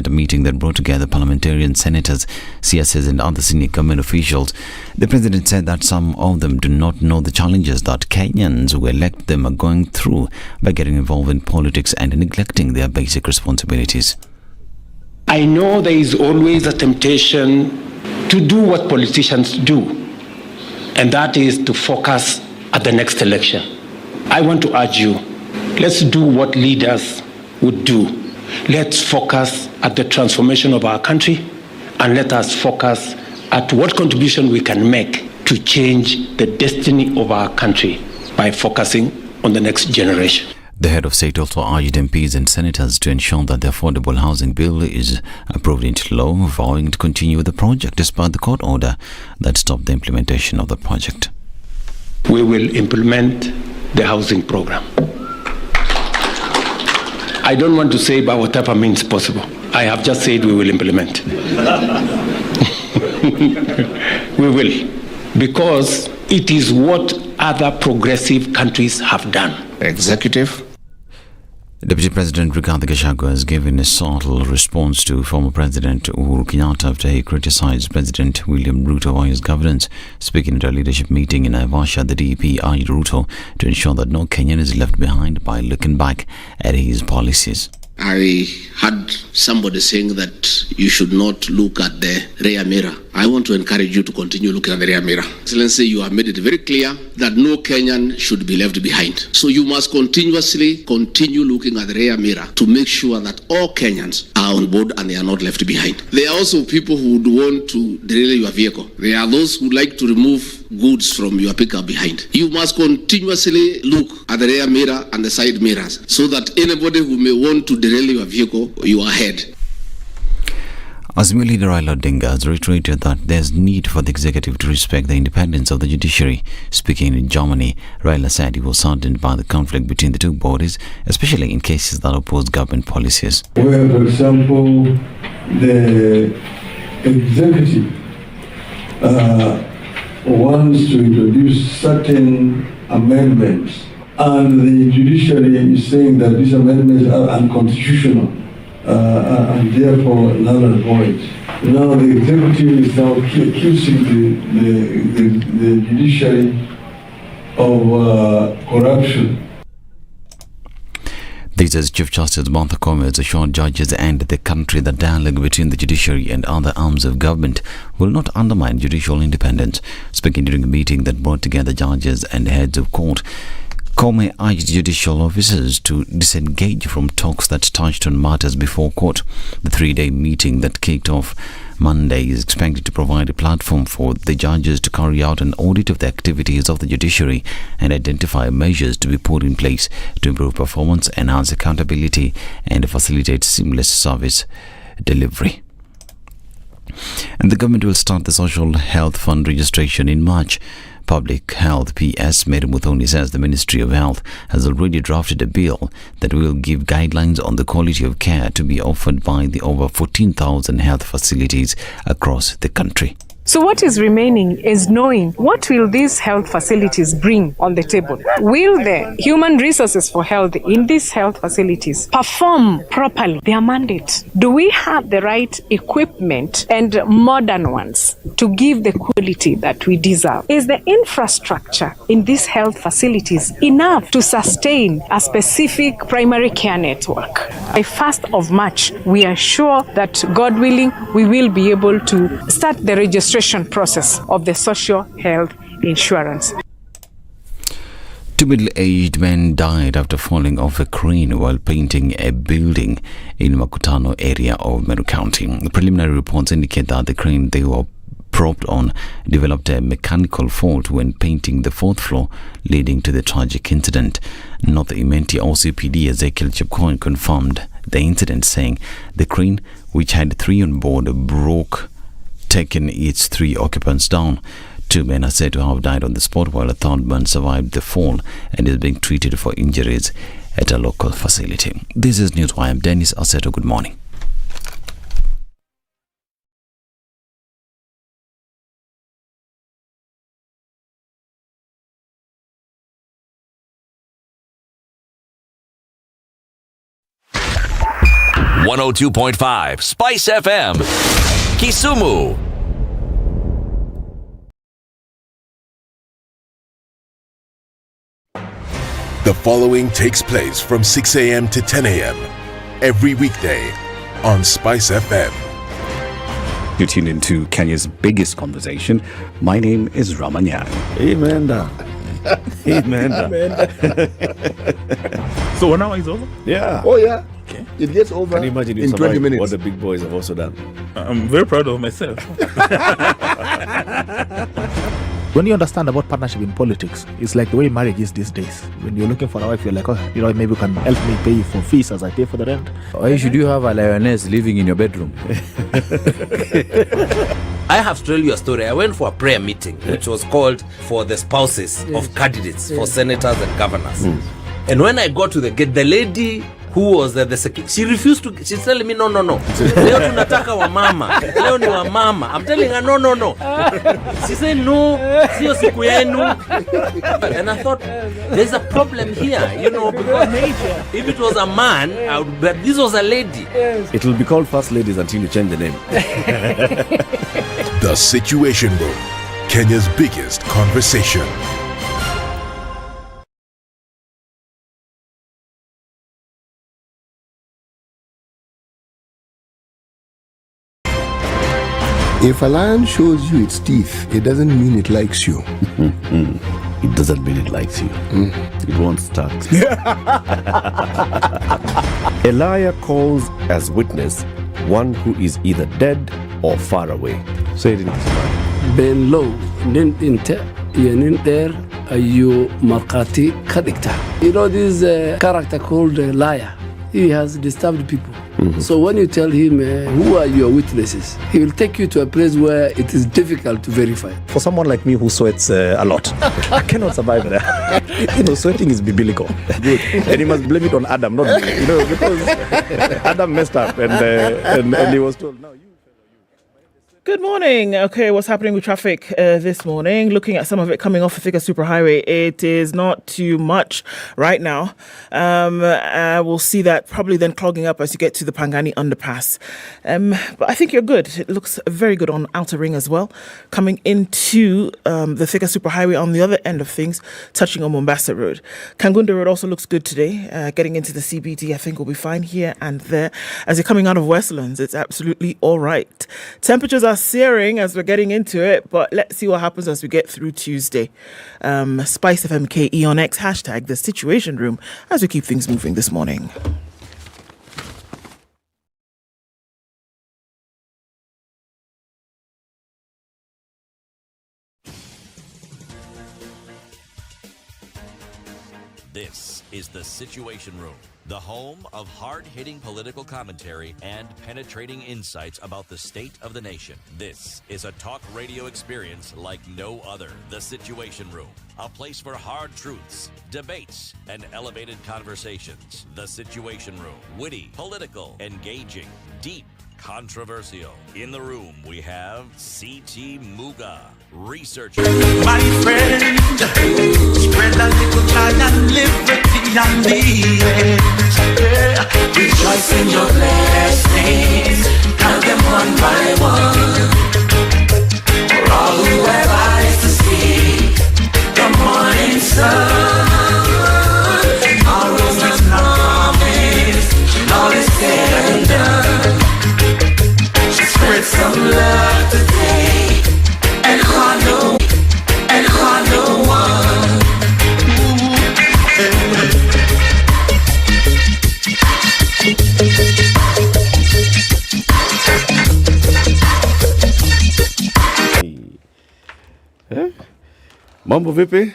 at a meeting that brought together parliamentarians, senators, CSs and other senior government officials. The president said that some of them do not know the challenges that Kenyans who elect them are going through by getting involved in politics and neglecting their basic responsibilities. I know there is always a temptation to do what politicians do, and that is to focus at the next election. I want to urge you, let's do what leaders would do. Let's focus at the transformation of our country, and let us focus at what contribution we can make to change the destiny of our country by focusing on the next generation. The head of state also urged MPs and senators to ensure that the affordable housing bill is approved into law, vowing to continue with the project despite the court order that stopped the implementation of the project. We will implement the housing program. I don't want to say by whatever means possible. I have just said we will implement. We will, because it is what other progressive countries have done. Executive. Deputy President Rigathi Gachagua has given a subtle response to former President Uhuru Kenyatta after he criticized President William Ruto for his governance. Speaking at a leadership meeting in Naivasha, the DP urged Ruto to ensure that no Kenyan is left behind by looking back at his policies. I heard somebody saying that you should not look at the rear mirror. I want to encourage you to continue looking at the rear mirror. Excellency, you have made it very clear that no Kenyan should be left behind. So you must continuously continue looking at the rear mirror to make sure that all Kenyans are on board and they are not left behind. There are also people who would want to derail your vehicle. There are those who like to remove goods from your pickup behind. You must continuously look at the rear mirror and the side mirrors so that anybody who may want to derail your vehicle, you are ahead. Azimio leader Raila Odinga has reiterated that there's need for the executive to respect the independence of the judiciary. Speaking in Germany, Raila said he was saddened by the conflict between the two bodies, especially in cases that oppose government policies. Where, for example, the executive wants to introduce certain amendments, and the judiciary is saying that these amendments are unconstitutional and therefore null and void. Now the executive is now accusing the judiciary of corruption. This as Chief Justice Martha Koome has assured judges and the country that dialogue between the judiciary and other arms of government will not undermine judicial independence. Speaking during a meeting that brought together judges and heads of court, Koome urged judicial officers to disengage from talks that touched on matters before court. The three-day meeting that kicked off Monday is expected to provide a platform for the judges to carry out an audit of the activities of the judiciary and identify measures to be put in place to improve performance, enhance accountability, and facilitate seamless service delivery. And the government will start the Social Health Fund registration in March. Public Health PS Mary Muthoni says the Ministry of Health has already drafted a bill that will give guidelines on the quality of care to be offered by the over 14,000 health facilities across the country. So what is remaining is knowing what will these health facilities bring on the table. Will the human resources for health in these health facilities perform properly their mandate? Do we have the right equipment and modern ones to give the quality that we deserve? Is the infrastructure in these health facilities enough to sustain a specific primary care network? By 1st of March, we are sure that, God willing, we will be able to start the registration process of the social health insurance. Two middle-aged men died after falling off a crane while painting a building in Makutano area of Meru County. The preliminary reports indicate that the crane they were propped on developed a mechanical fault when painting the 4th floor, leading to the tragic incident. North Imenti OCPD Ezekiel Chepkoin confirmed the incident, saying the crane, which had 3 on board, broke, taking its 3 occupants down. 2 men are said to have died on the spot, while a 3rd man survived the fall and is being treated for injuries at a local facility. This is News. I am Dennis Aseto. Good morning. 102.5 Spice FM, Kisumu. The following takes place from 6 a.m. to 10 a.m. every weekday on Spice FM. You tune into Kenya's biggest conversation. My name is Ramanya. Amen. Amen. So 1 hour is over? Yeah. Oh yeah. Okay. It gets over. Can you imagine in 20 minutes? What the big boys have also done? I'm very proud of myself. When you understand about partnership in politics, it's like the way marriage is these days. When you're looking for a wife, you're like, oh, maybe you can help me pay you for fees as I pay for the rent. Why should you have a lioness living in your bedroom? I have to tell you a story. I went for a prayer meeting, which was called for the spouses of candidates for senators and governors. And when I got to the gate, the lady who was the secretary, she refused to. She's telling me, no. Leo tunataka wa mama. Leo ni wa mama. I'm telling her, no. She said, no, sio siku yenu. And I thought, there's a problem here, because if it was a man, but this was a lady. It will be called First Ladies until you change the name. The Situation Room, Kenya's biggest conversation. If a lion shows you its teeth, it doesn't mean it likes you. It doesn't mean it likes you. It won't start. A liar calls as witness one who is either dead or far away. Say it in Kiswahili. Ben low, nin inte, yenin der, ayu markati kadikta. This character called liar. He has disturbed people. So when you tell him, who are your witnesses, he will take you to a place where it is difficult to verify. For someone like me who sweats a lot, I cannot survive there. Sweating is biblical. Good. And you must blame it on Adam, not me. Because Adam messed up and he was told, no, you. Good morning. Okay, what's happening with traffic this morning? Looking at some of it coming off the Thika Superhighway, it is not too much right now. We'll see that probably then clogging up as you get to the Pangani underpass. But I think you're good. It looks very good on Outer Ring as well. Coming into the Thika Superhighway on the other end of things, touching on Mombasa Road. Kangunda Road also looks good today. Getting into the CBD, I think we'll be fine here and there. As you're coming out of Westlands, it's absolutely all right. Temperatures are searing as we're getting into it, but let's see what happens as we get through Tuesday. SpiceFM KE on X, hashtag The Situation Room, as we keep things moving this morning. This is The Situation Room, the home of hard-hitting political commentary and penetrating insights about the state of the nation. This is a talk radio experience like no other. The Situation Room, a place for hard truths, debates, and elevated conversations. The Situation Room, witty, political, engaging, deep, controversial. In the room, we have C.T. Muga, researcher. My friend, spread a little joy and liberty on the edge. Rejoice in your blessings, count them one by one. For all who have eyes to see the morning sun. Tomorrow's not promised, all is said and done. Spread some love today and honor one. Mambo vipi?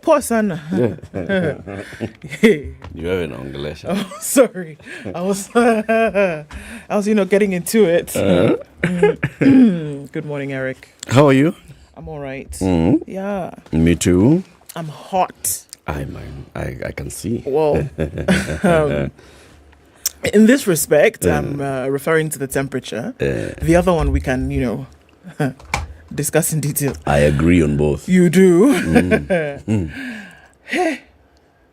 Poa sana. You have an English. Oh, sorry. I was getting into it. Good morning, Eric. How are you? I'm all right. Mm-hmm. Yeah. Me too. I'm hot. I can see. Well, in this respect, I'm referring to the temperature. The other one we can, discuss in detail. I agree on both. You do?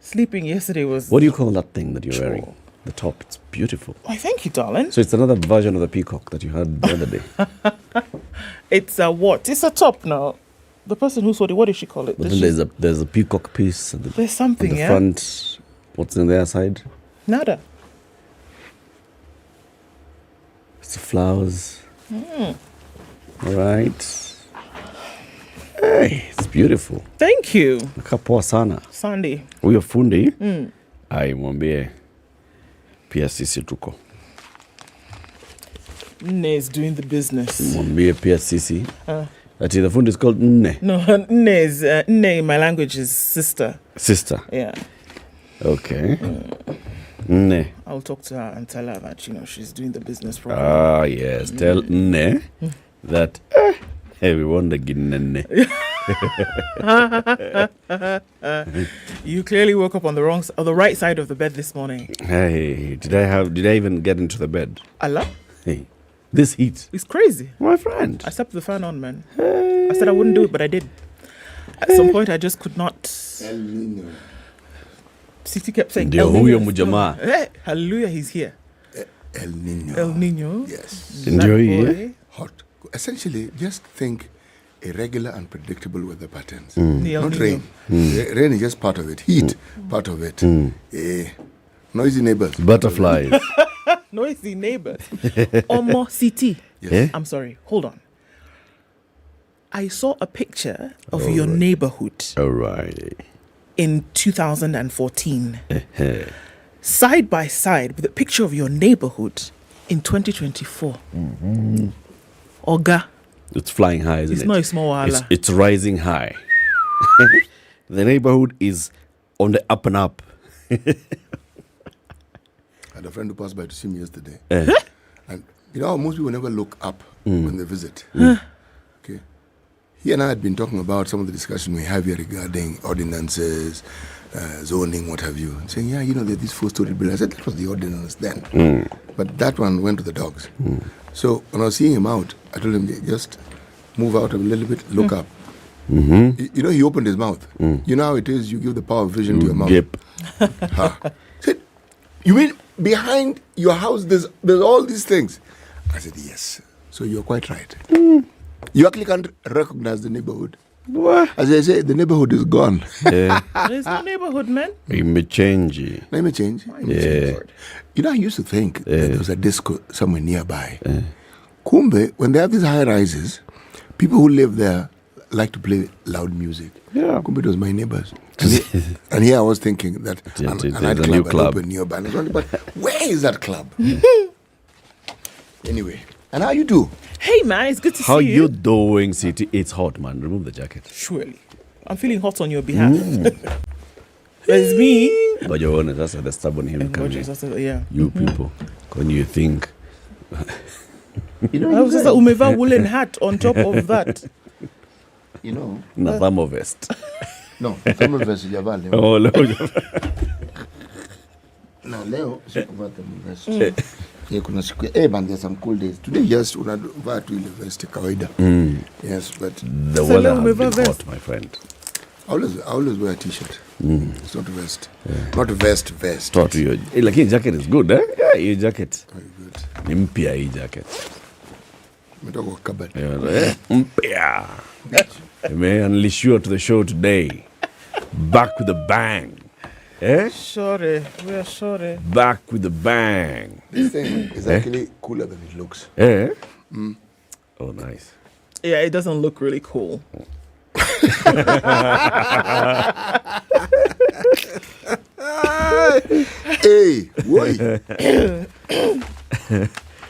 Sleeping yesterday was... What do you call that thing that you're wearing? The top. It's beautiful. Why, thank you, darling. So it's another version of the peacock that you had the other day. It's a what? It's a top now. The person who sold it, what did she call it? But then there's a peacock piece. At the, there's something, at the yeah? front. What's on the other side? Nada. It's the flowers. Mm. All right. Hey, it's beautiful. Thank you. Nakapoa sana. Sandy. Huyo fundi. Mm. Ai, mwambie pia sisi tuko. Nne is doing the business. Mwambie pia sisi. That the fundi is called Nne. No, Nne is Nne in my language is sister. Sister. Yeah. Okay. Nne. I'll talk to her and tell her that she's doing the business properly. Yes. Tell Nne that hey, we want the Nne. You clearly woke up on the right side of the bed this morning. Hey, did I even get into the bed? Allah? Hey, this heat. It's crazy. My friend. I slept with the fan on, man. Hey. I said I wouldn't do it, but I did. At some point, I just could not. El Nino. City kept saying, El Nino. Hey, hallelujah, he's here. El Nino. El Nino. Yes. Enjoy. Hot. Essentially, just think irregular and predictable weather patterns. Not rain. Rain is just part of it. Heat, part of it. Noisy neighbors. Butterflies. Noisy neighbors. Omo City. Yes. I'm sorry. Hold on. I saw a picture of your neighborhood. All right. In 2014. Side by side with a picture of your neighborhood in 2024. Mm-hmm. Oga. It's flying high, isn't it? It's not a small wala. It's rising high. The neighborhood is on the up and up. I had a friend who passed by to see me yesterday. And you know how most people never look up when they visit. Okay. He and I had been talking about some of the discussion we have here regarding ordinances, zoning, what have you. And saying, yeah, there's this 4-story building. I said, that was the ordinance then. But that one went to the dogs. So when I was seeing him out, I told him, just move out a little bit, look up. Mm-hmm. He opened his mouth. You know how it is, you give the power of vision to your mouth. Yep. Said, you mean behind your house there's all these things? I said, yes. So you're quite right. You actually can't recognize the neighborhood. What? As I say, the neighborhood is gone. There's no neighborhood, man. It may change. Yeah. I used to think that there was a disco somewhere nearby. Kumbe, when they have these high rises, people who live there like to play loud music. Yeah. Kumbe, it was my neighbors. And here I was thinking that a nightclub had opened nearby. But where is that club? Anyway, and how you do? Hey, man, it's good to How see you. you doing, City? It's hot, man. Remove the jacket. Surely. I'm feeling hot on your behalf. There's me. But you're honest, that's the stubborn him coming. Yeah. You people, when you think... I was just a umeva woolen hat on top of that. Na thermal vest. No, thermal vest javale. Oh, leo. Na leo sikuvaa thermal vest. Kuna siku there's some cool days. Today just unavaa tu ile vest kawaida. Yes, but the weather has been hot, my friend. I always wear a t-shirt. It's not a vest. Not a vest. Talk to you. Like your jacket is good, eh? Yeah, your jacket. Very good. Impia hii jacket. Umetoka kwa cupboard. Impia. I may unleash you to the show today. Back with a bang. Eh? Sorry, we are sorry. Back with a bang. This thing is actually cooler than it looks. Eh? Oh, nice. Yeah, it doesn't look really cool. Hey, boy.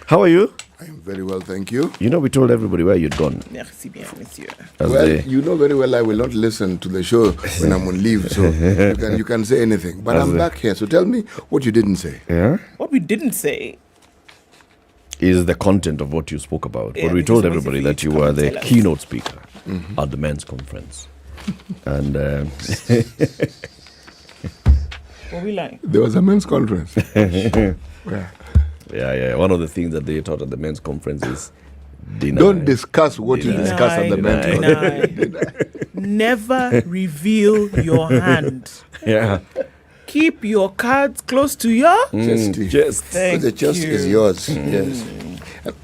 How are you? I am very well, thank you. We told everybody where you'd gone. Merci bien, monsieur. You know very well I will not listen to the show when I'm on leave, so you can say anything. But I'm back here, so tell me what you didn't say. Yeah? What we didn't say is the content of what you spoke about. But we told everybody that you were the keynote speaker at the men's conference. And what we like? There was a men's conference. Yeah. One of the things that they taught at the men's conference is deny. Don't discuss what you discuss at the men's conference. Never reveal your hand. Yeah. Keep your cards close to your chest. Thank The chest you. is yours. Yes.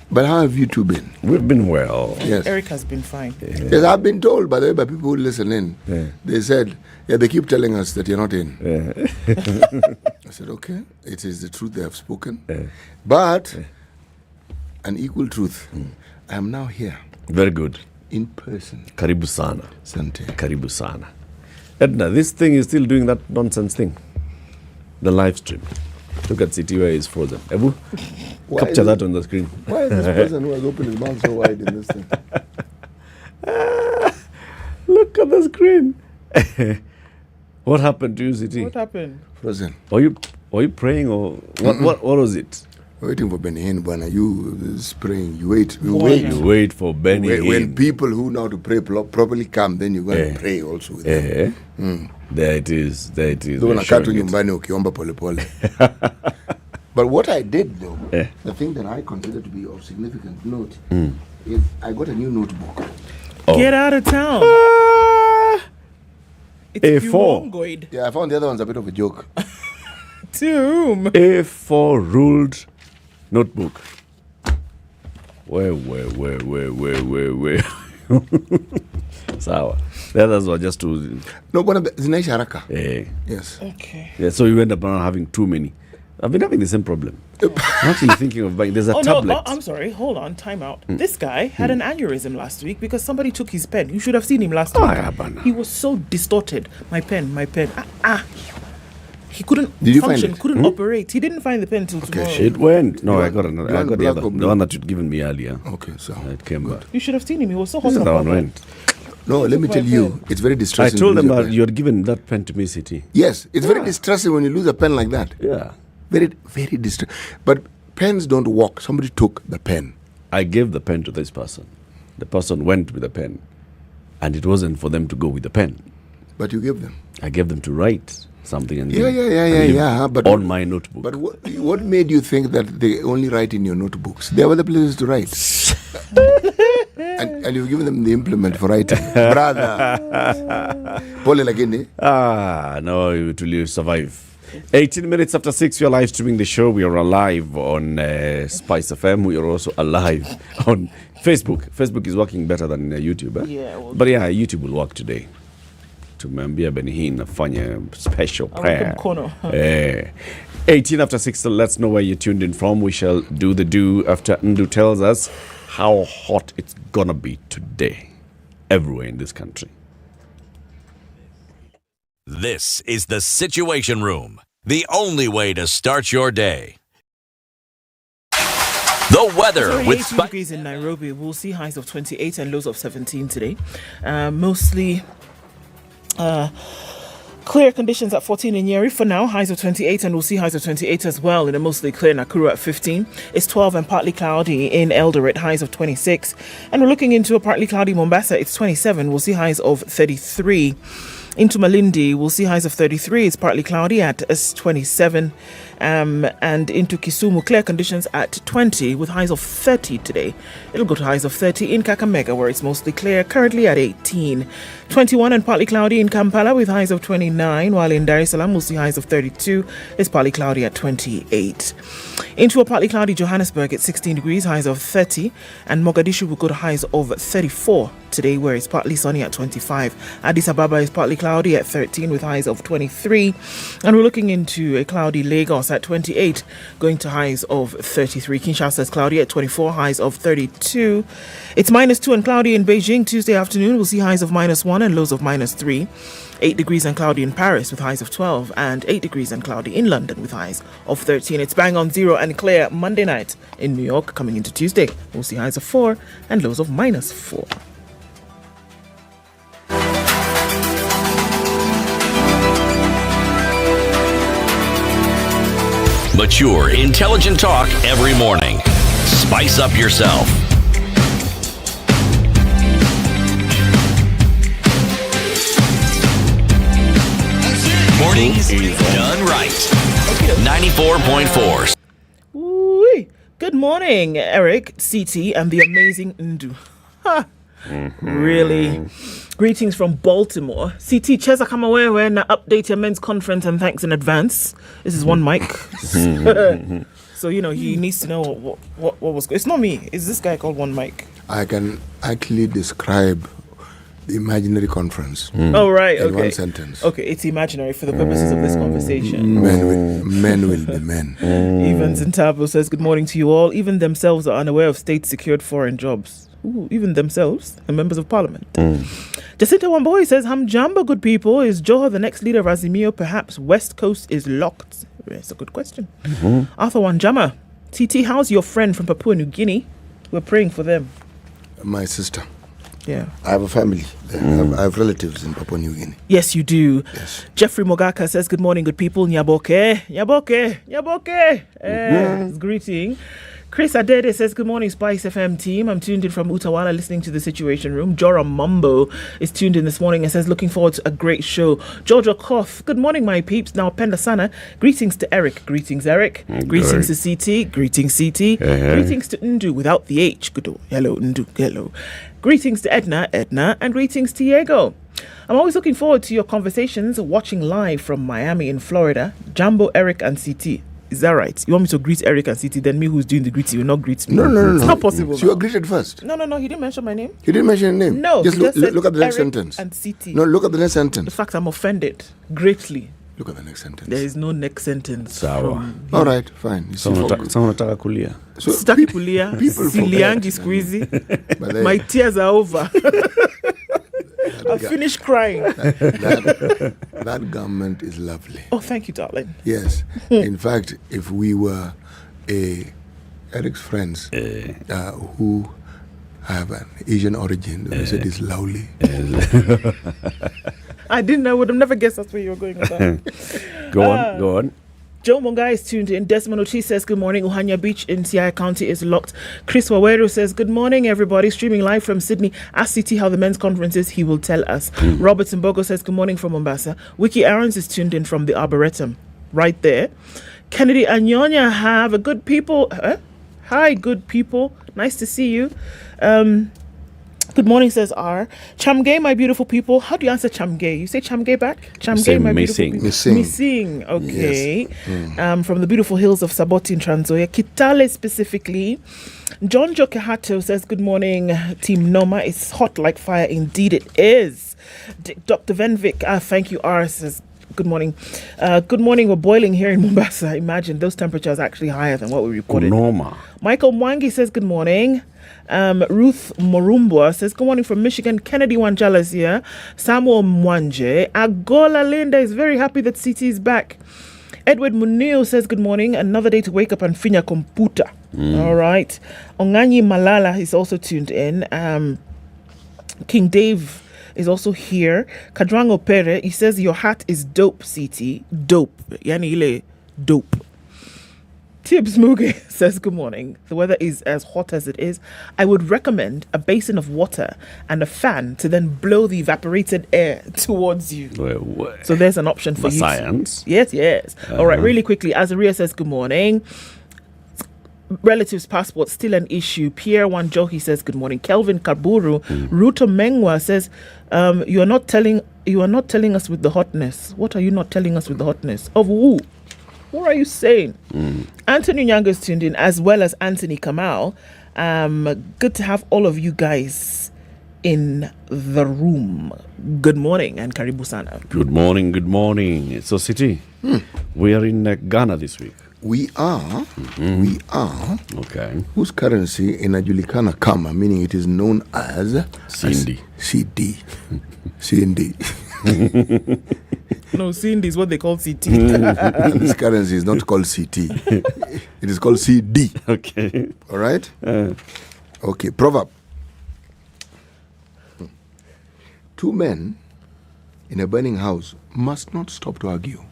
But how have you two been? We've been well. Yes. Eric has been fine. Yes, I've been told, by the way, by people who listen in. They said, they keep telling us that you're not in. I said, okay, it is the truth they have spoken. But an equal truth. I am now here. Very good. In person. Karibu sana. Sante. Karibu sana. Ednah, this thing is still doing that nonsense thing. The live stream. Look at CT where it's frozen. Ebu, capture that on the screen. Why is this person who has opened his mouth so wide in this thing? Look at the screen. What happened to you, CT? What happened? Frozen. Were you praying or what was it? Waiting for Benny Hinn, Bwana. You praying. You wait. You wait for Benny Hinn. When people who know how to pray properly come, then you go and pray also with them. There it is. There it is. But what I did, though, the thing that I consider to be of significant note, is I got a new notebook. Get out of town. It's A4. Yeah, I found the other one's a bit of a joke. A4 ruled notebook. Where? Sawa. The others were just too... No, but zinaisha haraka. Yes. Okay. Yeah, so you end up not having too many. I've been having the same problem. I'm actually thinking of buying... There's a tablet. No, I'm sorry. Hold on. Time out. This guy had an aneurysm last week because somebody took his pen. You should have seen him last week. He was so distorted. My pen. He couldn't function, couldn't operate. He didn't find the pen till tomorrow. It went. No, I got another. I got the other. The one that you'd given me earlier. Okay, so it came back. You should have seen him. He was so This hot. is the one went. No, let me tell you, it's very distressing. I told them you had given that pen to me, City. Yes, it's very distressing when you lose a pen like that. Yeah. Very, very distressing. But pens don't work. Somebody took the pen. I gave the pen to this person. The person went with the pen. And it wasn't for them to go with the pen. But you gave them. I gave them to write something and but on my notebook. But what made you think that they only write in your notebooks? There are other places to write. and you've given them the implement for writing. Brother. Pole lagini. No, it will survive. 18 minutes after 6, we are live streaming the show. We are alive on SpiceFM. We are also alive on Facebook. Facebook is working better than YouTube. But yeah, YouTube will work today. Tumembia Benihin afanya special prayer. 18 after 6, so let's know where you tuned in from. We shall do the do after Ndu tells us how hot it's gonna be today everywhere in this country. This is the Situation Room, the only way to start your day. The weather with 18 degrees in Nairobi. We'll see highs of 28 and lows of 17 today. Mostly clear conditions at 14 in Nyeri for now, highs of 28, and we'll see highs of 28 as well in a mostly clear Nakuru at 15. It's 12 and partly cloudy in Eldoret, highs of 26. And we're looking into a partly cloudy Mombasa, it's 27. We'll see highs of 33. Into Malindi, we'll see highs of 33. It's partly cloudy at 27. And into Kisumu, clear conditions at 20 with highs of 30 today. It'll go to highs of 30 in Kakamega, where it's mostly clear, currently at 18. 21 and partly cloudy in Kampala with highs of 29, while in Dar es Salaam we'll see highs of 32. It's partly cloudy at 28. Into a partly cloudy Johannesburg, it's 16 degrees, highs of 30. And Mogadishu will go to highs of 34 today, where it's partly sunny at 25. Addis Ababa is partly cloudy at 13 with highs of 23. And we're looking into a cloudy Lagos at 28, going to highs of 33. Kinshasa is cloudy at 24, highs of 32. It's -2 and cloudy in Beijing Tuesday afternoon. We'll see highs of -1 and lows of -3. 8 degrees and cloudy in Paris with highs of 12, and 8 degrees and cloudy in London with highs of 13. It's bang on 0 and clear Monday night in New York. Coming into Tuesday, we'll see highs of 4 and lows of -4. Mature, intelligent talk every morning. Spice up yourself. Mornings done right. 94.4. Ooh, good morning, Eric, CT, and the amazing Ndu. Really. Greetings from Baltimore. CT Chesa Kamawewe na update your men's conference and thanks in advance. This is one mic. So, he needs to know what was going. It's not me. It's this guy called One Mic. I can actually describe the imaginary conference. Oh, right. In Okay. one sentence. Okay, it's imaginary for the purposes of this conversation. Men will be men. Even Zintabo says, good morning to you all. Even themselves are unaware of state-secured foreign jobs. Ooh, even themselves and members of parliament. Jacinta Wamboy says, Hamjamba, good people. Is Joho the next leader of Azimio? Perhaps West Coast is locked. It's a good question. Arthur Wanjama. TT, how's your friend from Papua New Guinea? We're praying for them. My sister. Yeah. I have a family there. I have relatives in Papua New Guinea. Yes, you do. Yes. Jeffrey Mogaka says, good morning, good people. Nyaboke. Greeting. Chris Adede says, good morning, Spice FM team. I'm tuned in from Utawala listening to The Situation Room. Joram Mambo is tuned in this morning and says, looking forward to a great show. Georgia Koff, good morning, my peeps. Now, Pendasana, greetings to Eric. Greetings, Eric. Greetings to CT. Greetings, CT. Greetings to Ndu without the H. Good. Hello, Ndu. Hello. Greetings to Ednah, and greetings to Diego. I'm always looking forward to your conversations, watching live from Miami in Florida. Jambo, Eric, and CT. Is that right? You want me to greet Eric and CT, then me who's doing the greeting will not greet me? No. It's not possible. So you are greeted first. No. He didn't mention my name. He didn't mention your name? No. Just look at the next Eric sentence. And CT. No, look at the next sentence. The fact I'm offended greatly. Look at the next sentence. There is no next sentence. Sawa. All right, fine. Nataka kulia. Sitaki kulia. Siliangi squeezy. My tears are over. I finished crying. That government is lovely. Oh, thank you, darling. Yes. In fact, if we were Eric's friends who have an Asian origin, they said it's lovely. I would have never guessed that's where you were going with that. Go on. Joe Mungai is tuned in. Desmond Ochi says, good morning. Uhanya Beach in Siaya County is locked. Chris Waweru says, good morning, everybody. Streaming live from Sydney. Ask CT how the men's conference is. He will tell us. Robert Mbogo says, good morning from Mombasa. Wiki Aarons is tuned in from the Arboretum. Right there. Kennedy Anyonya have a good people. Hi, good people. Nice to see you. Good morning, says R. Chamgay, my beautiful people. How do you answer Chamgay? You say Chamgay back? Chamgay, my beautiful people. Missing. Okay. Yes. From the beautiful hills of Saboti in Trans Nzoia. Kitale specifically. John Jokehato says, good morning, Team Noma. It's hot like fire. Indeed it is. Dr. Venvik, thank you, R. Says, good morning. Good morning. We're boiling here in Mombasa. Imagine those temperatures actually higher than what we reported. Noma. Michael Mwangi says, good morning. Ruth Morumbwa says, good morning from Michigan. Kennedy Wanjala is here. Samuel Mwanje. Agola Linda is very happy that CT is back. Edward Munil says, good morning. Another day to wake up and finya computer. All right. Onganyi Malala is also tuned in. King Dave is also here. Kadrango Pere, he says, your hat is dope, CT. Dope. Yani ile dope. Tibbs Muga says, good morning. The weather is as hot as it is. I would recommend a basin of water and a fan to then blow the evaporated air towards you. So there's an option for you. Science. Yes. All right, really quickly. Azaria says, good morning. Relatives' passport still an issue. Pierre Wanjohi says, good morning. Kelvin Kaburu. Ruto Mengwa says, you are not telling us with the hotness. What are you not telling us with the hotness? Of who? What are you saying? Anthony Nyanga is tuned in, as well as Anthony Kamal. Good to have all of you guys in the room. Good morning and karibu sana. Good morning. So, City, we are in Ghana this week. We are. We are. Okay. Whose currency inajulikana kama, meaning it is known as Cindy. CD. Cindy. No, Cindy is what they call CT. And this currency is not called CT. It is called CD. Okay. All right? Okay, proverb. 2 men in a burning house must not stop to argue.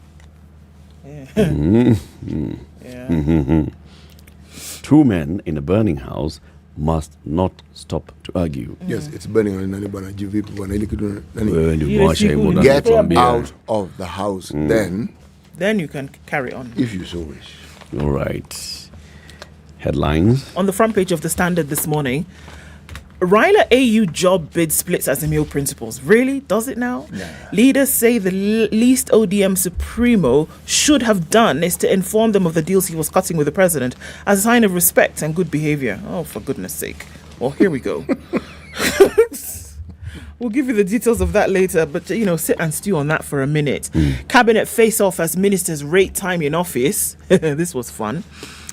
Yeah. 2 men in a burning house must not stop to argue. Yes, it's burning. Get out of the house, then you can carry on. If you so wish. All right. Headlines. On the front page of the Standard this morning, Ryla AU job bid splits as Emil principles. Really? Does it now? Yeah. Leaders say the least ODM Supremo should have done is to inform them of the deals he was cutting with the president as a sign of respect and good behavior. Oh, for goodness sake. Well, here we go. We'll give you the details of that later, but, sit and stew on that for a minute. Cabinet face-off as ministers rate time in office. This was fun.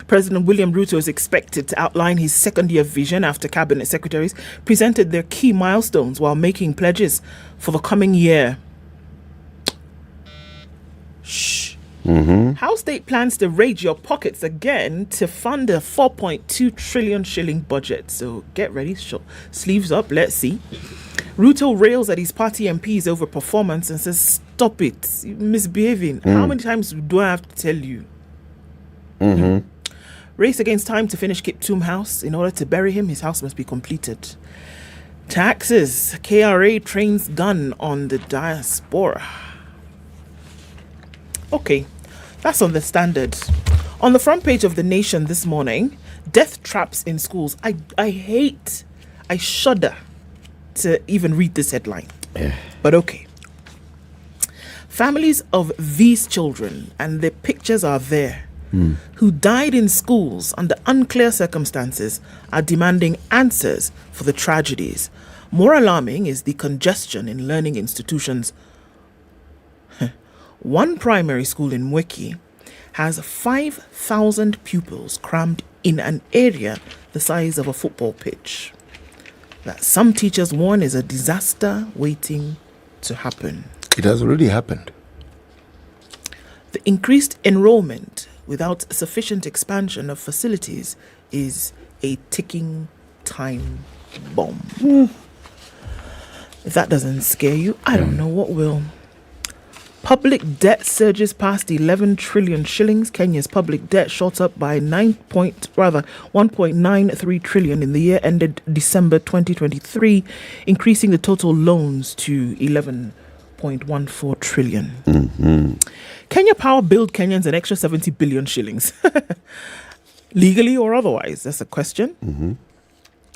President William Ruto is expected to outline his second-year vision after cabinet secretaries presented their key milestones while making pledges for the coming year. Shh. How state plans to raid your pockets again to fund a 4.2 trillion shilling budget. So get ready, sleeves up, let's see. Ruto rails at his party MPs over performance and says, stop it, you're misbehaving. How many times do I have to tell you? Race against time to finish Kiptum House. In order to bury him, his house must be completed. Taxes. KRA trains gun on the diaspora. Okay, that's on the Standard. On the front page of The Nation this morning, death traps in schools. I shudder to even read this headline. But okay. Families of these children, and the pictures are there, who died in schools under unclear circumstances, are demanding answers for the tragedies. More alarming is the congestion in learning institutions. One primary school in Mweki has 5,000 pupils crammed in an area the size of a football pitch. That some teachers warn is a disaster waiting to happen. It has already happened. The increased enrollment without sufficient expansion of facilities is a ticking time bomb. If that doesn't scare you, I don't know what will. Public debt surges past 11 trillion shillings. Kenya's public debt shot up by 1.93 trillion in the year ended December 2023, increasing the total loans to 11.14 trillion. Kenya Power billed Kenyans an extra 70 billion shillings. Legally or otherwise? That's a question.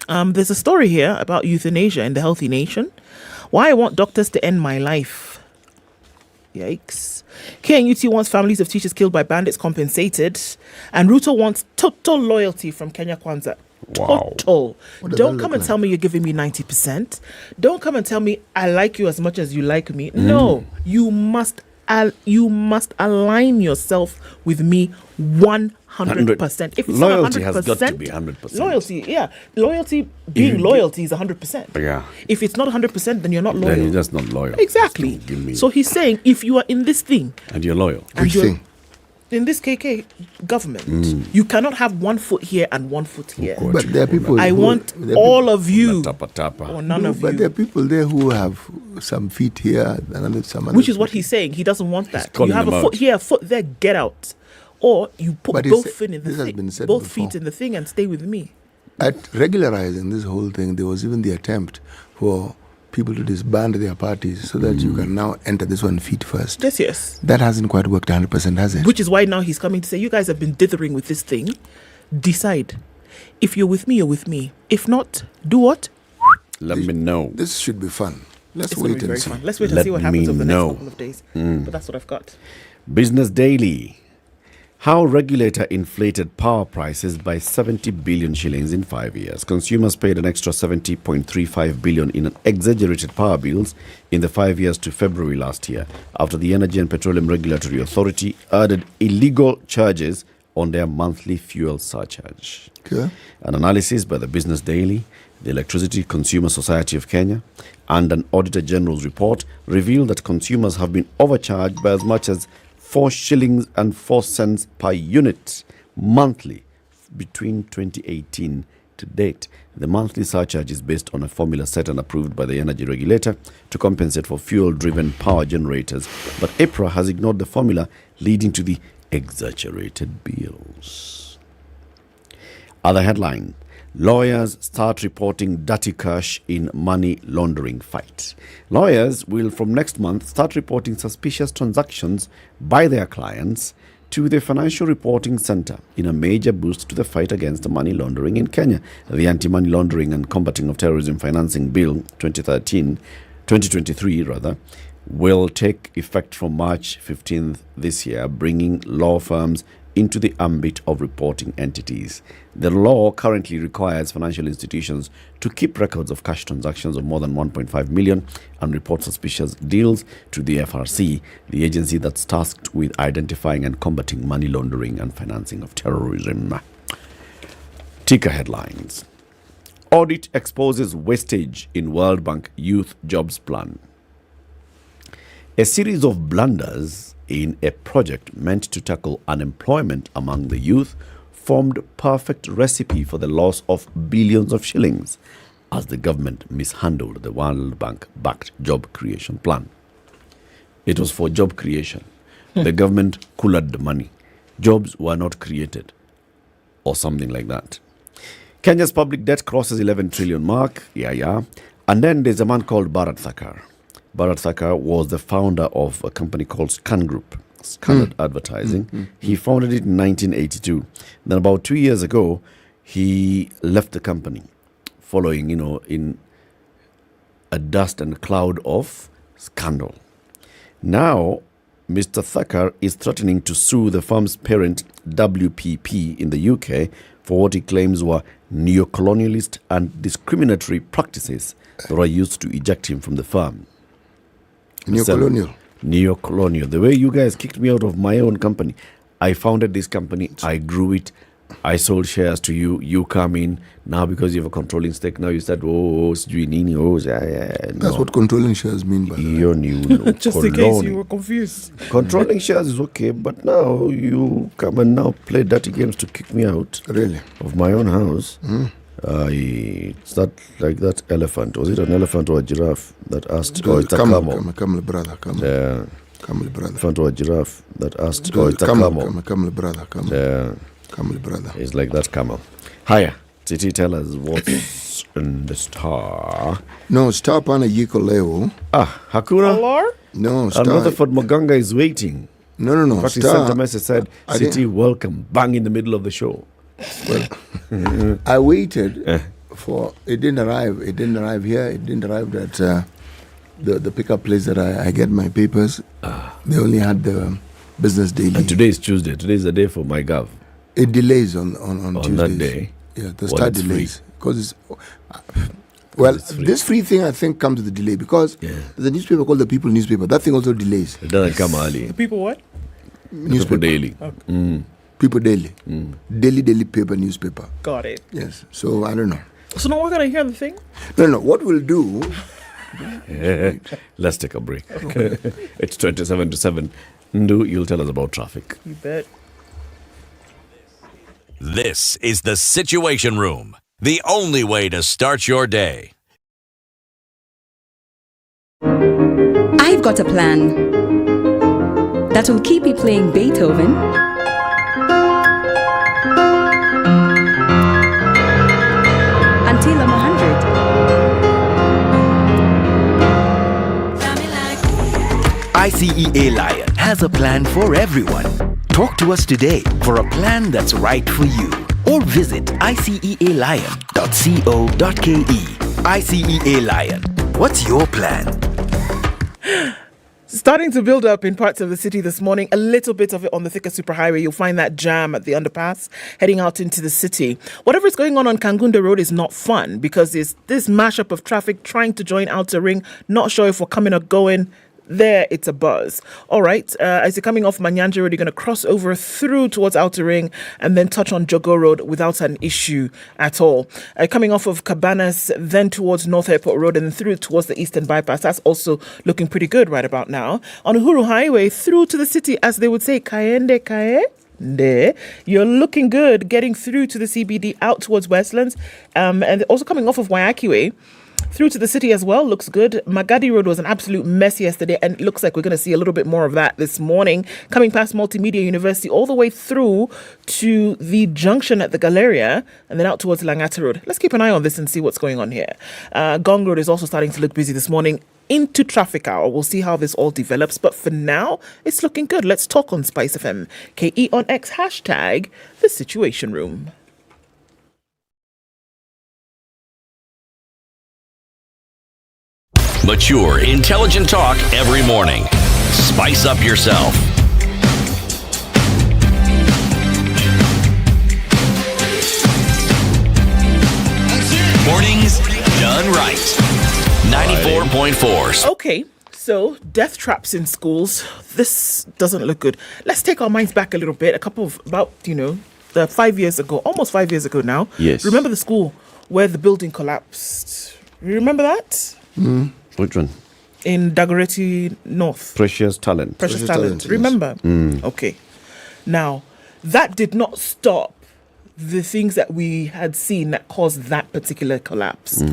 There's a story here about euthanasia in the Healthy Nation. Why I want doctors to end my life. Yikes. KNUT wants families of teachers killed by bandits compensated. And Ruto wants total loyalty from Kenya Kwanza. Wow. Total. Don't come and tell me you're giving me 90%. Don't come and tell me I like you as much as you like me. No, you must align yourself with me 100%. If it's loyalty not 100%, has got to be 100%. Loyalty being loyalty is 100%. Yeah. If it's not 100%, then you're not loyal. Then you're just not loyal. Exactly. So he's saying if you are in this thing and you're loyal, and you're in this KK government, you cannot have 1 foot here and 1 foot here. But there are people. I want all of you or none of you. But there are people there who have some feet here and some other. Which is what he's saying. He doesn't want that. You have a foot here, a foot there, get out. Or you put both feet in the thing, feet in the thing, and stay with me. At regularizing this whole thing, there was even the attempt for people to disband their parties so that you can now enter this one feet first. Yes. That hasn't quite worked 100%, has it? Which is why now he's coming to say, you guys have been dithering with this thing. Decide. If you're with me, you're with me. If not, do what? Let me know. This should be fun. Let's wait and see. Let's wait and see what happens over the next couple of days. But that's what I've got. Business Daily. How regulator inflated power prices by 70 billion shillings in 5 years. Consumers paid an extra 70.35 billion in exaggerated power bills in the 5 years to February last year, after the Energy and Petroleum Regulatory Authority added illegal charges on their monthly fuel surcharge. Okay. An analysis by the Business Daily, the Electricity Consumer Society of Kenya, and an Auditor General's report revealed that consumers have been overcharged by as much as 4 shillings and 4 cents per unit monthly between 2018 to date. The monthly surcharge is based on a formula set and approved by the energy regulator to compensate for fuel-driven power generators. But EPRA has ignored the formula, leading to the exaggerated bills. Other headline: lawyers start reporting dirty cash in money laundering fight. Lawyers will from next month start reporting suspicious transactions by their clients to the Financial Reporting Center in a major boost to the fight against money laundering in Kenya. The Anti-Money Laundering and Combating of Terrorism Financing Bill 2023 will take effect from March 15th this year, bringing law firms into the ambit of reporting entities. The law currently requires financial institutions to keep records of cash transactions of more than 1.5 million and report suspicious deals to the FRC, the agency that's tasked with identifying and combating money laundering and financing of terrorism. Ticker headlines. Audit exposes wastage in World Bank Youth Jobs Plan. A series of blunders in a project meant to tackle unemployment among the youth formed perfect recipe for the loss of billions of shillings as the government mishandled the World Bank-backed job creation plan. It was for job creation. The government cooled the money. Jobs were not created, or something like that. Kenya's public debt crosses 11 trillion mark. And then there's a man called Bharat Thakar. Bharat Thakar was the founder of a company called Standard Group, Standard Advertising. He founded it in 1982. Then about 2 years ago, he left the company following, in a dust and a cloud of scandal. Now, Mr. Thakar is threatening to sue the firm's parent, WPP, in the UK for what he claims were neo-colonialist and discriminatory practices that were used to eject him from the firm. Neo-colonial. The way you guys kicked me out of my own company. I founded this company. I grew it. I sold shares to you. You come in. Now because you have a controlling stake, now you said, That's what controlling shares mean, by the way. Just in case you were confused. Controlling shares is okay, but now you come and now play dirty games to kick me out. Really? Of my own house. It's not like that elephant. Was it an elephant or a giraffe that asked? Oh, it's a camel. Camel, brother. Camel. Yeah. Camel, brother. Elephant or a giraffe that asked? Oh, it's a camel. Camel, brother. Camel. Yeah. Camel, brother. It's like that camel. Hiya. Titi, tell us what's in the star. No, star pana yiko leo. Hakuna? Hello? No, star. And Rutherford Muganga is waiting. No. But he sent a message, said, City, welcome. Bang in the middle of the show. Well, I waited for it. Didn't arrive. It didn't arrive here. It didn't arrive at the pickup place that I get my papers. They only had the business daily. And today is Tuesday. Today is the day for my gov. It delays on Tuesdays. That day. Yeah, the start delays because it's this free thing I think comes with the delay because there's a newspaper called the People newspaper. That thing also delays. It doesn't come early. The People what? Newspaper Daily. Okay. People Daily. Daily paper newspaper. Got it. Yes. So I don't know. So now we're gonna hear the thing? No. What we'll do? Let's take a break. Okay. It's 27 to 7. Ndu, you'll tell us about traffic. You bet. This is the Situation Room, the only way to start your day. I've got a plan that will keep you playing Beethoven until I'm 100. ICEA Lion has a plan for everyone. Talk to us today for a plan that's right for you. Or visit icealion.co.ke. ICEA Lion, what's your plan? Starting to build up in parts of the city this morning, a little bit of it on the Thika Superhighway. You'll find that jam at the underpass heading out into the city. Whatever is going on Kangunda Road is not fun because there's this mashup of traffic trying to join Outer Ring. Not sure if we're coming or going. There, it's a buzz. All right, as you're coming off Manyanja Road, you're going to cross over through towards Outer Ring and then touch on Jogo Road without an issue at all. Coming off of Cabanas, then towards North Airport Road and then through towards the Eastern Bypass. That's also looking pretty good right about now. On Uhuru Highway, through to the city, as they would say, Kaende Kae. There, you're looking good getting through to the CBD out towards Westlands and also coming off of Waiaki Way. Through to the city as well, looks good. Magadi Road was an absolute mess yesterday and it looks like we're going to see a little bit more of that this morning. Coming past Multimedia University all the way through to the junction at the Galleria and then out towards Langata Road. Let's keep an eye on this and see what's going on here. Gong Road is also starting to look busy this morning. into traffic hour. We'll see how this all develops. But for now, it's looking good. Let's talk on SpiceFM. KE on X, hashtag The Situation Room. Mature, intelligent talk every morning. Spice up yourself. Mornings done right. 94.4. Okay, so death traps in schools. This doesn't look good. Let's take our minds back a little bit. About 5 years ago, almost 5 years ago now. Yes. Remember the school where the building collapsed? You remember that? Which one? In Dagoretti North. Precious talent. Precious talent. Yes. Remember? Okay. Now, that did not stop the things that we had seen that caused that particular collapse.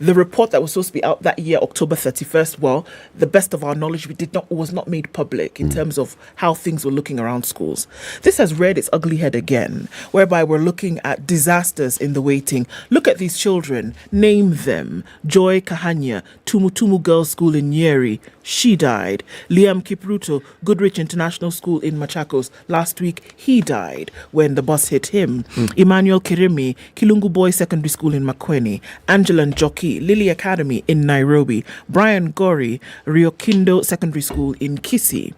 The report that was supposed to be out that year, October 31st, well, the best of our knowledge, was not made public in terms of how things were looking around schools. This has reared its ugly head again, whereby we're looking at disasters in the waiting. Look at these children. Name them. Joy Kahanya, Tumutumu Girls' School in Nyeri. She died. Liam Kipruto, Goodrich International School in Machakos. Last week, he died when the bus hit him. Emmanuel Kirimi, Kilungu Boys Secondary School in Makueni. Angela Njoki, Lily Academy in Nairobi. Brian Gori, Riokindo Secondary School in Kisii.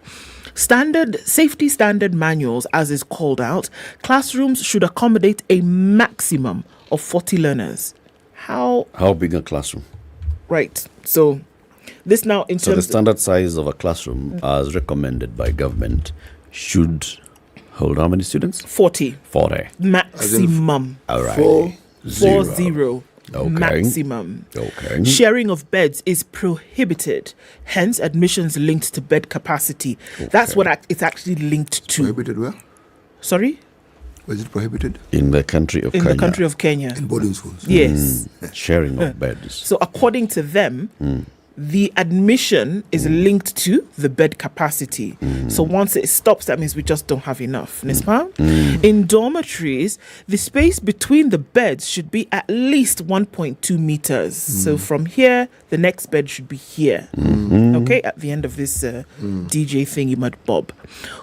Safety standard manuals, as is called out, classrooms should accommodate a maximum of 40 learners. How big a classroom? Right. So this now in So the terms standard size of a classroom, as recommended by government, should hold how many students? 40. 40. Maximum. All right. 40. Okay. Maximum. Okay. Sharing of beds is prohibited. Hence, admissions linked to bed capacity. That's what it's actually linked to. Prohibited where? Sorry? Was it prohibited? In the country of In Kenya. the country of Kenya. In boarding schools? Yes. Sharing of beds. So according to them, the admission is linked to the bed capacity. So once it stops, that means we just don't have enough. N'est-ce pas? In dormitories, the space between the beds should be at least 1.2 meters. So from here, the next bed should be here. Okay, at the end of this DJ thingy mud bob.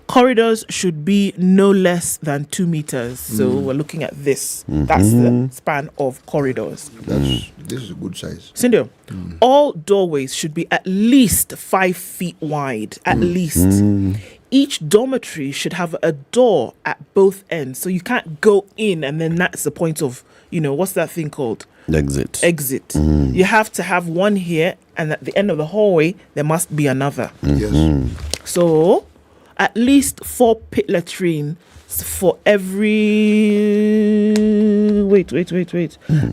Corridors should be no less than 2 meters. So we're looking at this. That's the span of corridors. This is a good size. Cindy, all doorways should be at least 5 feet wide, at least. Each dormitory should have a door at both ends. So you can't go in and then that's the point of, what's that thing called? Exit. You have to have one here and at the end of the hallway, there must be another. Yes. So at least 4 pit latrines for every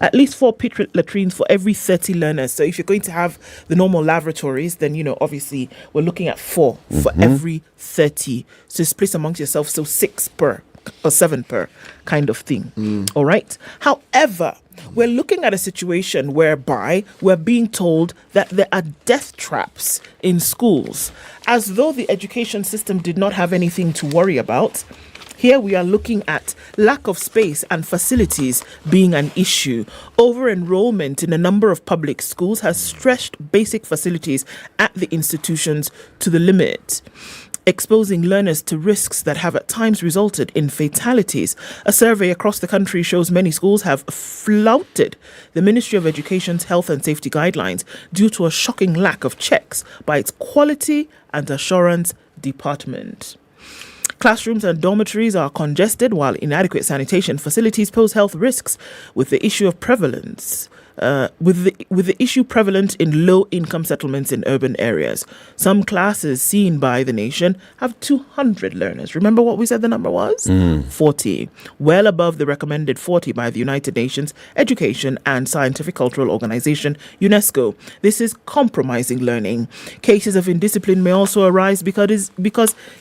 at least 4 pit latrines for every 30 learners. So if you're going to have the normal lavatories, then obviously we're looking at 4 for every 30. So split amongst yourself, so 6 per or 7 per kind of thing. All right. However, we're looking at a situation whereby we're being told that there are death traps in schools, as though the education system did not have anything to worry about. Here we are looking at lack of space and facilities being an issue. Over-enrollment in a number of public schools has stretched basic facilities at the institutions to the limit, exposing learners to risks that have at times resulted in fatalities. A survey across the country shows many schools have flouted the Ministry of Education's health and safety guidelines due to a shocking lack of checks by its Quality and Assurance Department. Classrooms and dormitories are congested, while inadequate sanitation facilities pose health risks, with the issue of prevalence. With the issue prevalent in low-income settlements in urban areas. Some classes seen by the nation have 200 learners. Remember what we said the number was? 40. Well above the recommended 40 by the United Nations Education and Scientific Cultural Organization, UNESCO. This is compromising learning. Cases of indiscipline may also arise because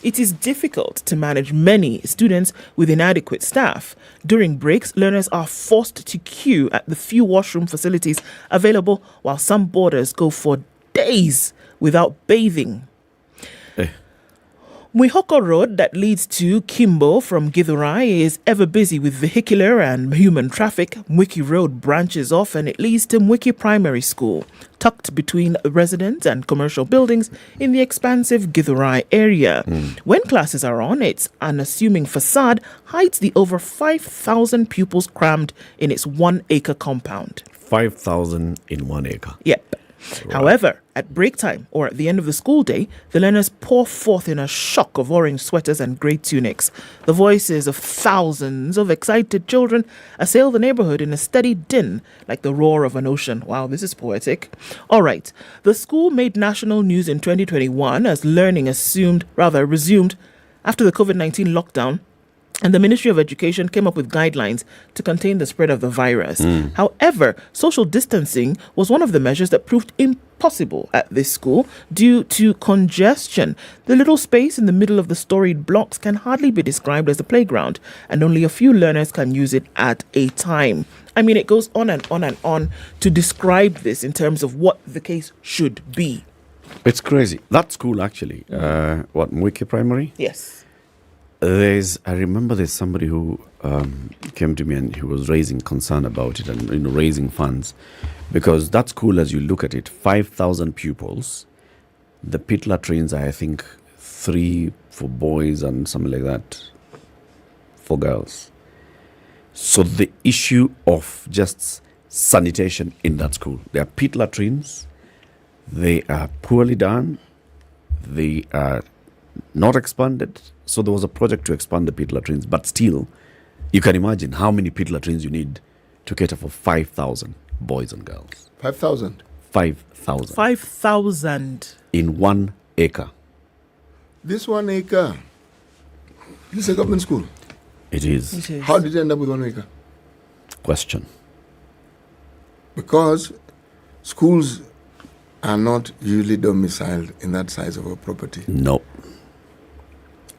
it is difficult to manage many students with inadequate staff. During breaks, learners are forced to queue at the few washroom facilities available, while some boarders go for days without bathing. Mwihoko Road that leads to Kimbo from Githurai is ever busy with vehicular and human traffic. Mwiki Road branches off and it leads to Mwiki Primary School, tucked between residents and commercial buildings in the expansive Githurai area. When classes are on, its unassuming facade hides the over 5,000 pupils crammed in its 1 acre compound. 5,000 in 1 acre. Yep. Right. However, at break time or at the end of the school day, the learners pour forth in a shock of orange sweaters and grey tunics. The voices of thousands of excited children assail the neighborhood in a steady din, like the roar of an ocean. Wow, this is poetic. All right. The school made national news in 2021 as learning resumed after the COVID-19 lockdown. And the Ministry of Education came up with guidelines to contain the spread of the virus. However, social distancing was one of the measures that proved impossible at this school due to congestion. The little space in the middle of the storied blocks can hardly be described as a playground, and only a few learners can use it at a time. I mean, it goes on and on and on to describe this in terms of what the case should be. It's crazy. That school, actually, Mwiki Primary? Yes. I remember there's somebody who came to me and he was raising concern about it and raising funds, because that school, as you look at it, 5,000 pupils. The pit latrines are, I think, 3 for boys and something like that for girls. So the issue of just sanitation in that school, there are pit latrines, they are poorly done, they are not expanded. So there was a project to expand the pit latrines, but still, you can imagine how many pit latrines you need to cater for 5,000 boys and girls. 5,000? 5,000. 5,000. In 1 acre. This 1 acre, this is a government school? It is. How did it end up with 1 acre? Question. Because schools are not usually domiciled in that size of a property. No.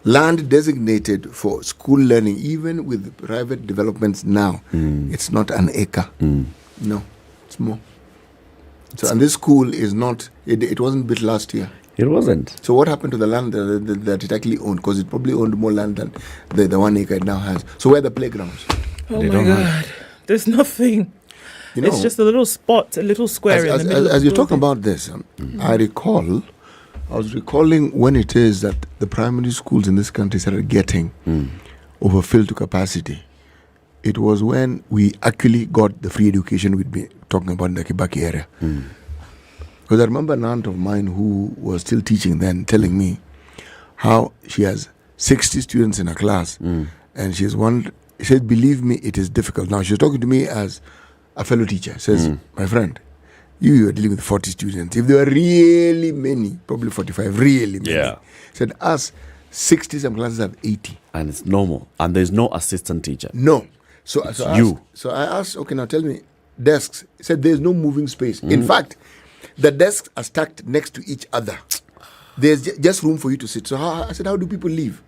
Land designated for school learning, even with private developments now, it's not 1 acre. No, it's more. So, and this school is not, it wasn't built last year. It wasn't. So what happened to the land that it actually owned? Because it probably owned more land than the 1 acre it now has. So where are the playgrounds? Oh my God. There's nothing. It's just a little spot, a little square in the middle. As you're talking about this, I was recalling when it is that the primary schools in this country started getting overfilled to capacity. It was when we actually got the free education we'd been talking about in the Kibaki area. Because I remember an aunt of mine who was still teaching then telling me how she has 60 students in her class, and she said, believe me, it is difficult. Now, she's talking to me as a fellow teacher. Says, my friend, you are dealing with 40 students. If there were really many, probably 45, really many. Yeah. Said, us, 60 some classes have 80. And it's normal. And there's no assistant teacher. No. So I asked, okay, now tell me, desks. He said, there's no moving space. In fact, the desks are stacked next to each other. There's just room for you to sit. So I said, how do people live?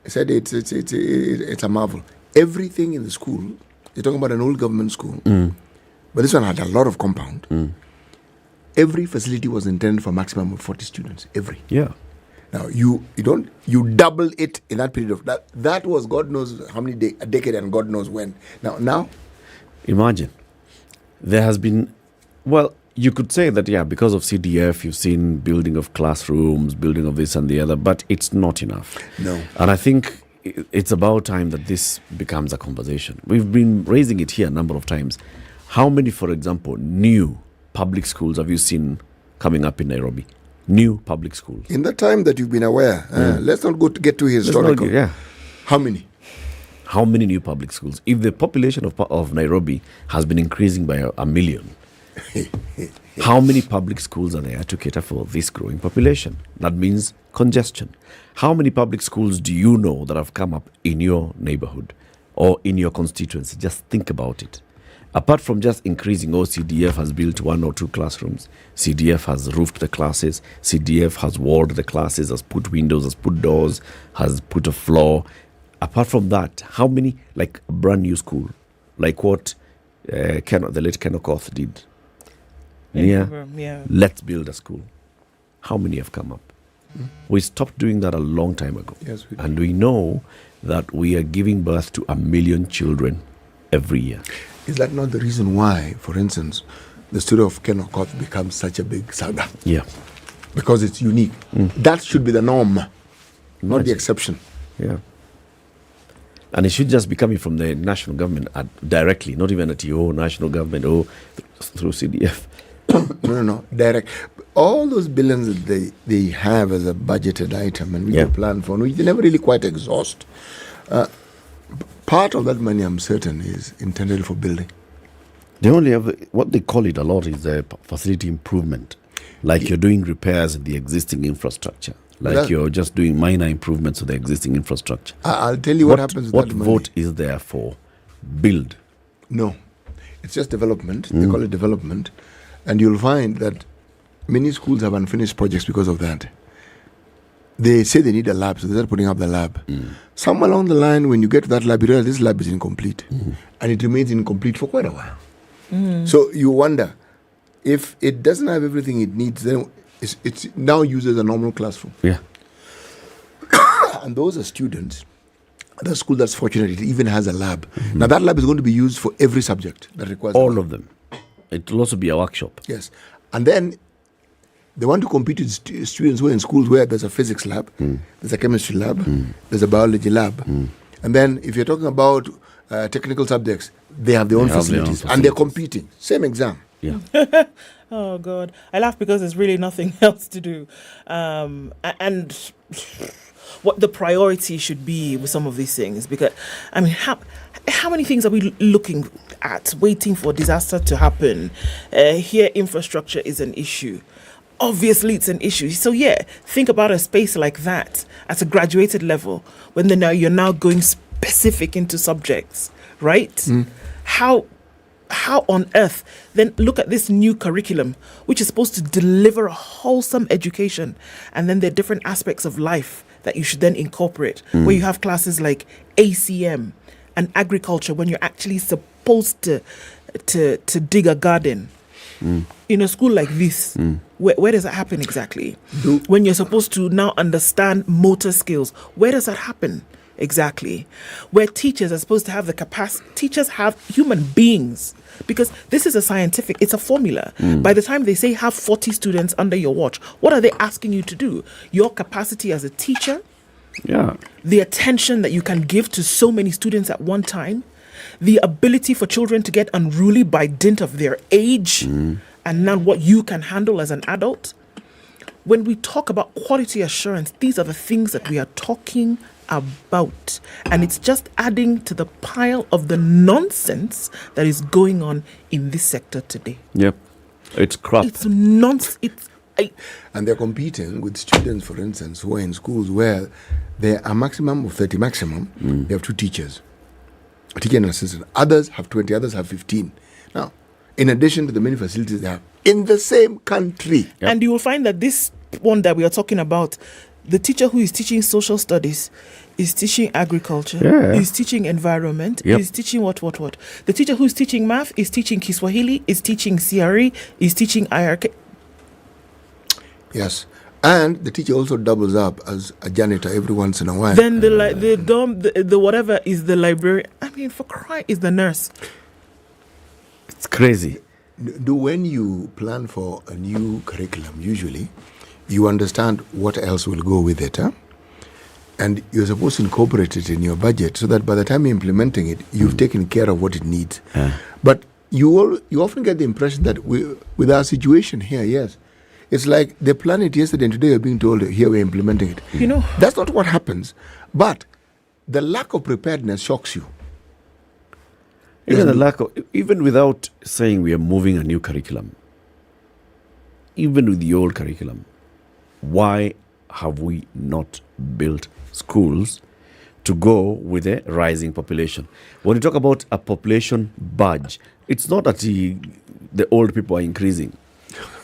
He said, it's a marvel. Everything in the school, you're talking about an old government school, but this one had a lot of compound. Every facility was intended for a maximum of 40 students. Every. Yeah. Now, you double it in that period of that. That was God knows how many a decade and God knows when. Now. Imagine. There has been, well, you could say that, yeah, because of CDF, you've seen building of classrooms, building of this and the other, but it's not enough. No. And I think it's about time that this becomes a conversation. We've been raising it here a number of times. How many, for example, new public schools have you seen coming up in Nairobi? New public schools. In the time that you've been aware, let's not get too historical. How many? How many new public schools? If the population of Nairobi has been increasing by 1 million, how many public schools are there to cater for this growing population? That means congestion. How many public schools do you know that have come up in your neighborhood or in your constituency? Just think about it. Apart from just increasing, CDF has built 1 or 2 classrooms. CDF has roofed the classes. CDF has walled the classes, has put windows, has put doors, has put a floor. Apart from that, how many, like a brand new school, like what the late Ken Okoh did? Yeah. Let's build a school. How many have come up? We stopped doing that a long time ago. Yes, we did. And we know that we are giving birth to 1 million children every year. Is that not the reason why, for instance, the story of Ken Okoth becomes such a big saga? Yeah. Because it's unique. That should be the norm, not the exception. Yeah. And it should just be coming from the national government directly, not even at your national government or through CDF. No, direct. All those billions that they have as a budgeted item and we can plan for, which they never really quite exhaust. Part of that money, I'm certain, is intended for building. They only have, what they call it a lot is facility improvement. Like you're doing repairs in the existing infrastructure. Like you're just doing minor improvements to the existing infrastructure. I'll tell you what happens with that money. What vote is there for? Build. No. It's just development. They call it development. And you'll find that many schools have unfinished projects because of that. They say they need a lab, so they start putting up the lab. Somewhere along the line, when you get to that lab, you realize this lab is incomplete. And it remains incomplete for quite a while. So you wonder, if it doesn't have everything it needs, then it's now used as a normal classroom. Yeah. And those are students. The school that's fortunate, it even has a lab. Now that lab is going to be used for every subject that requires all of them. It will also be a workshop. Yes. And then they want to compete with students who are in schools where there's a physics lab, there's a chemistry lab, there's a biology lab. And then if you're talking about technical subjects, they have their own facilities. And they're competing. Same exam. Yeah. Oh, God. I laugh because there's really nothing else to do. And what the priority should be with some of these things. Because, I mean, how many things are we looking at, waiting for disaster to happen? Here, infrastructure is an issue. Obviously, it's an issue. So, think about a space like that at a graduated level when you're now going specific into subjects, right? How on earth then look at this new curriculum, which is supposed to deliver a wholesome education, and then there are different aspects of life that you should then incorporate, where you have classes like ACM and agriculture when you're actually supposed to dig a garden. In a school like this, where does that happen exactly? When you're supposed to now understand motor skills, where does that happen exactly? Where teachers are supposed to have the capacity, teachers have human beings, because this is it's a formula. By the time they say have 40 students under your watch, what are they asking you to do? Your capacity as a teacher, the attention that you can give to so many students at one time, the ability for children to get unruly by dint of their age, and now what you can handle as an adult. When we talk about quality assurance, these are the things that we are talking about, and it's just adding to the pile of the nonsense that is going on in this sector today. Yep, it's crap. It's nonsense. And they're competing with students, for instance, who are in schools where there are a maximum of 30 maximum. They have 2 teachers, a teacher and an assistant. Others have 20, others have 15. Now, in addition to the many facilities they have in the same country. And you will find that this one that we are talking about, the teacher who is teaching social studies is teaching agriculture, is teaching environment, is teaching what. The teacher who is teaching math is teaching Kiswahili, is teaching CRE, is teaching IRK. Yes. And the teacher also doubles up as a janitor every once in a while. Then the whatever is the librarian. I mean, for crying, is the nurse. It's crazy. When you plan for a new curriculum, usually you understand what else will go with it, and you're supposed to incorporate it in your budget so that by the time you're implementing it, you've taken care of what it needs. But you often get the impression that with our situation here, it's like they planned it yesterday and today you're being told, here we're implementing it. That's not what happens. But the lack of preparedness shocks you. Even without saying we are moving a new curriculum, even with the old curriculum, why have we not built schools to go with a rising population? When you talk about a population budge, it's not that the old people are increasing.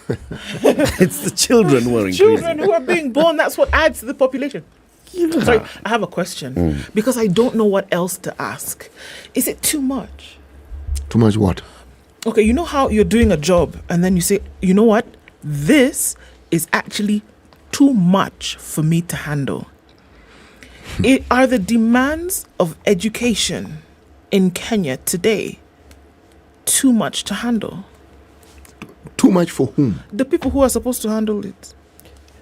It's the children who are increasing. Children who are being born, that's what adds to the population. Sorry, I have a question because I don't know what else to ask. Is it too much? Too much what? Okay, you know how you're doing a job and then you say, you know what? This is actually too much for me to handle? Are the demands of education in Kenya today too much to handle? Too much for whom? The people who are supposed to handle it.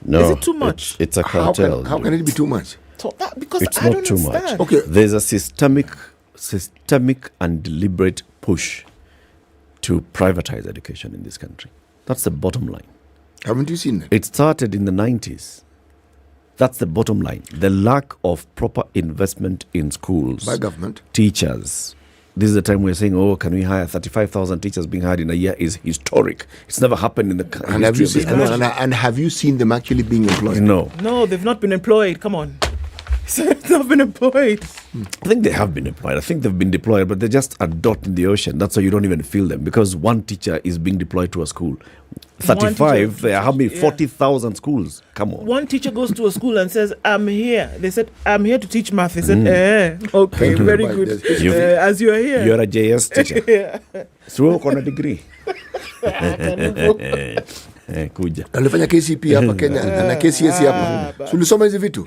No, is it too much? It's a cartel. How can it be too much? So because it's I not don't too understand. much. Okay. There's a systemic and deliberate push to privatize education in this country. That's the bottom line. Haven't you seen it? It started in the 90s. That's the bottom line. The lack of proper investment in schools. By government. Teachers. This is the time we're saying, can we hire 35,000 teachers being hired in a year is historic. It's never happened in the And have you seen, and have you seen them actually being employed? No, they've not been employed. Come on. They've not been employed. I think they have been employed. I think they've been deployed, but they're just a dot in the ocean. That's why you don't even feel them, because one teacher is being deployed to a school. 35, there are how many? 40,000 schools. Come on. One teacher goes to a school and says, I'm here. They said, I'm here to teach math. They said, okay, very good. As you are here. You're a JS teacher. So, on a degree. Kuja. Alifanya KCP hapa Kenya na KCS hapa. Ulisoma hizi vitu?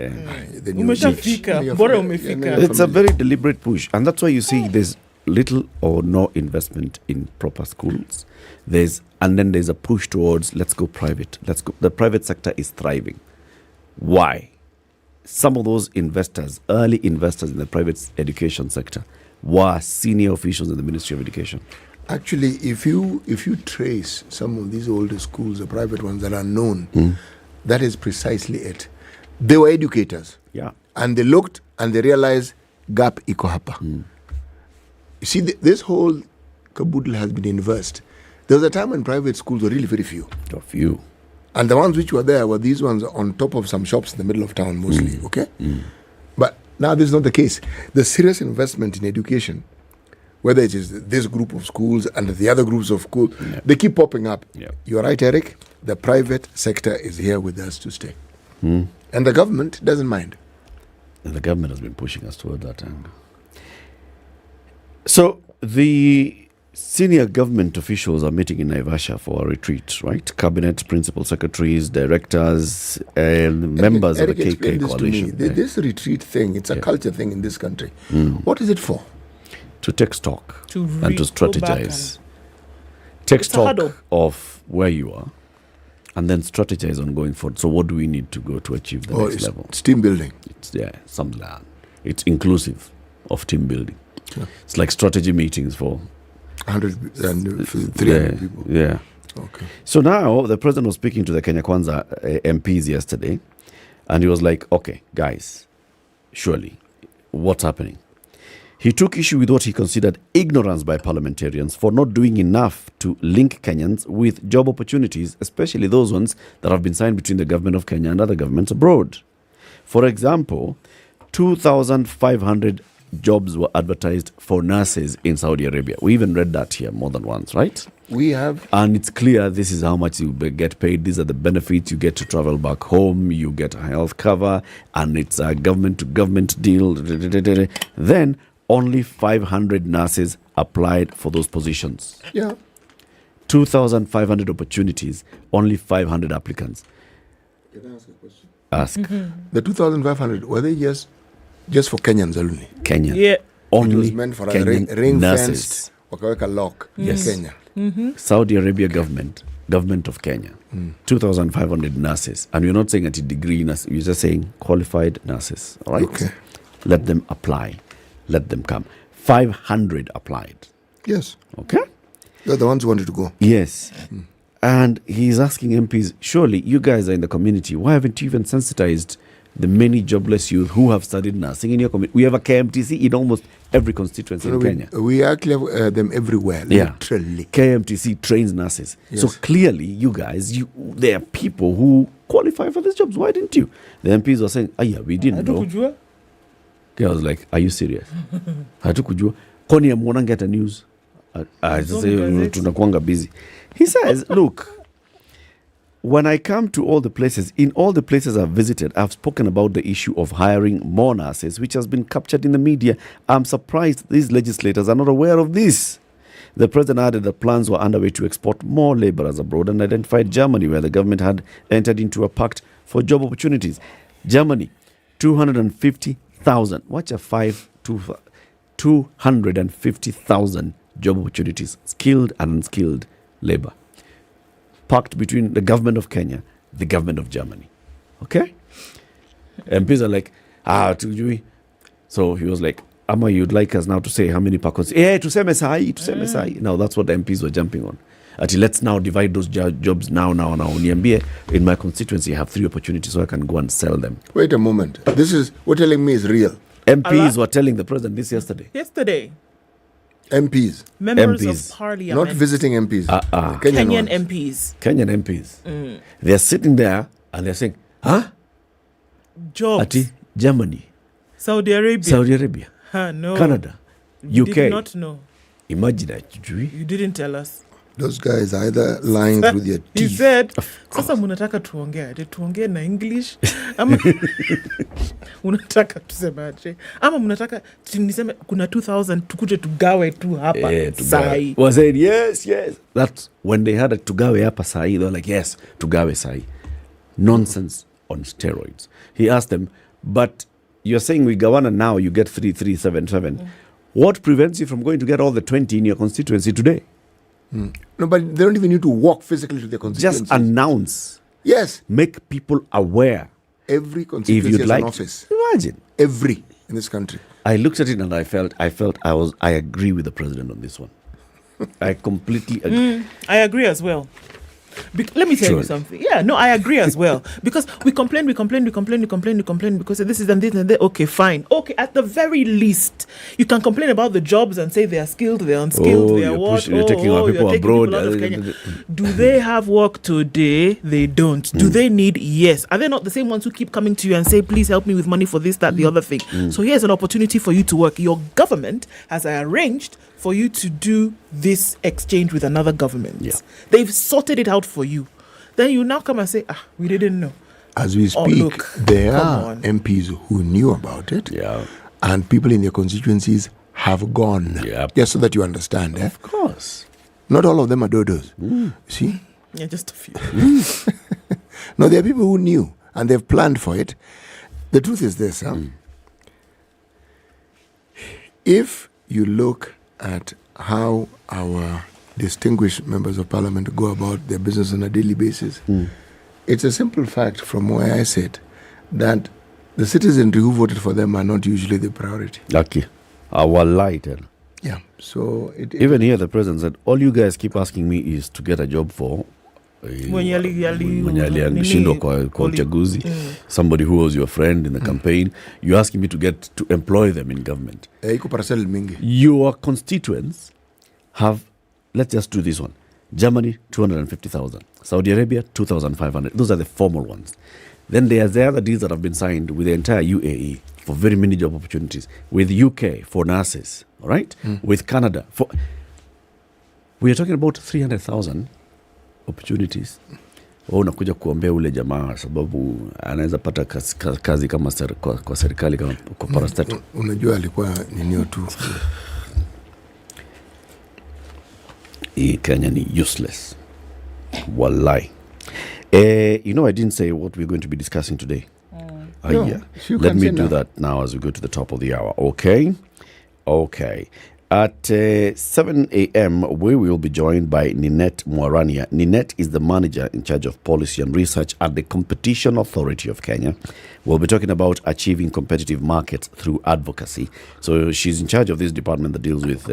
Umeshafika. Bora umefika. It's a very deliberate push, and that's why you see there's little or no investment in proper schools. And then there's a push towards let's go private. The private sector is thriving. Why? Some of those investors, early investors in the private education sector, were senior officials in the Ministry of Education. Actually, if you trace some of these older schools, the private ones that are known, that is precisely it. They were educators. Yeah. And they looked and they realized gap iko hapa. You see, this whole caboodle has been inversed. There was a time when private schools were really very few. And the ones which were there were these ones on top of some shops in the middle of town mostly, okay? But now this is not the case. The serious investment in education, whether it is this group of schools and the other groups of schools, they keep popping up. You're right, Eric. The private sector is here with us to stay. And the government doesn't mind. And the government has been pushing us toward that angle. So the senior government officials are meeting in Naivasha for a retreat, right? Cabinet, principal secretaries, directors, and members of the KK coalition. This retreat thing, it's a culture thing in this country. What is it for? To take stock and to strategize. Take It's a huddle. stock of where you are and then strategize on going forward. So what do we need to go to achieve the next level? It's team building. It's something like that. It's inclusive of team building. It's like strategy meetings for 100 and 300 people. Yeah. Okay. So now the president was speaking to the Kenya Kwanza MPs yesterday, and he was like, okay, guys, surely, what's happening? He took issue with what he considered ignorance by parliamentarians for not doing enough to link Kenyans with job opportunities, especially those ones that have been signed between the government of Kenya and other governments abroad. For example, 2,500 jobs were advertised for nurses in Saudi Arabia. We even read that here more than once, right? We have. And it's clear this is how much you get paid. These are the benefits. You get to travel back home. You get health cover. And it's a government-to-government deal. Then only 500 nurses applied for those positions. Yeah. 2,500 opportunities, only 500 applicants. Can I ask a question? Ask. The 2,500, were they just for Kenyans only? Kenyan. Yeah. Only it was meant for Kenyan a ring nurses. fenced, wakaweka lock in Kenya. Saudi Arabia government of Kenya, 2,500 nurses. And we're not saying at a degree nurse, we're just saying qualified nurses. All right? Okay. Let them apply. Let them come. 500 applied. Yes. Okay? They're the ones who wanted to go. Yes. And he's asking MPs, surely you guys are in the community. Why haven't you even sensitized the many jobless youth who have studied nursing in your community? We have a KMTC in almost every constituency in Kenya. We actually have them everywhere, literally. KMTC trains nurses. Yes. So clearly, you guys, there are people who qualify for these jobs. Why didn't you? The MPs were saying, we didn't know. I was like, are you serious? Hatukujua. Kwani amuonanga hata news? Tunakuanga busy. He says, look, when I come to all the places, in all the places I've visited, I've spoken about the issue of hiring more nurses, which has been captured in the media. I'm surprised these legislators are not aware of this. The president added that plans were underway to export more laborers abroad and identified Germany, where the government had entered into a pact for job opportunities. Germany, 250,000. Watch a 250,000 job opportunities, skilled and unskilled labor, packed between the government of Kenya, the government of Germany. Okay? MPs are like, tujui. So he was like, Ama, you'd like us now to say how many per constituency? Tuseme sahi. Now that's what the MPs were jumping on. Let's now divide those jobs now. Niambie, in my constituency, I have 3 opportunities so I can go and sell them. Wait a moment. This is, what you're telling me is real. MPs were telling the president this yesterday. MPs. Members of parliament. Not visiting MPs. Kenyan MPs. Kenyan MPs. They're sitting there and they're saying, Jobs. Germany. Saudi Arabia. No. Canada. You UK. did not know. Imagine that. You didn't tell us. Those guys are either lying through their teeth. He said, sasa munataka tuongee na English ama unataka tusemaje ama munataka niseme kuna 2000 tukuje tugawe tu hapa sai. Was said yes. That's when they had a tugawe hapa sai. They were like, yes, tugawe sai. Nonsense on steroids. He asked them, but you're saying we gawana now, you get 3,377. What prevents you from going to get all the 20 in your constituency today? No, but they don't even need to walk physically to their constituency. Just announce. Yes. Make people aware. Every constituency has an office. Imagine. Every in this country. I looked at it and I agree with the president on this one. I completely agree. I agree as well. Let me tell you something. Yeah, no, I agree as well. Because we complain because this is and this and that. Okay, fine. Okay, at the very least, you can complain about the jobs and say they are skilled, they are unskilled, they are what? You're taking our people abroad. Out of Kenya. Do they have work today? They don't. Do they need? Yes. Are they not the same ones who keep coming to you and say, please help me with money for this, that, the other thing? So here's an opportunity for you to work. Your government has arranged for you to do this exchange with another government. Yeah. They've sorted it out for you. Then you now come and say, we didn't know. As we speak, there are MPs who knew about it. Yeah. And people in their constituencies have gone. Yeah. Just so that you understand. Of course. Not all of them are dodos. See? Yeah, just a few. No, there are people who knew and they've planned for it. The truth is this. If you look at how our distinguished members of parliament go about their business on a daily basis, it's a simple fact from where I sit that the citizens who voted for them are not usually the priority. Lucky. Our light. Yeah. So even here the president said, all you guys keep asking me is to get a job for somebody who was your friend in the campaign. You're asking me to employ them in government. Your constituents have, let's just do this one. Germany, 250,000. Saudi Arabia, 2,500. Those are the formal ones. Then there's the other deals that have been signed with the entire UAE for very many job opportunities. With UK for nurses, all right? With Canada. We are talking about 300,000 opportunities. Unakuja kuombea ule jamaa sababu anaweza pata kazi kama kwa serikali kama kwa parastatal. Unajua alikuwa ninio tu. Kenya ni useless. Wallahi. I didn't say what we're going to be discussing today. No, let me do that now as we go to the top of the hour. Okay. At 7 a.m., we will be joined by Ninette Mwarania. Ninette is the manager in charge of policy and research at the Competition Authority of Kenya. We'll be talking about achieving competitive markets through advocacy. So she's in charge of this department that deals with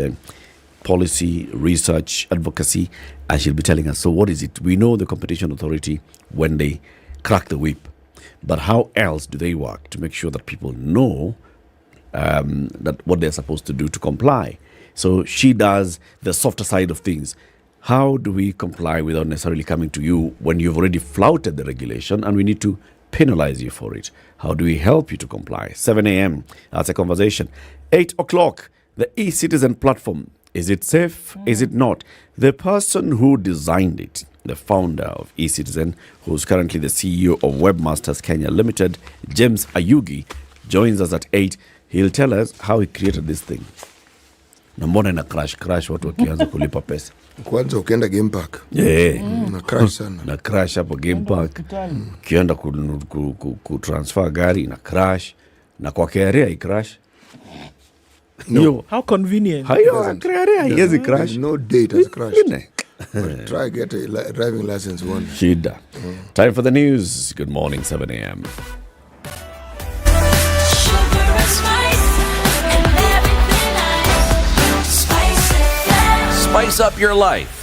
policy, research, advocacy, and she'll be telling us, so what is it? We know the Competition Authority when they crack the whip, but how else do they work to make sure that people know that what they're supposed to do to comply? So she does the softer side of things. How do we comply without necessarily coming to you when you've already flouted the regulation and we need to penalize you for it? How do we help you to comply? 7 a.m., that's a conversation. 8 o'clock, the eCitizen platform. Is it safe? Is it not? The person who designed it, the founder of eCitizen, who's currently the CEO of Webmasters Kenya Limited, James Ayugi, joins us at 8. He'll tell us how he created this thing. Na mbona ina crash watu wakianza kulipa pesa. Kwanza ukienda game park. Na crash sana. Na crash hapo game park. Ukienda ku transfer gari na crash. Na kwa KRA i crash. No. How convenient. Hayo KRA haiwezi crash. No date has crashed. Try get a driving license one. Shida. Time for the news. Good morning, 7 a.m. Spice up your life.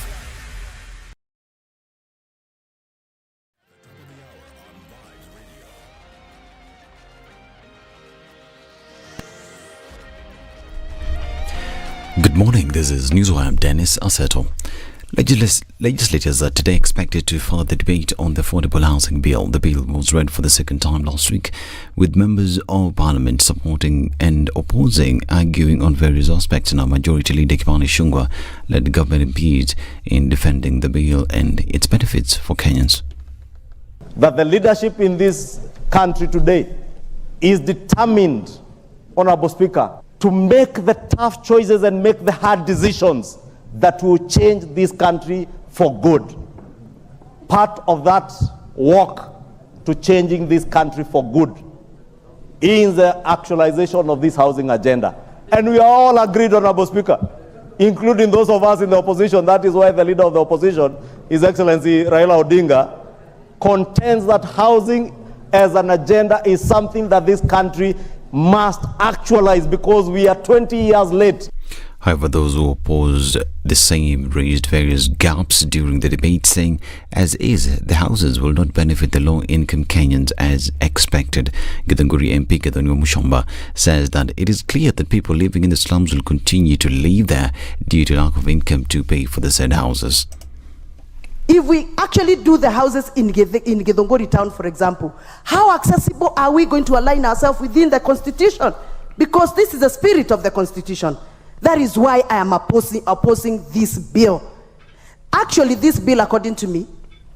Good morning, this is News. I am Dennis Aseto. Legislators are today expected to follow the debate on the affordable housing bill. The bill was read for the second time last week, with members of parliament supporting and opposing, arguing on various aspects. Now, Majority Leader Japanni led government MPs in defending the bill and its benefits for Kenyans. That the leadership in this country today is determined, Honorable Speaker, to make the tough choices and make the hard decisions that will change this country for good. Part of that work to changing this country for good is the actualization of this housing agenda. And we are all agreed, Honorable Speaker, including those of us in the opposition. That is why the leader of the opposition, His Excellency Raila Odinga, contends that housing as an agenda is something that this country must actualize, because we are 20 years late. However, those who opposed the same raised various gaps during the debate, saying, as is, the houses will not benefit the low-income Kenyans as expected. Githunguri MP Githunio Mushomba says that it is clear that people living in the slums will continue to live there due to lack of income to pay for the said houses. If we actually do the houses in Githunguri town, for example, how accessible are we going to align ourselves within the Constitution? Because this is the spirit of the Constitution. That is why I am opposing this bill. Actually, this bill, according to me,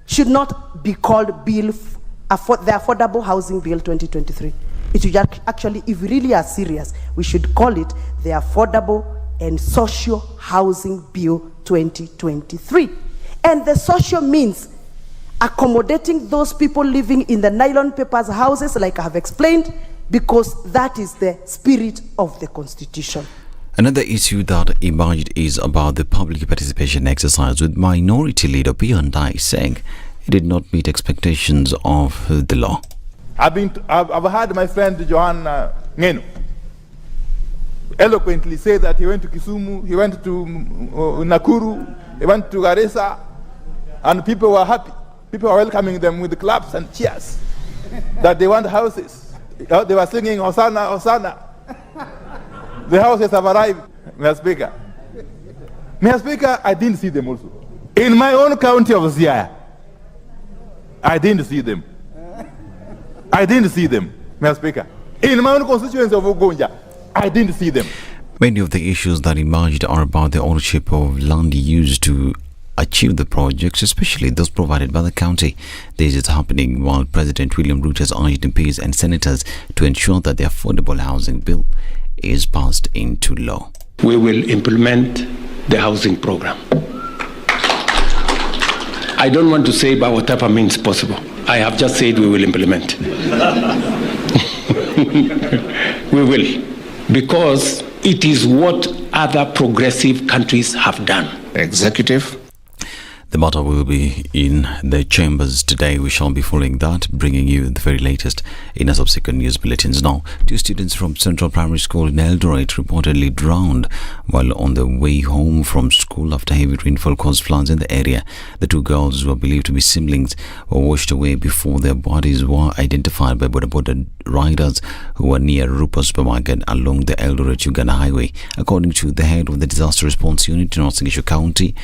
should not be called the Affordable Housing Bill 2023. It should actually, if we really are serious, we should call it the Affordable and Social Housing Bill 2023. And the social means accommodating those people living in the nylon papers houses, like I have explained, because that is the spirit of the Constitution. Another issue that emerged is about the public participation exercise, with Minority Leader Beyondai saying it did not meet expectations of the law. I've heard my friend Johanna Ngeno eloquently say that he went to Kisumu, he went to Nakuru, he went to Garissa, and people were happy. People were welcoming them with claps and cheers that they want houses. They were singing Hosanna, Hosanna. The houses have arrived, Mr. Speaker. Mr. Speaker, I didn't see them also. In my own county of Siaya, I didn't see them. I didn't see them, Mr. Speaker. In my own constituency of Ogonja, I didn't see them. Many of the issues that emerged are about the ownership of land used to achieve the projects, especially those provided by the county. This is happening while President William Ruto has urged MPs and senators to ensure that the Affordable Housing Bill is passed into law. We will implement the housing program. I don't want to say by whatever means possible. I have just said we will implement. We will. Because it is what other progressive countries have done. Executive. The matter will be in the chambers today. We shall be following that, bringing you the very latest in our subsequent news bulletins. Now, 2 students from Central Primary School in Eldoret reportedly drowned while on their way home from school after heavy rainfall caused floods in the area. The 2 girls, who are believed to be siblings, were washed away before their bodies were identified by boda riders who were near Rupa Supermarket along the Eldoret-Uganda Highway. According to the head of the Disaster Response Unit in North County,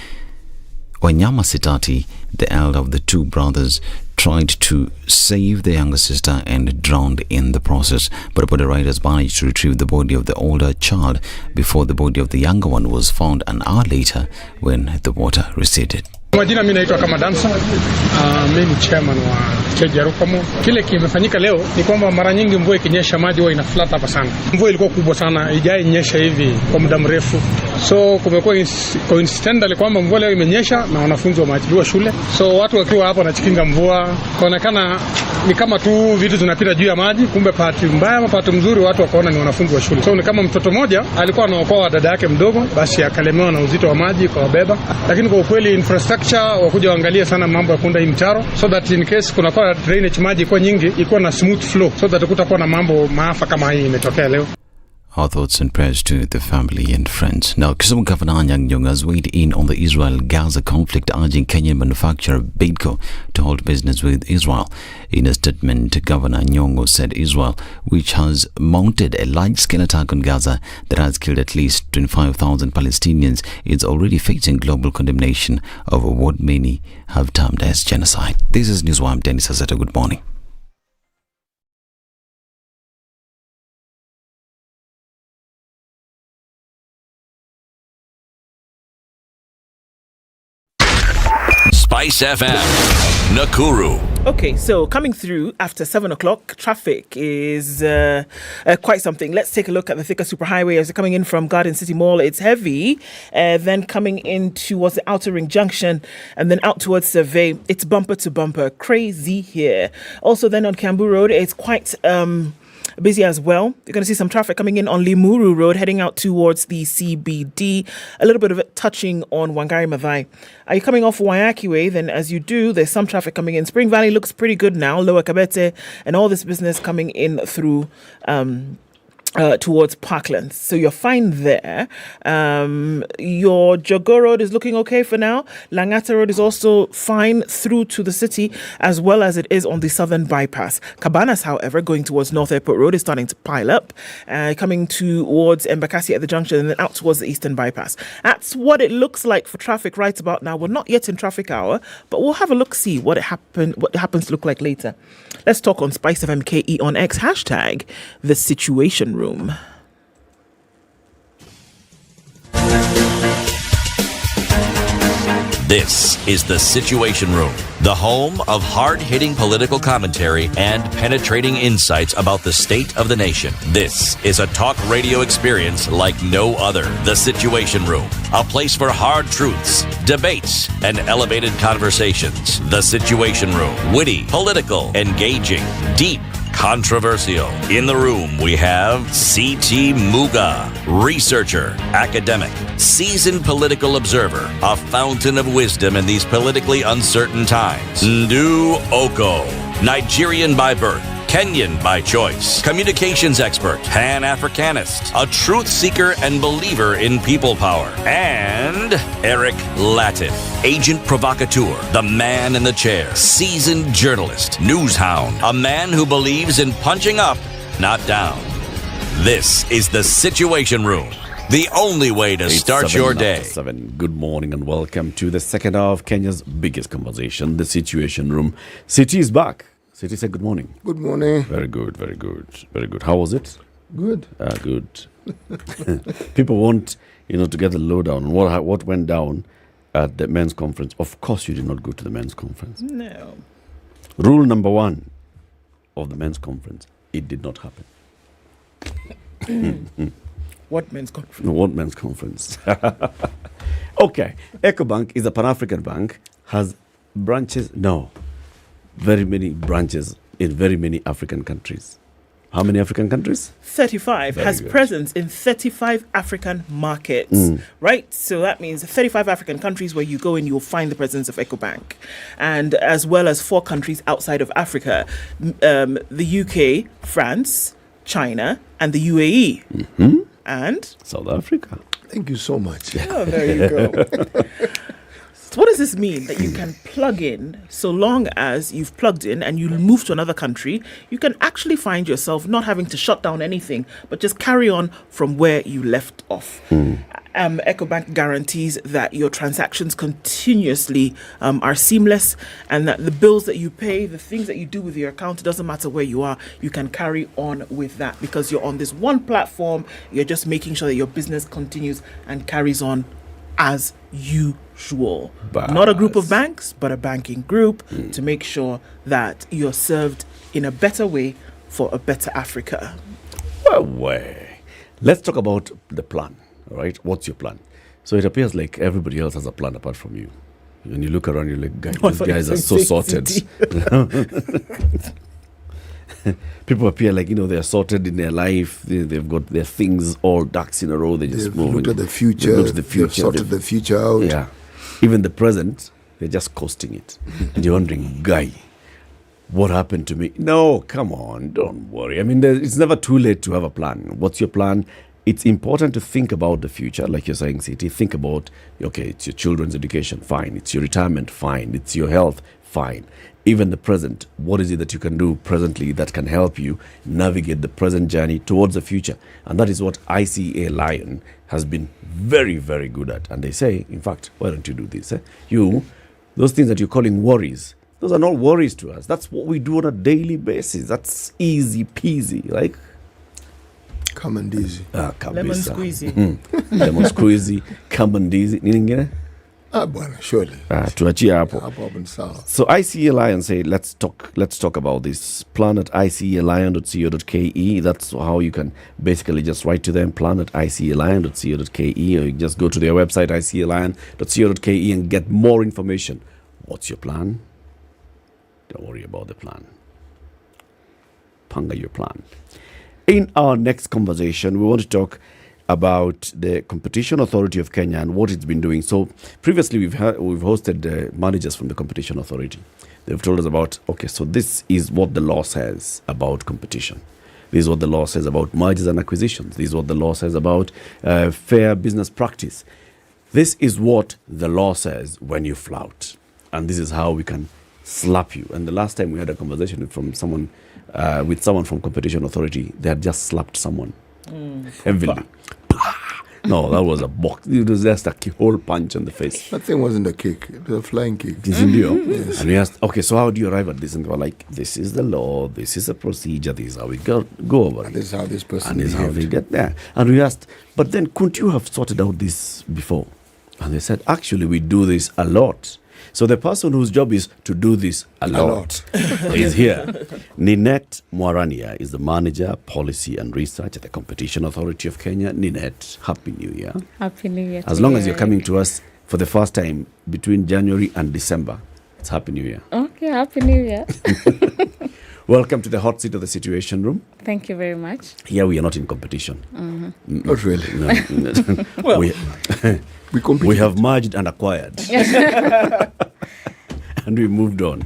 Wanyama Sitati, the elder of the 2 brothers, tried to save the younger sister and drowned in the process. But the riders managed to retrieve the body of the older child before the body of the younger one was found an hour later when the water receded. Majina mimi naitwa kama Dansa. Mimi ni chairman wa Okoh. Kile kimefanyika leo ni kwamba mara nyingi mvua ikinyesha maji huwa inaflat hapa sana. Mvua ilikuwa kubwa sana, haijai nyesha hivi kwa muda mrefu. So kumekuwa coincidentally kwamba mvua leo imenyesha na wanafunzi wameachiliwa shule. So watu wakiwa hapa wanachikinga mvua, kaonekana ni kama tu vitu zinapita juu ya maji, kumbe pati mbaya ama pati mzuri watu wakaona ni wanafunzi wa shule. So ni kama mtoto mmoja alikuwa anaokoa dada yake mdogo, basi akalemewa na uzito wa maji kwa wabeba. Lakini kwa ukweli infrastructure wakuja waangalie sana mambo ya kuunda hii mtaro so that in case kuna kwa drainage maji kwa nyingi ikuwa na smooth flow so that kutakuwa na mambo maafa kama hii imetokea leo. Our thoughts and prayers to the family and friends. Now, Kisumu Governor Anyang' Nyong'o has weighed in on the Israel-Gaza conflict, urging Kenyan manufacturer Bidco to hold business with Israel. In a statement, Governor Nyong'o said Israel, which has mounted a large-scale attack on Gaza that has killed at least 25,000 Palestinians, is already facing global condemnation over what many have termed as genocide. This is Newswire. Dennis Aseta. Good morning. SpiceFM, Nakuru. Okay, so coming through after 7 o'clock, traffic is quite something. Let's take a look at the Thika Superhighway as you're coming in from Garden City Mall. It's heavy. Then coming in towards the Outer Ring Junction and then out towards Survey. It's bumper to bumper. Crazy here. Also then on Kiambu Road, it's quite busy as well. You're going to see some traffic coming in on Limuru Road, heading out towards the CBD. A little bit of it touching on Wangari Maathai. Are you coming off Waiaki Way? Then as you do, there's some traffic coming in. Spring Valley looks pretty good now. Lower Kabete and all this business coming in through towards Parklands. So you're fine there. Your Jogo Road is looking okay for now. Langata Road is also fine through to the city as well as it is on the southern bypass. Cabanas, however, going towards North Airport Road is starting to pile up. Coming towards Embakasi at the junction and then out towards the eastern bypass. That's what it looks like for traffic right about now. We're not yet in traffic hour, but we'll have a look, see what it happens to look like later. Let's talk on SpiceFM KE on X, hashtag TheSituationRoom. This is The Situation Room, the home of hard-hitting political commentary and penetrating insights about the state of the nation. This is a talk radio experience like no other. The Situation Room, a place for hard truths, debates, and elevated conversations. The Situation Room, witty, political, engaging, deep, controversial. In the room, we have C.T. Muga, researcher, academic, seasoned political observer, a fountain of wisdom in these politically uncertain times. Ndu Okoh, Nigerian by birth, Kenyan by choice, communications expert, Pan-Africanist, a truth seeker and believer in people power, and Eric Latiff, agent provocateur, the man in the chair, seasoned journalist, news hound, a man who believes in punching up, not down. This is The Situation Room, the only way to start your day. 7. Good morning and welcome to the second hour of Kenya's biggest conversation, The Situation Room. City is back. City said good morning. Good morning. Very good, very good, very good. How was it? Good. Good. People want, to get the lowdown on what went down at the men's conference. Of course, you did not go to the men's conference. No. Rule number 1 of the men's conference: it did not happen. What men's conference? No, what men's conference? Okay. EcoBank is a Pan-African bank, has branches. No. Very many branches in very many African countries. How many African countries? 35. Very has good. presence in 35 African markets, right? So that means 35 African countries where you go and you'll find the presence of EcoBank. And as well as 4 countries outside of Africa, the UK, France, China, and the UAE. And? South Africa. Thank you so much. Oh, there you go. So what does this mean? That you can plug in, so long as you've plugged in and you move to another country, you can actually find yourself not having to shut down anything, but just carry on from where you left off. EcoBank guarantees that your transactions continuously are seamless and that the bills that you pay, the things that you do with your account, it doesn't matter where you are, you can carry on with that because you're on this one platform. You're just making sure that your business continues and carries on as usual. Not a group of banks, but a banking group to make sure that you're served in a better way for a better Africa. Well, let's talk about the plan, all right? What's your plan? So it appears like everybody else has a plan apart from you. When you look around, you're like, these guys are so sorted. People appear like, they're sorted in their life. They've got their things all ducks in a row. They just move. Looked at the future. They've sorted the future out. Yeah. Even the present, they're just coasting it. And you're wondering, guy, what happened to me? No, come on, don't worry. I mean, it's never too late to have a plan. What's your plan? It's important to think about the future, like you're saying, City. Think about, okay, it's your children's education, fine. It's your retirement, fine. It's your health, fine. Even the present, what is it that you can do presently that can help you navigate the present journey towards the future? And that is what ICA Lion has been very, very good at. And they say, in fact, why don't you do this? Those things that you're calling worries, those are not worries to us. That's what we do on a daily basis. That's easy peasy, like come and easy. Lemon squeezy. Lemon squeezy, come and easy. Nini ngine? Bwana, surely. Tuachia hapo. Hapo sawa. So ICA Lion say, let's talk about this. Plan at icalion.co.ke. That's how you can basically just write to them. Plan at icalion.co.ke, or you just go to their website, icalion.co.ke, and get more information. What's your plan? Don't worry about the plan. Panga your plan. In our next conversation, we want to talk about the Competition Authority of Kenya and what it's been doing. So previously we've hosted managers from the Competition Authority. They've told us about, okay, so this is what the law says about competition. This is what the law says about mergers and acquisitions. This is what the law says about fair business practice. This is what the law says when you flout. And this is how we can slap you. And the last time we had a conversation with someone from Competition Authority, they had just slapped someone heavily. No, that was a box. It was just a whole punch on the face. That thing wasn't a kick. It was a flying kick. Yes. And we asked, okay, so how do you arrive at this? And they were like, this is the law, this is a procedure, this is how we go over it. This is how this person and this is how they get there. And we asked, but then couldn't you have sorted out this before? And they said, actually, we do this a lot. So the person whose job is to do this a lot is here. Ninette Mwarania is the Manager, Policy and Research at the Competition Authority of Kenya. Ninette, Happy New Year. Happy New Year. As long as you're coming to us for the first time between January and December, it's Happy New Year. Okay, Happy New Year. Welcome to the hot seat of the Situation Room. Thank you very much. Here we are not in competition. Not really. No. Well, we have merged and acquired. And we moved on.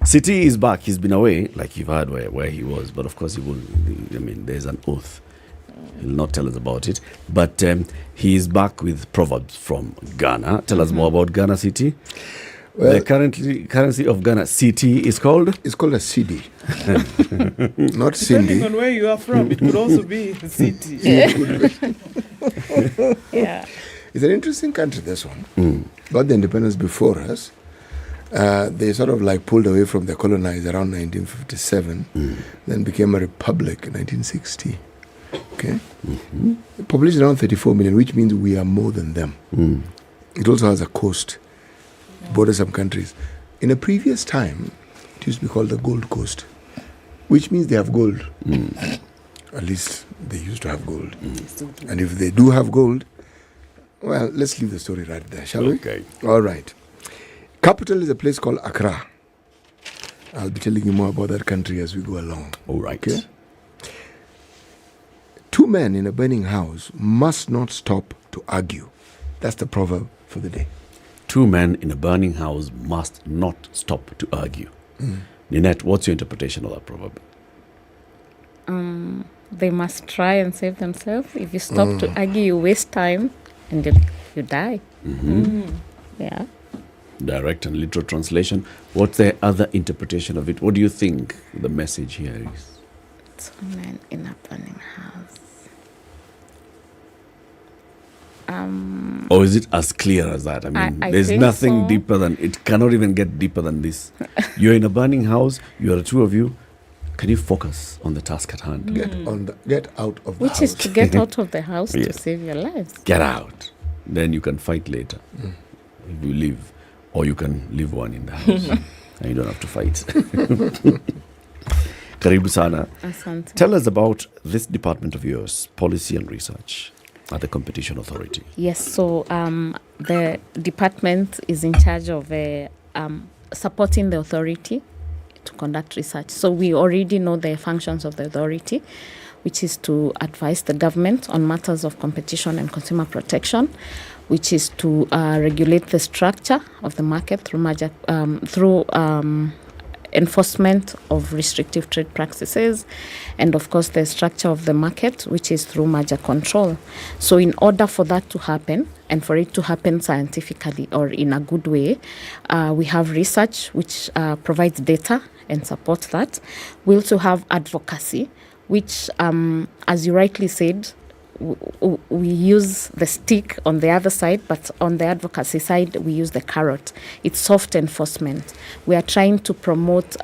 City is back. He's been away, like you've heard where he was. But of course, he will. I mean, there's an oath. He'll not tell us about it. But he is back with proverbs from Ghana. Tell us more about Ghana, City. Well, the currency of Ghana, City, is called? It's called a CD. Not Cindy. Depending on where you are from, it could also be a city. Yeah. It's an interesting country, this one. Got the independence before us. They sort of like pulled away from the colonized around 1957, then became a republic in 1960. Okay? The population around 34 million, which means we are more than them. It also has a coast, borders some countries. In a previous time, it used to be called the Gold Coast, which means they have gold. At least they used to have gold. And if they do have gold, well, let's leave the story right there, shall we? Okay. All right. Capital is a place called Accra. I'll be telling you more about that country as we go along. All right. Okay? Two men in a burning house must not stop to argue. That's the proverb for the day. Two men in a burning house must not stop to argue. Ninette, what's your interpretation of that proverb? They must try and save themselves. If you stop to argue, you waste time and you die. Yeah. Direct and literal translation. What's the other interpretation of it? What do you think the message here is? Two men in a burning house. Or is it as clear as that? I mean, there's nothing deeper than it. Cannot even get deeper than this. You're in a burning house. You are the two of you. Can you focus on the task at hand? Get out of the house. Which is to get out of the house to save your lives. Get out. then you can fight later if you leave, or you can leave one in the house and you don't have to fight. Karibu sana. Asante. Tell us about this department of yours, policy and research at the Competition Authority. Yes, so the department is in charge of supporting the authority to conduct research. So we already know the functions of the authority, which is to advise the government on matters of competition and consumer protection, which is to regulate the structure of the market through enforcement of restrictive trade practices, and of course the structure of the market, which is through merger control. So in order for that to happen, and for it to happen scientifically or in a good way, we have research which provides data and supports that. We also have advocacy, which, as you rightly said, we use the stick on the other side, but on the advocacy side, we use the carrot. It's soft enforcement. We are trying to promote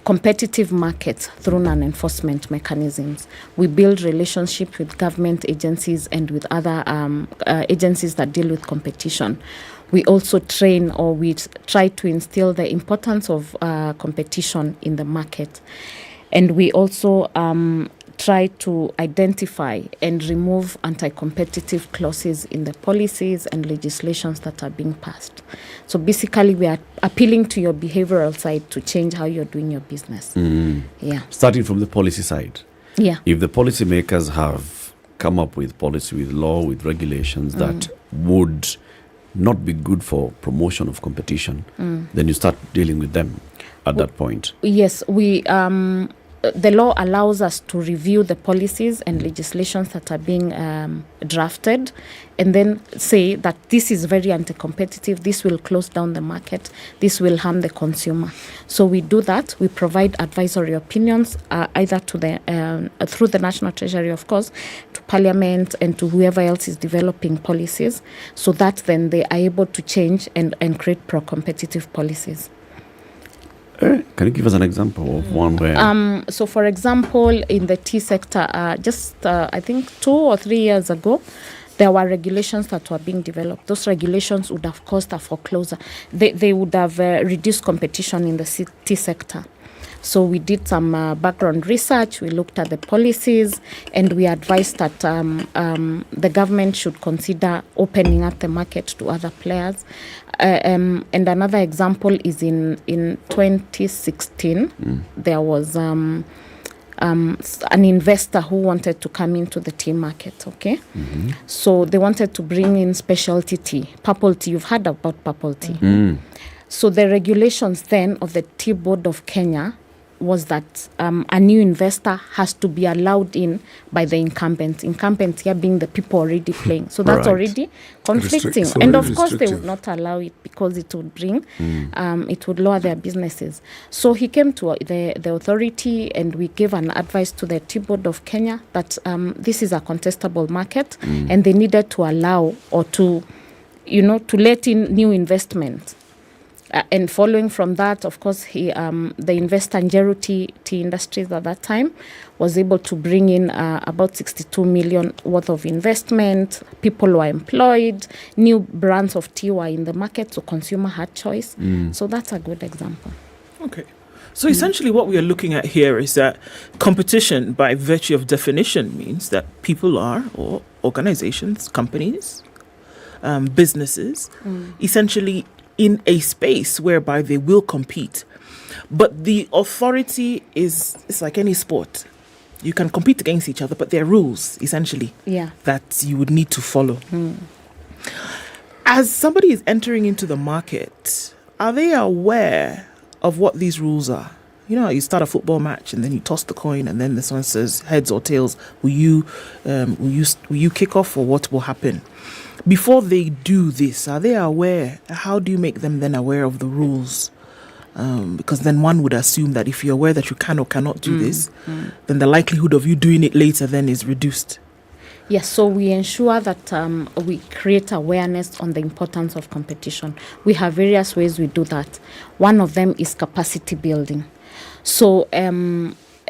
competitive markets through non-enforcement mechanisms. We build relationships with government agencies and with other agencies that deal with competition. We also train, or we try to instill the importance of competition in the market. And we also try to identify and remove anti-competitive clauses in the policies and legislations that are being passed. So basically, we are appealing to your behavioral side to change how you're doing your business. Yeah. Starting from the policy side. Yeah. If the policymakers have come up with policy, with law, with regulations that would not be good for promotion of competition, then you start dealing with them at that point. Yes, we the law allows us to review the policies and legislations that are being drafted, and then say that this is very anti-competitive, this will close down the market, this will harm the consumer. So we do that. We provide advisory opinions either to the through the National Treasury, of course, to Parliament and to whoever else is developing policies, so that then they are able to change and create pro-competitive policies. Can you give us an example of one where... So, for example, in the tea sector, I think 2 or 3 years ago, there were regulations that were being developed. Those regulations would have caused a foreclosure. They would have reduced competition in the tea sector. So we did some background research, we looked at the policies, and we advised that the government should consider opening up the market to other players. And another example is in 2016, there was an investor who wanted to come into the tea market, okay? So they wanted to bring in specialty tea, purple tea. You've heard about purple tea. So the regulations then of the Tea Board of Kenya was that a new investor has to be allowed in by the incumbent. Incumbent here being the people already playing. So that's already conflicting. And of course they would not allow it because it would bring, it would lower their businesses. So he came to the authority, and we gave an advice to the Tea Board of Kenya that this is a contestable market, and they needed to allow or to let in new investment. And following from that, of course, the investor Nyeri tea Industries at that time was able to bring in about 62 million worth of investment. People were employed. New brands of tea were in the market, so consumer had choice. So that's a good example. Okay. So essentially what we are looking at here is that competition, by virtue of definition, means that people are, or organizations, companies, businesses, essentially in a space whereby they will compete. But the authority it's like any sport. You can compete against each other, but there are rules, essentially, that you would need to follow. As somebody is entering into the market, are they aware of what these rules are? You know, you start a football match and then you toss the coin, and then this one says heads or tails. Will you kick off, or what will happen? Before they do this, are they aware? How do you make them then aware of the rules? Because then one would assume that if you're aware that you can or cannot do this, then the likelihood of you doing it later then is reduced. Yes, so we ensure that we create awareness on the importance of competition. We have various ways we do that. One of them is capacity building. So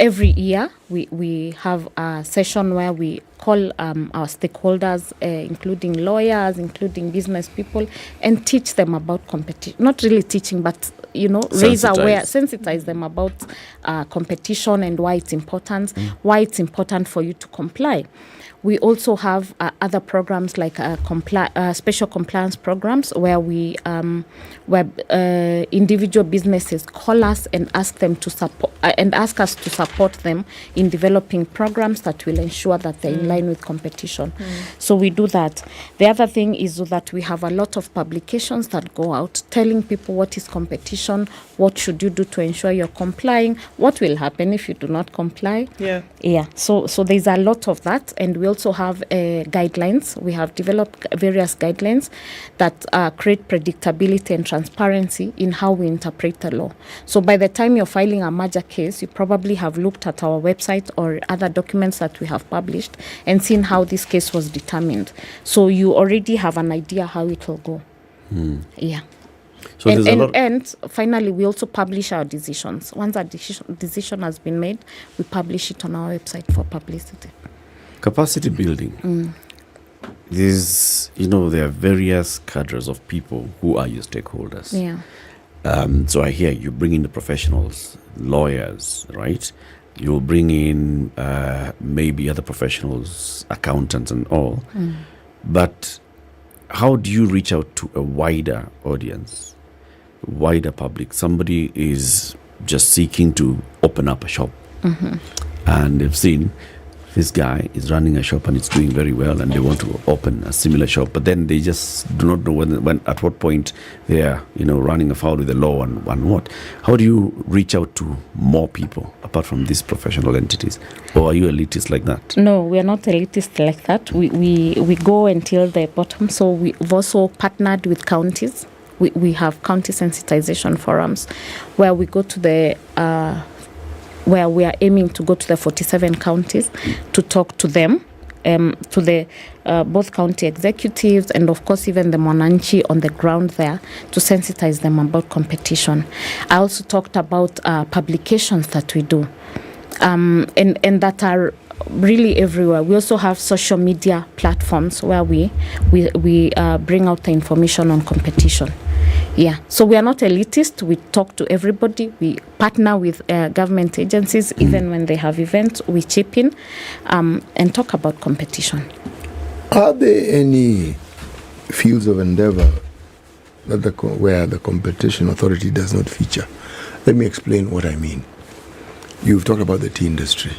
every year we have a session where we call our stakeholders, including lawyers, including business people, and teach them about competition. Not really teaching, but sensitize them about competition and why it's important, why it's important for you to comply. We also have other programs like special compliance programs where individual businesses call us and ask them to support us to support them in developing programs that will ensure that they're in line with competition. So we do that. The other thing is that we have a lot of publications that go out telling people what is competition, what should you do to ensure you're complying, what will happen if you do not comply. Yeah. So there's a lot of that, and we also have guidelines. We have developed various guidelines that create predictability and transparency in how we interpret the law. So by the time you're filing a merger case, you probably have looked at our website or other documents that we have published and seen how this case was determined. So you already have an idea how it will go. Yeah. So and finally, we also publish our decisions. Once a decision has been made, we publish it on our website for publicity. Capacity building. There are various cadres of people who are your stakeholders. Yeah. So I hear you bring in the professionals, lawyers, right? You'll bring in maybe other professionals, accountants and all. But how do you reach out to a wider audience, wider public? Somebody is just seeking to open up a shop. And they've seen this guy is running a shop and it's doing very well, and they want to open a similar shop, but then they just do not know when at what point they are running afoul with the law and what. How do you reach out to more people apart from these professional entities, or are you elitist like that? No, we are not elitist like that. We go until the bottom. So we've also partnered with counties. We have county sensitization forums where we go to where we are aiming to go to the 47 counties to talk to them, to the both county executives and of course even the mwananchi on the ground there, to sensitize them about competition. I also talked about publications that we do, and that are really everywhere. We also have social media platforms where we bring out the information on competition. Yeah, so we are not elitist. We talk to everybody. We partner with government agencies. Even when they have events, we chip in and talk about competition. Are there any fields of endeavor where the competition authority does not feature? Let me explain what I mean. You've talked about the tea industry.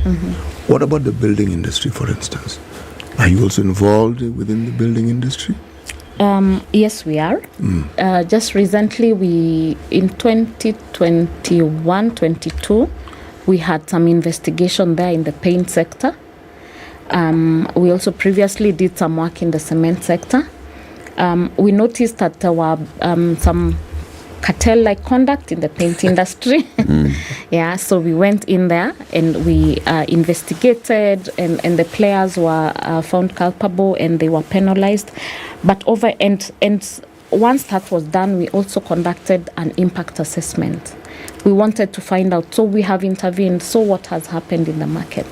What about the building industry, for instance? Are you also involved within the building industry? Yes, we are. Just recently, in 2021-22, we had some investigation there in the paint sector. We also previously did some work in the cement sector. We noticed that there were some cartel-like conduct in the paint industry. Yeah, so we went in there and we investigated, and the players were found culpable and they were penalized. But once that was done, we also conducted an impact assessment. We wanted to find out, so we have intervened, so what has happened in the market?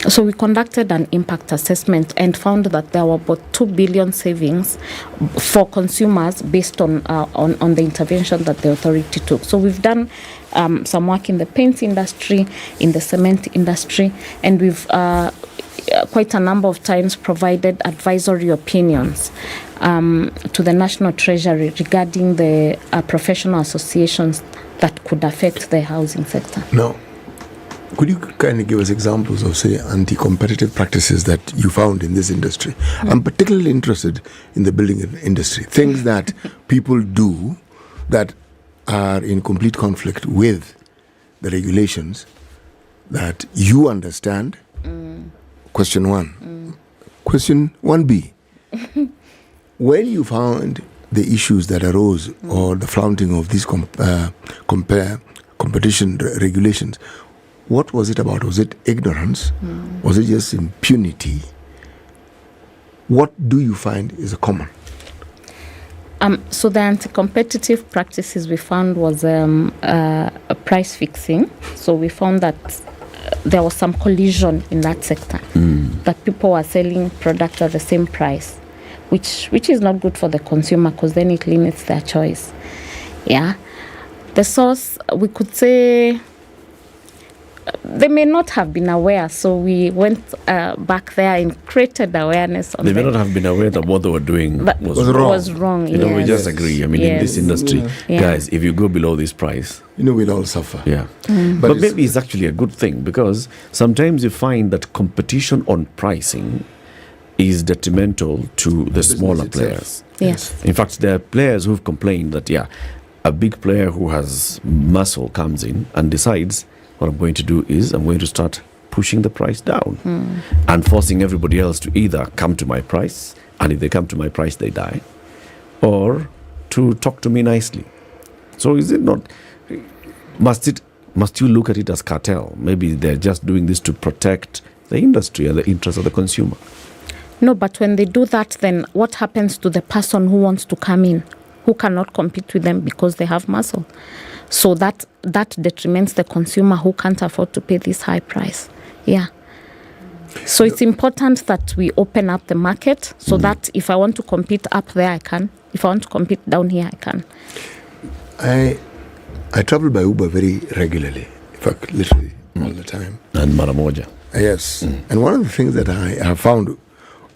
So we conducted an impact assessment and found that there were about 2 billion savings for consumers based on the intervention that the authority took. So we've done some work in the paint industry, in the cement industry, and we've quite a number of times provided advisory opinions to the National Treasury regarding the professional associations that could affect the housing sector. Now, could you kind of give us examples of, say, anti-competitive practices that you found in this industry? I'm particularly interested in the building industry, things that people do that are in complete conflict with the regulations that you understand. Question 1. Question 1B. When you found the issues that arose or the flaunting of these competition regulations, what was it about? Was it ignorance? Was it just impunity? What do you find is a common? So the anti-competitive practices we found was price fixing. So we found that there was some collision in that sector, that people were selling products at the same price, which is not good for the consumer, because then it limits their choice. Yeah. The source, we could say, they may not have been aware, so we went back there and created awareness on They may not have been aware that what they were doing was wrong. You know, we just agree. I mean, in this industry, guys, if you go below this price, we'll all suffer. Yeah. But maybe it's actually a good thing, because sometimes you find that competition on pricing is detrimental to the smaller players. Yes. In fact, there are players who've complained that, a big player who has muscle comes in and decides, what I'm going to do is I'm going to start pushing the price down and forcing everybody else to either come to my price, and if they come to my price, they die, or to talk to me nicely. So is it not, must you look at it as cartel? Maybe they're just doing this to protect the industry and the interests of the consumer. No, but when they do that, then what happens to the person who wants to come in, who cannot compete with them because they have muscle? So that detriments the consumer who can't afford to pay this high price. Yeah. So it's important that we open up the market so that if I want to compete up there, I can. If I want to compete down here, I can. I travel by Uber very regularly. In fact, literally all the time. And Maramoja. Yes. And one of the things that I have found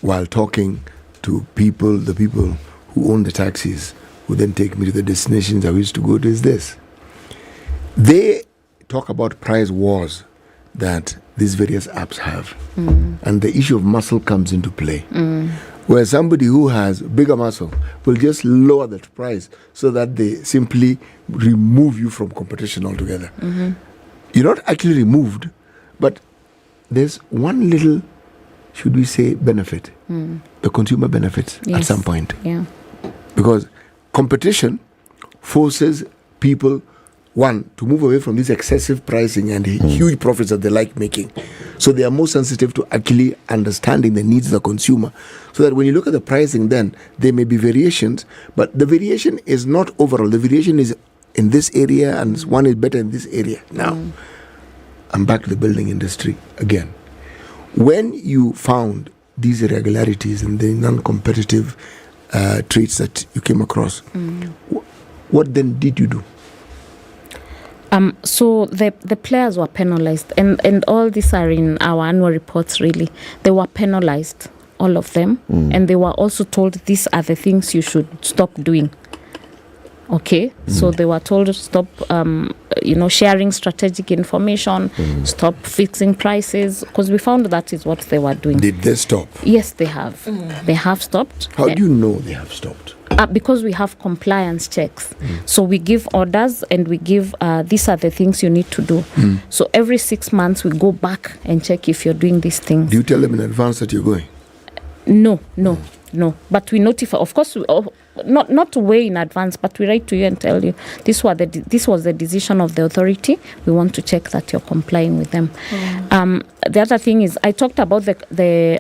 while talking to the people who own the taxis, who then take me to the destinations I used to go to, is this. They talk about price wars that these various apps have. And the issue of muscle comes into play. Where somebody who has bigger muscle will just lower that price so that they simply remove you from competition altogether. You're not actually removed, but there's one little, should we say, benefit. The consumer benefits at some point. Yeah. Because competition forces people, one, to move away from this excessive pricing and huge profits that they like making. So they are more sensitive to actually understanding the needs of the consumer. So that when you look at the pricing, then there may be variations, but the variation is not overall. The variation is in this area, and one is better in this area. Now, I'm back to the building industry again. When you found these irregularities and the non-competitive traits that you came across, what then did you do? So the players were penalized, and all these are in our annual reports, really. They were penalized, all of them, and they were also told these are the things you should stop doing. Okay, so they were told to stop, sharing strategic information, stop fixing prices, because we found that is what they were doing. Did they stop? Yes, they have. They have stopped. How do you know they have stopped? Because we have compliance checks. So we give orders and we give, these are the things you need to do. So every 6 months we go back and check if you're doing these things. Do you tell them in advance that you're going? No. But we notify, of course, not way in advance, but we write to you and tell you this was the decision of the authority. We want to check that you're complying with them. The other thing is, I talked about the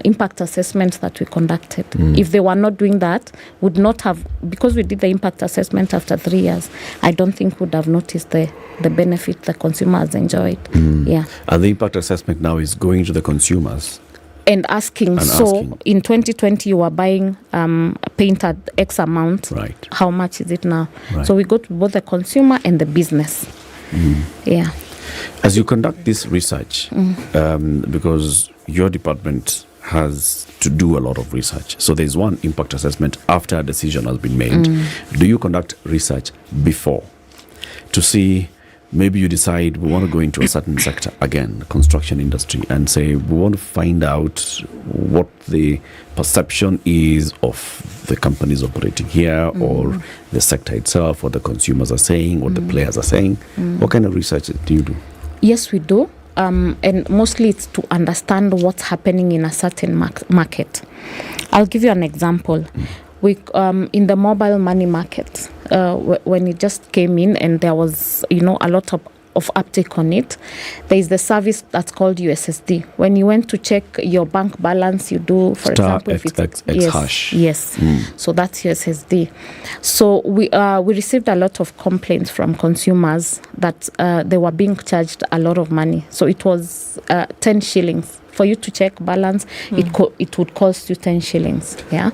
impact assessment that we conducted. If they were not doing that, would not have, because we did the impact assessment after 3 years, I don't think would have noticed the benefit the consumer has enjoyed. Yeah. And the impact assessment now is going to the consumers. And asking, in 2020 you were buying paint at X amount. Right. How much is it now? Right. So we go to both the consumer and the business. Yeah. As you conduct this research, because your department has to do a lot of research. So there's one impact assessment after a decision has been made. Do you conduct research before to see? Maybe you decide we want to go into a certain sector, again, construction industry, and say we want to find out what the perception is of the companies operating here or the sector itself, what the consumers are saying, what the players are saying. What kind of research do you do? Yes, we do. And mostly it's to understand what's happening in a certain market. I'll give you an example. We in the mobile money market, when it just came in and there was, a lot of of uptake on it. There is the service that's called USSD. When you went to check your bank balance, you do, for example, if it's hash. Yes. So that's USSD. So we received a lot of complaints from consumers that they were being charged a lot of money. So it was 10 shillings. For you to check balance, it would cost you 10 shillings. Yeah.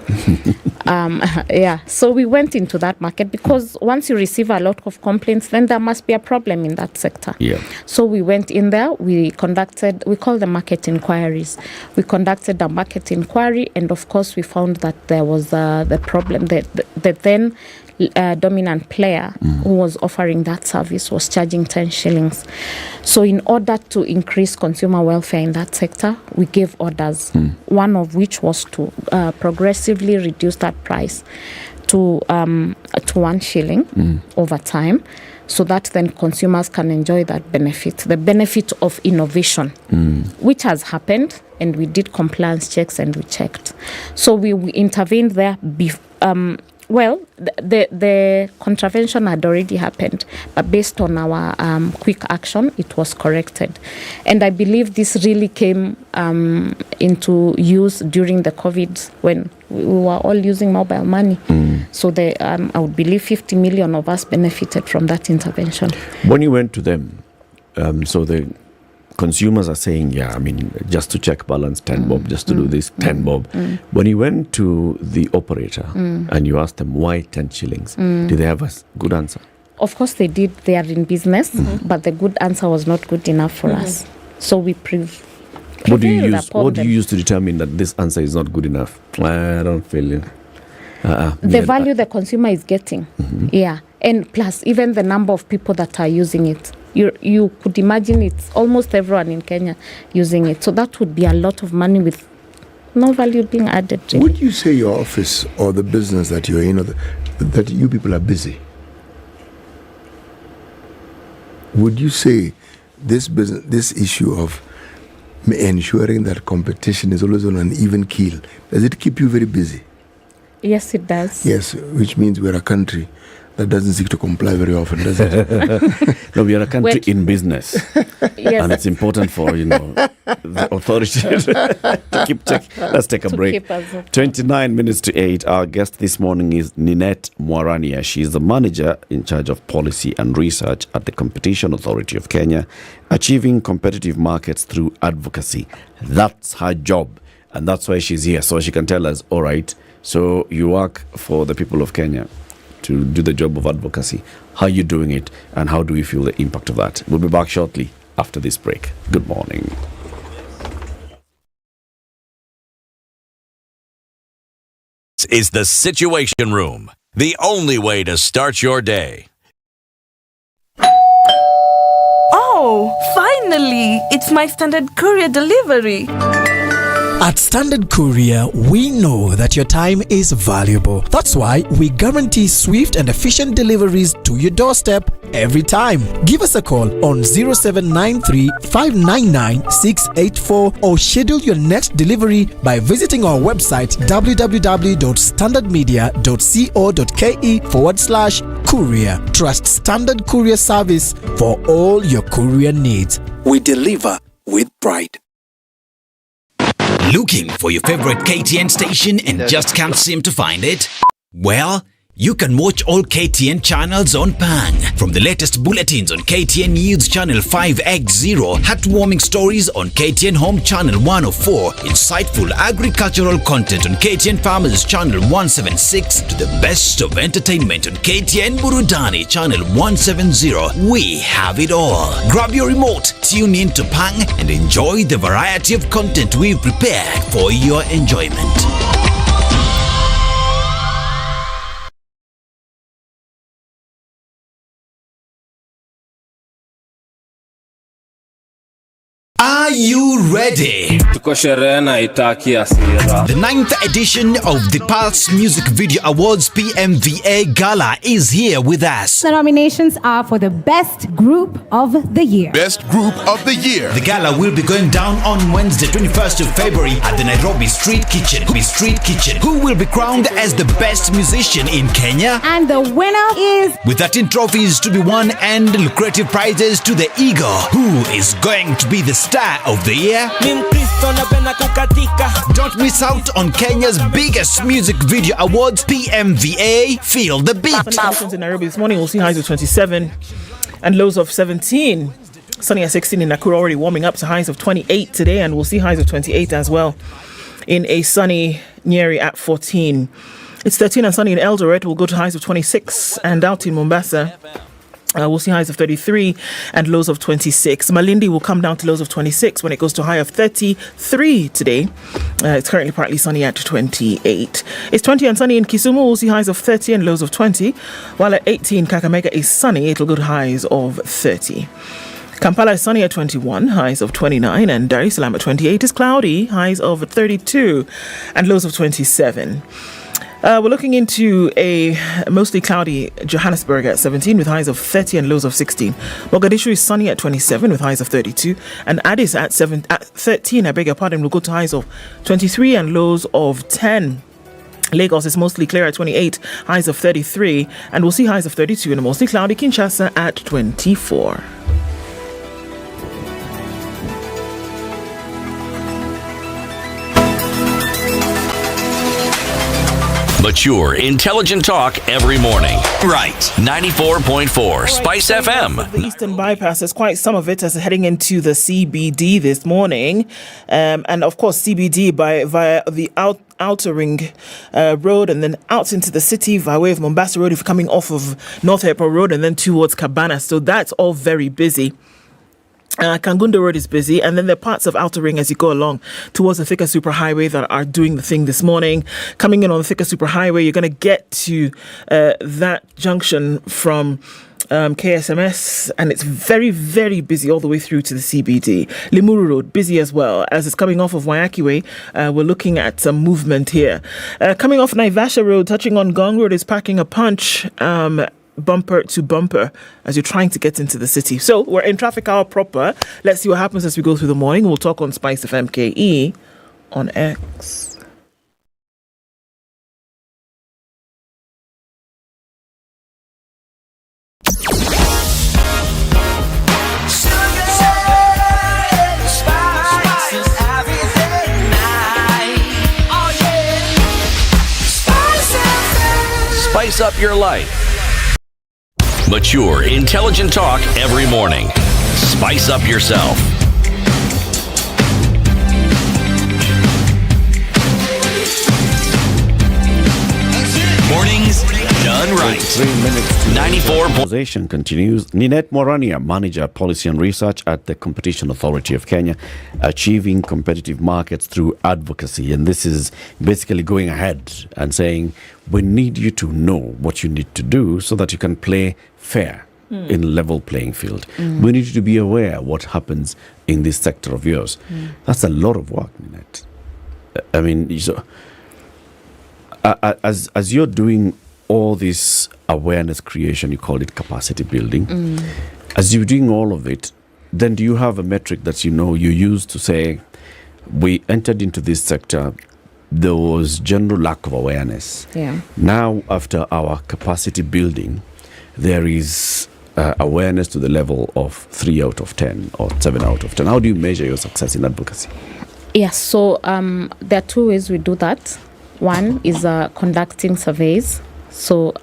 So we went into that market because once you receive a lot of complaints, then there must be a problem in that sector. Yeah. So we went in there, we call them market inquiries. We conducted a market inquiry, and of course we found that there was the problem that then dominant player who was offering that service was charging 10 shillings. So in order to increase consumer welfare in that sector, we gave orders, one of which was to progressively reduce that price to 1 shilling over time, so that then consumers can enjoy that benefit, the benefit of innovation, which has happened, and we did compliance checks and we checked. So we intervened there well, the contravention had already happened, but based on our quick action, it was corrected. And I believe this really came into use during the COVID, when we were all using mobile money. So I would believe 50 million of us benefited from that intervention. When you went to them, so the consumers are saying, just to check balance, 10 bob, just to do this, 10 bob. When you went to the operator and you asked them why 10 shillings, did they have a good answer? Of course they did. They are in business, but the good answer was not good enough for us. So we What do you use to determine that this answer is not good enough? I don't feel you. The value the consumer is getting. And plus even the number of people that are using it. You could imagine it's almost everyone in Kenya using it. So that would be a lot of money with no value being added. Really. Would you say your office or the business that you're in, that you people are busy? Would you say this issue of ensuring that competition is always on an even keel, does it keep you very busy? Yes, it does. Yes, which means we're a country that doesn't seek to comply very often, does it? No, we are a country in business. And it's important for, the authority to keep check. Let's take a break. 29 minutes to 8. Our guest this morning is Ninette Mwarania. She is the manager in charge of policy and research at the Competition Authority of Kenya, achieving competitive markets through advocacy. That's her job. And that's why she's here. So she can tell us, all right, so you work for the people of Kenya to do the job of advocacy. How are you doing it, and how do we feel the impact of that? We'll be back shortly after this break. Good morning. This is the Situation Room, the only way to start your day. Oh, finally! It's my Standard Courier delivery. At Standard Courier, we know that your time is valuable. That's why we guarantee swift and efficient deliveries to your doorstep every time. Give us a call on 0793 599 684 or schedule your next delivery by visiting our website www.standardmedia.co.ke/courier. Trust Standard Courier service for all your courier needs. We deliver with pride. Looking for your favorite KTN station and just can't seem to find it? Well, you can watch all KTN channels on Pang. From the latest bulletins on KTN News Channel 5X0, heartwarming stories on KTN Home Channel 104, insightful agricultural content on KTN Farmers Channel 176, to the best of entertainment on KTN Burudani Channel 170. We have it all. Grab your remote, tune in to Pang, and enjoy the variety of content we've prepared for your enjoyment. Are you ready? The 9th edition of the Pulse Music Video Awards PMVA Gala is here with us. The nominations are for the Best Group of the Year. Best Group of the Year. The gala will be going down on Wednesday, 21st of February at the Nairobi Street Kitchen. Who will be crowned as the best musician in Kenya? And the winner is... With 13 trophies to be won and lucrative prizes to the eagle. Who is going to be the star of the year? Don't miss out on Kenya's biggest music video awards, PMVA. Feel the beat. Conditions in Nairobi this morning, we'll see highs of 27 and lows of 17. Sunny at 16 in Nakuru, already warming up to highs of 28 today, and we'll see highs of 28 as well in a sunny Nyeri at 14. It's 13 and sunny in Eldoret. We'll go to highs of 26, and out in Mombasa, we'll see highs of 33 and lows of 26. Malindi will come down to lows of 26 when it goes to high of 33 today. It's currently partly sunny at 28. It's 20 and sunny in Kisumu. We'll see highs of 30 and lows of 20. While at 18, Kakamega is sunny. It'll go to highs of 30. Kampala is sunny at 21, highs of 29. And Dar es Salaam at 28 is cloudy, highs of 32 and lows of 27. We're looking into a mostly cloudy Johannesburg at 17 with highs of 30 and lows of 16. Mogadishu is sunny at 27 with highs of 32. And Addis at 13, will go to highs of 23 and lows of 10. Lagos is mostly clear at 28, highs of 33. And we'll see highs of 32 in a mostly cloudy Kinshasa at 24. Mature, intelligent talk every morning. Right. 94.4 Spice FM. The Eastern Bypass, there's quite some of it as heading into the CBD this morning. And of course, CBD via the Outer Ring Road and then out into the city via way of Mombasa Road if you're coming off of North Airport Road and then towards Cabana. So that's all very busy. Kangundo Road is busy, and then there are parts of Outer Ring as you go along towards the Thika Superhighway that are doing the thing this morning. Coming in on the Thika Superhighway, you're going to get to that junction from KSMS, and it's very, very busy all the way through to the CBD. Limuru Road, busy as well. As it's coming off of Waiyaki Way, we're looking at some movement here. Coming off Naivasha Road, touching on Gong Road, is packing a punch. Bumper to bumper as you're trying to get into the city. So we're in traffic hour proper. Let's see what happens as we go through the morning. We'll talk on SpiceFM KE on X. Spice up your life. Mature, intelligent talk every morning. Spice up yourself. Mornings done right. 3 minutes to 94. Conversation continues. Ninette Morania, Manager Policy and Research at the Competition Authority of Kenya, achieving competitive markets through advocacy. And this is basically going ahead and saying, we need you to know what you need to do so that you can play fair in level playing field. We need you to be aware what happens in this sector of yours. That's a lot of work, Ninette. I mean, so, as you're doing all this awareness creation, you call it capacity building, as you're doing all of it, then do you have a metric that you use to say, we entered into this sector, there was general lack of awareness. Yeah. Now, after our capacity building, there is awareness to the level of 3 out of 10 or 7 out of 10. How do you measure your success in advocacy? Yes, so there are two ways we do that. One is conducting surveys. So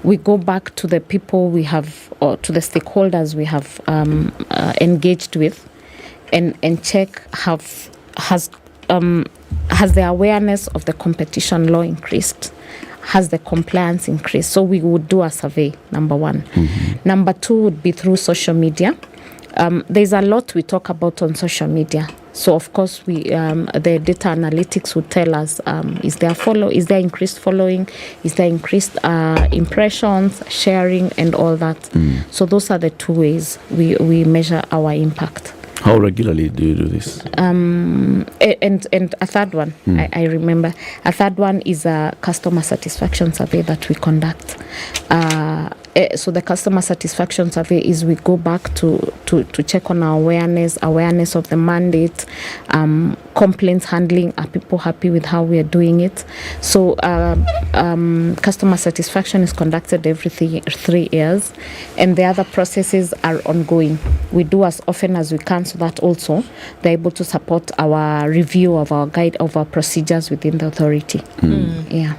we go back to the people we have, or to the stakeholders we have engaged with, and check has the awareness of the competition law increased? Has the compliance increased? So we would do a survey, number one. Number two would be through social media. There's a lot we talk about on social media. So of course we the data analytics would tell us is there increased following, is there increased impressions, sharing, and all that. So those are the two ways we measure our impact. How regularly do you do this? And a third one, I remember. A third one is a customer satisfaction survey that we conduct. So the customer satisfaction survey is we go back to check on our awareness of the mandate, complaints handling. Are people happy with how we are doing it? So customer satisfaction is conducted every 3 years, and the other processes are ongoing. We do as often as we can, so that also they're able to support our review of our guide of our procedures within the authority. Yeah.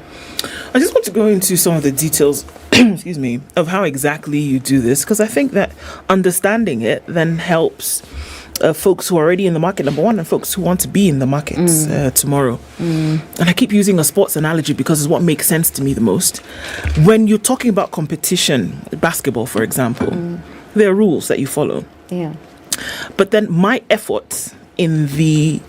I just want to go into some of the details, excuse me, of how exactly you do this, because I think that understanding it then helps folks who are already in the market, number one, and folks who want to be in the market tomorrow. And I keep using a sports analogy because it's what makes sense to me the most. When you're talking about competition, basketball, for example, there are rules that you follow. Yeah. But then my efforts in the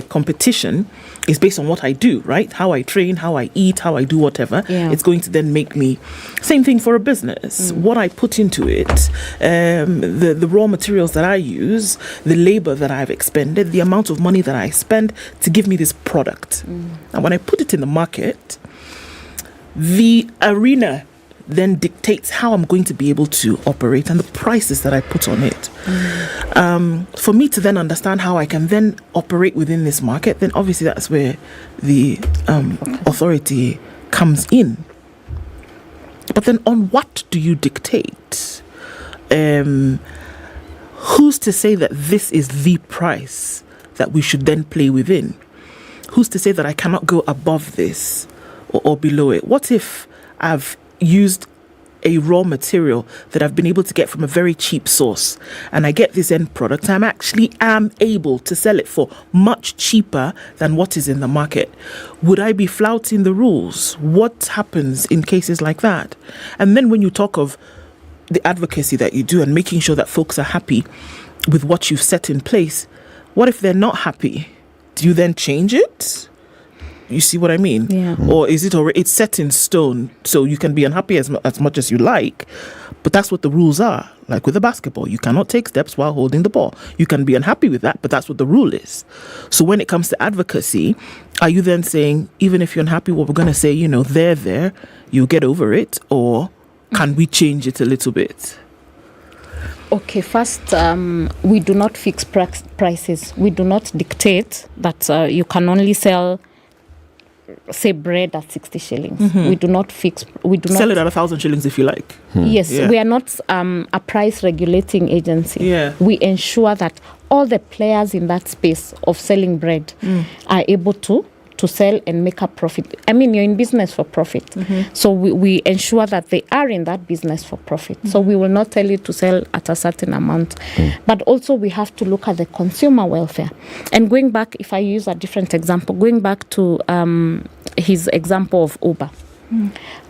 competition is based on what I do, right? How I train, how I eat, how I do whatever. Yeah. It's going to then make me... Same thing for a business. What I put into it, the raw materials that I use, the labor that I've expended, the amount of money that I spend to give me this product. And when I put it in the market, the arena then dictates how I'm going to be able to operate and the prices that I put on it. For me to then understand how I can then operate within this market, then obviously that's where the authority comes in. But then on what do you dictate? Who's to say that this is the price that we should then play within? Who's to say that I cannot go above this or below it? What if I've used a raw material that I've been able to get from a very cheap source, and I get this end product, I am able to sell it for much cheaper than what is in the market? Would I be flouting the rules? What happens in cases like that? And then when you talk of the advocacy that you do and making sure that folks are happy with what you've set in place, what if they're not happy? Do you then change it? You see what I mean? Yeah. Or is it already, it's set in stone, so you can be unhappy as much as you like, but that's what the rules are. Like with the basketball, you cannot take steps while holding the ball. You can be unhappy with that, but that's what the rule is. So when it comes to advocacy, are you then saying, even if you're unhappy, what we're going to say, there, you get over it, or can we change it a little bit? Okay, first, we do not fix prices. We do not dictate that you can only sell, say, bread at 60 shillings. We do not fix. We do sell not it at 1,000 shillings if you like. Yes, we are not a price regulating agency. Yeah. We ensure that all the players in that space of selling bread are able to sell and make a profit. I mean, you're in business for profit. So we ensure that they are in that business for profit. So we will not tell you to sell at a certain amount. But also we have to look at the consumer welfare. And going back, if I use a different example, going back to his example of Uber.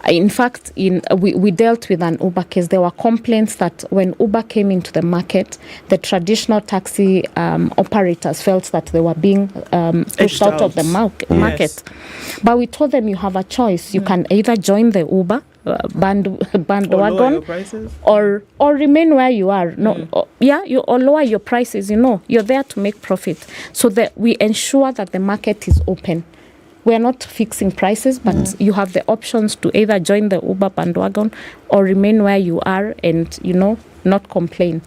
In fact, we dealt with an Uber case. There were complaints that when Uber came into the market, the traditional taxi operators felt that they were being pushed out of the market. Yes. But we told them you have a choice. You can either join the Uber bandwagon or remain where you are. Or lower your prices. You're there to make profit. So that we ensure that the market is open. We are not fixing prices, but you have the options to either join the Uber bandwagon or remain where you are and, not complain.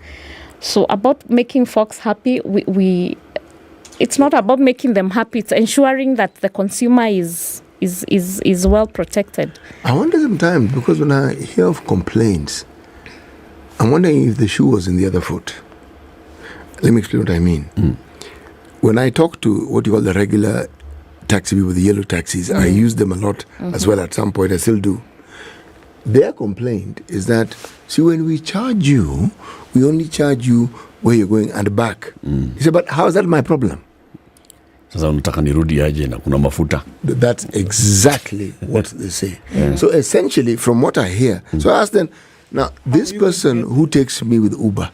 So about making folks happy, it's not about making them happy. It's ensuring that the consumer is well protected. I wonder sometimes, because when I hear of complaints, I'm wondering if the shoe was in the other foot. Let me explain what I mean. When I talk to what you call the regular taxi people, the yellow taxis, I use them a lot as well at some point. I still do. Their complaint is that, see, when we charge you, we only charge you where you're going and back. He said, but how is that my problem? That's exactly what they say. So essentially, from what I hear, so I asked them, now, this person who takes me with Uber,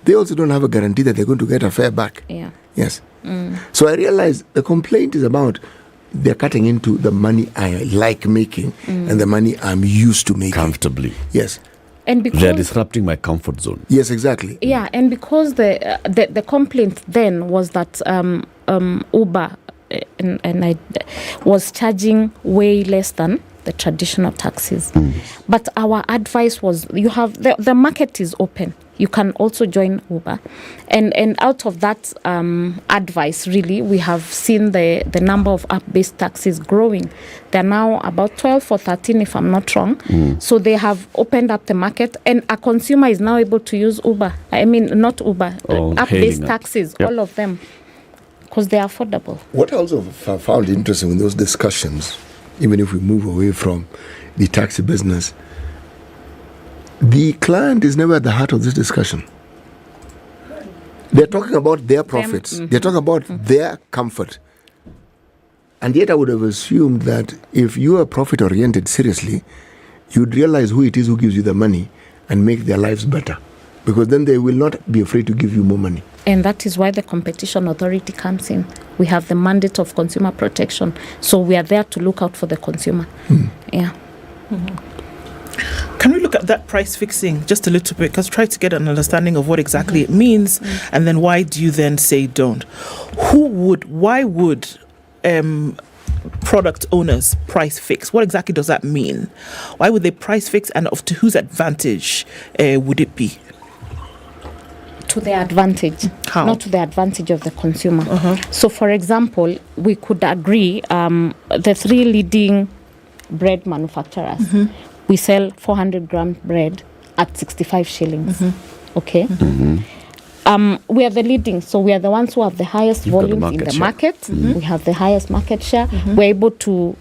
they also don't have a guarantee that they're going to get a fare back. Yeah. Yes. So I realized the complaint is about they're cutting into the money I like making and the money I'm used to making. Comfortably. Yes. And because they're disrupting my comfort zone. Yes, exactly. Yeah, and because the complaint then was that Uber and I was charging way less than the traditional taxis. But our advice was, you have the market is open. You can also join Uber. And out of that advice, really, we have seen the number of app-based taxis growing. They're now about 12 or 13, if I'm not wrong. So they have opened up the market, and a consumer is now able to use Uber. I mean, not Uber, app-based taxis, all of them, because they are affordable. What I also found interesting in those discussions, even if we move away from the taxi business, the client is never at the heart of this discussion. They're talking about their profits. They're talking about their comfort. And yet I would have assumed that if you are profit-oriented seriously, you'd realize who it is who gives you the money and make their lives better. Because then they will not be afraid to give you more money. And that is why the Competition Authority comes in. We have the mandate of consumer protection. So we are there to look out for the consumer. Yeah. Can we look at that price fixing just a little bit? Because try to get an understanding of what exactly it means, and then why do you then say don't? Why would product owners price fix? What exactly does that mean? Why would they price fix, and to whose advantage would it be? To their advantage. How? Not to the advantage of the consumer. So, for example, we could agree the three leading bread manufacturers. We sell 400 gram bread at 65 shillings. Okay? We are the leading, so we are the ones who have the highest volumes in the market. We have the highest market share. We're able to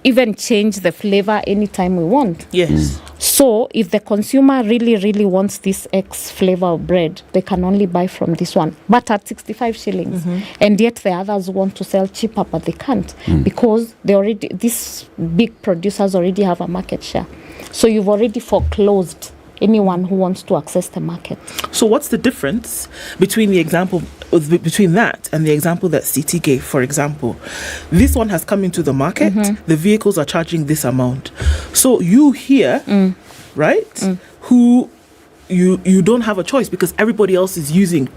even change the flavor anytime we want. Yes. So if the consumer really, really wants this X flavor of bread, they can only buy from this one, but at 65 shillings. And yet the others want to sell cheaper, but they can't because these big producers already have a market share. So you've already foreclosed anyone who wants to access the market. So what's the difference between between that and the example that CT gave? For example, this one has come into the market, the vehicles are charging this amount. So you here, right, who you don't have a choice because everybody else is using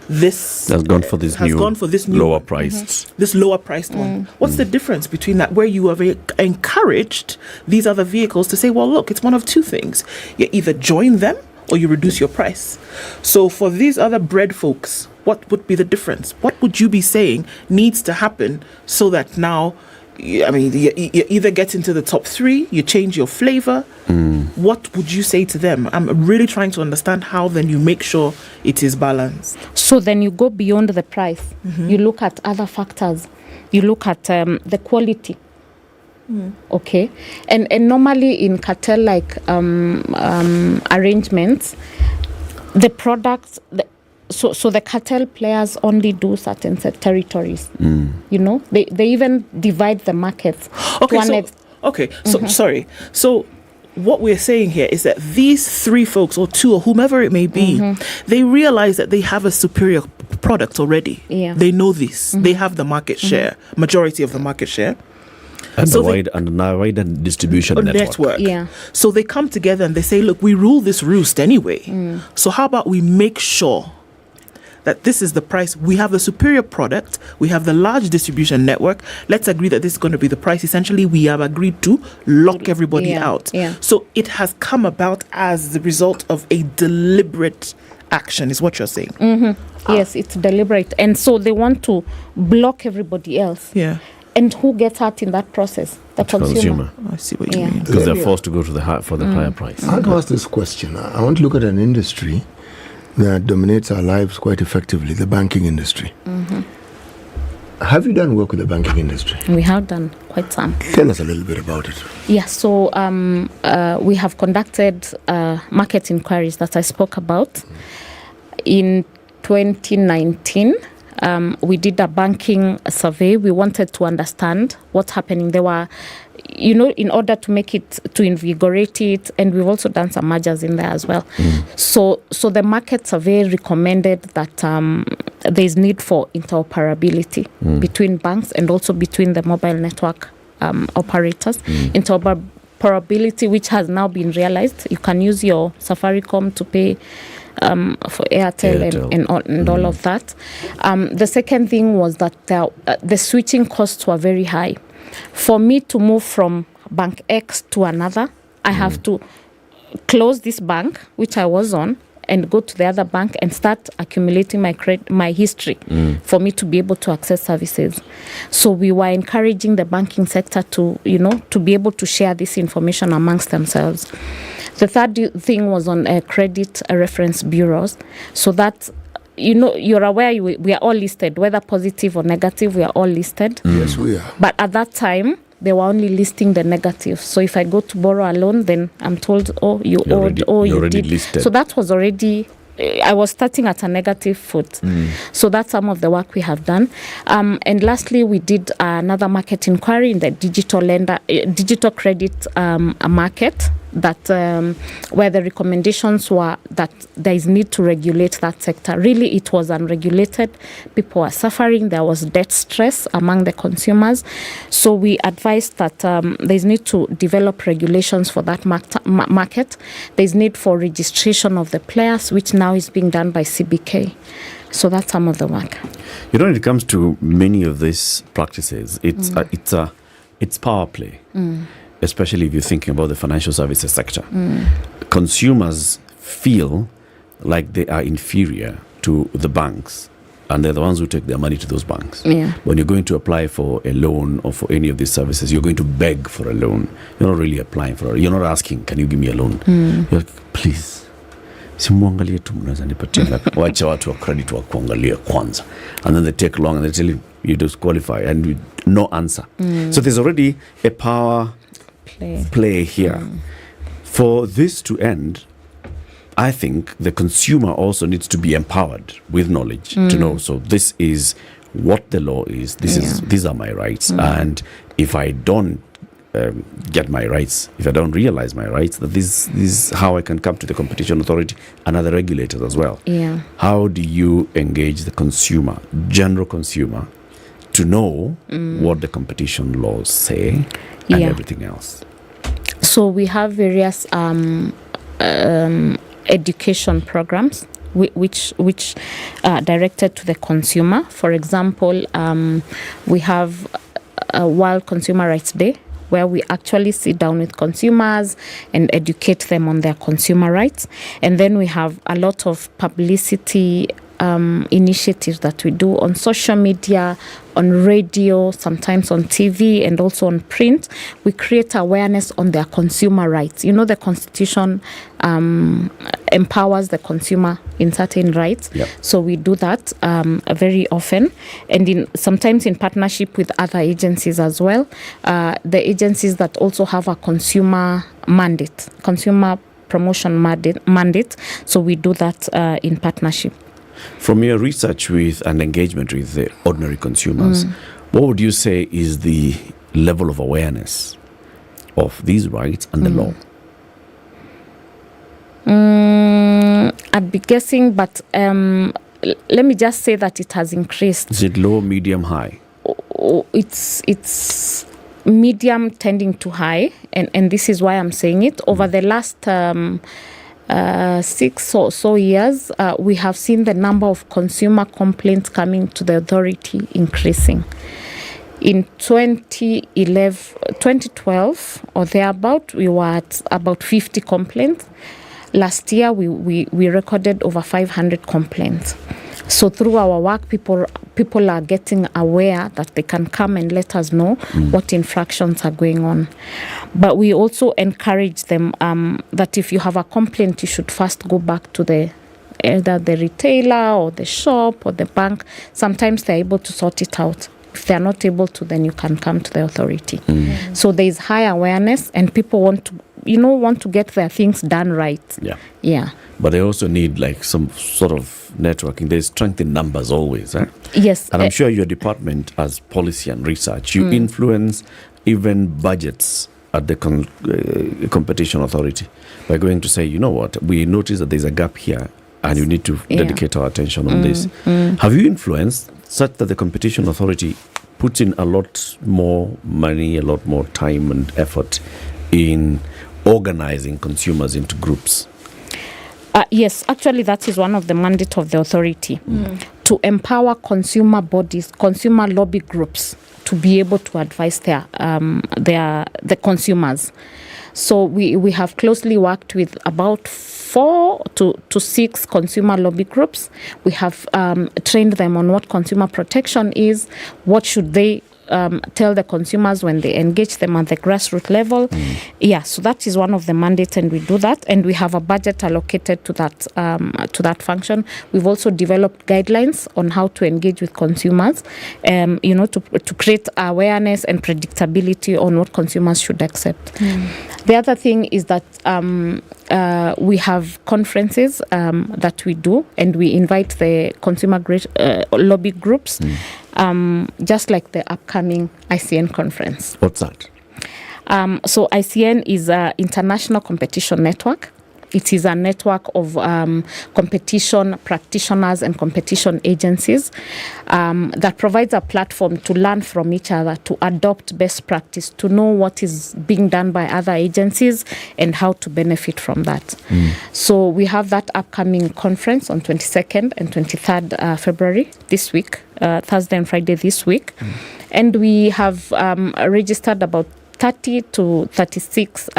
this has gone for this new lower priced this lower priced one. What's the difference between that, where you have encouraged these other vehicles to say, well, look, it's one of two things: you either join them or you reduce your price? So for these other bread folks, what would be the difference? What would you be saying needs to happen so that now, I mean, you either get into the top three, you change your flavor? What would you say to them? I'm really trying to understand how then you make sure it is balanced. So then you go beyond the price. You look at other factors. You look at the quality. Okay. And normally in cartel-like arrangements, the products... So the cartel players only do certain territories. You know, they even divide the markets. Sorry. So what we're saying here is that these three folks, or two, or whomever it may be, they realize that they have a superior product already. Yeah. They know this. They have the market share, majority of the market share. And so a wider distribution network. Yeah. So they come together and they say, look, we rule this roost anyway. So how about we make sure that this is the price? We have the superior product. We have the large distribution network. Let's agree that this is going to be the price. Essentially, we have agreed to lock everybody out. Yeah. So it has come about as the result of a deliberate action, is what you're saying. Yes, it's deliberate. And so they want to block everybody else. Yeah. And who gets hurt in that process? The consumer. I see what you mean. Because they're forced to go to the higher price. I want to ask this question. I want to look at an industry that dominates our lives quite effectively, the banking industry. Have you done work with the banking industry? We have done quite some. Tell us a little bit about it. Yeah, so we have conducted market inquiries that I spoke about. In 2019, we did a banking survey. We wanted to understand what's happening. There were, in order to make it, to invigorate it, and we've also done some mergers in there as well. So the market survey recommended that there is need for interoperability between banks and also between the mobile network operators. interoperability, which has now been realized. You can use your Safaricom to pay for Airtel. And all of that. The second thing was that the switching costs were very high. For me to move from bank X to another, I have to close this bank, which I was on, and go to the other bank and start accumulating my history for me to be able to access services. So we were encouraging the banking sector to be able to share this information amongst themselves. The third thing was on credit reference bureaus, so that you're aware we are all listed, whether positive or negative, we are all listed. Yes, we are. But at that time, they were only listing the negative. So if I go to borrow a loan, then I'm told, you did. Listed. So that was already, I was starting at a negative foot. So that's some of the work we have done. And lastly, we did another market inquiry in the digital credit market, that where the recommendations were that there is need to regulate that sector. Really, it was unregulated. People were suffering. There was debt stress among the consumers. So we advised that there is need to develop regulations for that market. There is need for registration of the players, which now is being done by CBK. So that's some of the work. When it comes to many of these practices, it's power play. Especially if you're thinking about the financial services sector. Consumers feel like they are inferior to the banks, and they're the ones who take their money to those banks. When you're going to apply for a loan or for any of these services, you're going to beg for a loan. You're not really applying for it. You're not asking, can you give me a loan? You're like, please. Simuangalie tu mnaweza nipatia ngapi? Wacha watu wa credit wa kuangalia kwanza. And then they take long and they tell you disqualify and no answer. So there's already a power play here. For this to end, I think the consumer also needs to be empowered with knowledge to know. So this is what the law is. These are my rights. And if I don't get my rights, if I don't realize my rights, that this is how I can come to the Competition Authority and other regulators as well. How do you engage the consumer, general consumer, to know what the competition laws say and everything else? So we have various education programs which are directed to the consumer. For example, we have a World Consumer Rights Day, where we actually sit down with consumers and educate them on their consumer rights. And then we have a lot of publicity initiatives that we do on social media, on radio, sometimes on TV, and also on print. We create awareness on their consumer rights. The Constitution empowers the consumer in certain rights. So we do that very often, and sometimes in partnership with other agencies as well. The agencies that also have a consumer mandate, consumer promotion mandate. So we do that in partnership. From your research with and engagement with the ordinary consumers, what would you say is the level of awareness of these rights and the law? I'd be guessing, but let me just say that it has increased. Is it low, medium, high? It's medium tending to high, and this is why I'm saying it. Over the last 6 or so years, we have seen the number of consumer complaints coming to the authority increasing. In 2012 or thereabout, we were at about 50 complaints. Last year, we recorded over 500 complaints. So through our work, people are getting aware that they can come and let us know what infractions are going on. But we also encourage them that if you have a complaint, you should first go back to either the retailer or the shop or the bank. Sometimes they're able to sort it out. If they're not able to, then you can come to the authority. So there is high awareness, and people want to get their things done right. But they also need some sort of networking. There's strength in numbers always, eh? Yes. And I'm sure your department, as policy and research, you influence even budgets at the Competition Authority by going to say, you know what, we notice that there's a gap here and you need to dedicate our attention on this. Have you influenced such that the Competition Authority puts in a lot more money, a lot more time and effort in organizing consumers into groups? Yes, actually that is one of the mandate of the authority, to empower consumer bodies, consumer lobby groups to be able to advise the consumers. So we have closely worked with about 4 to 6 consumer lobby groups. We have trained them on what consumer protection is, what should they tell the consumers when they engage them at the grassroots level. Yeah, so that is one of the mandates, and we do that, and we have a budget allocated to that function. We've also developed guidelines on how to engage with consumers, to create awareness and predictability on what consumers should accept. The other thing is that we have conferences that we do, and we invite the consumer lobby groups, just like the upcoming ICN conference. What's that? So ICN is an international competition network. It is a network of competition practitioners and competition agencies that provides a platform to learn from each other, to adopt best practice, to know what is being done by other agencies and how to benefit from that. So we have that upcoming conference on 22nd and 23rd February this week, Thursday and Friday this week. And we have registered about 30 to 36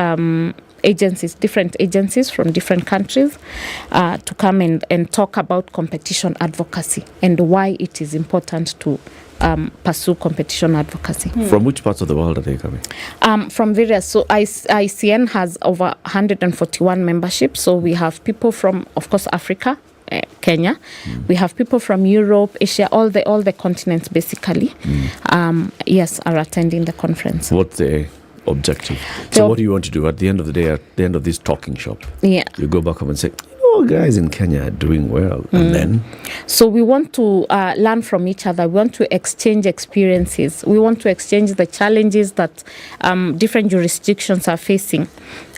agencies, different agencies from different countries, to come and talk about competition advocacy and why it is important to pursue competition advocacy. From which parts of the world are they coming? From various. So ICN has over 141 memberships. So we have people from, of course, Africa, Kenya. We have people from Europe, Asia, all the continents basically. Yes, are attending the conference. What's the objective? So what do you want to do at the end of the day, at the end of this talking shop? Yeah, you go back up and say, guys in Kenya are doing well, and then? So we want to learn from each other. We want to exchange experiences. We want to exchange the challenges that different jurisdictions are facing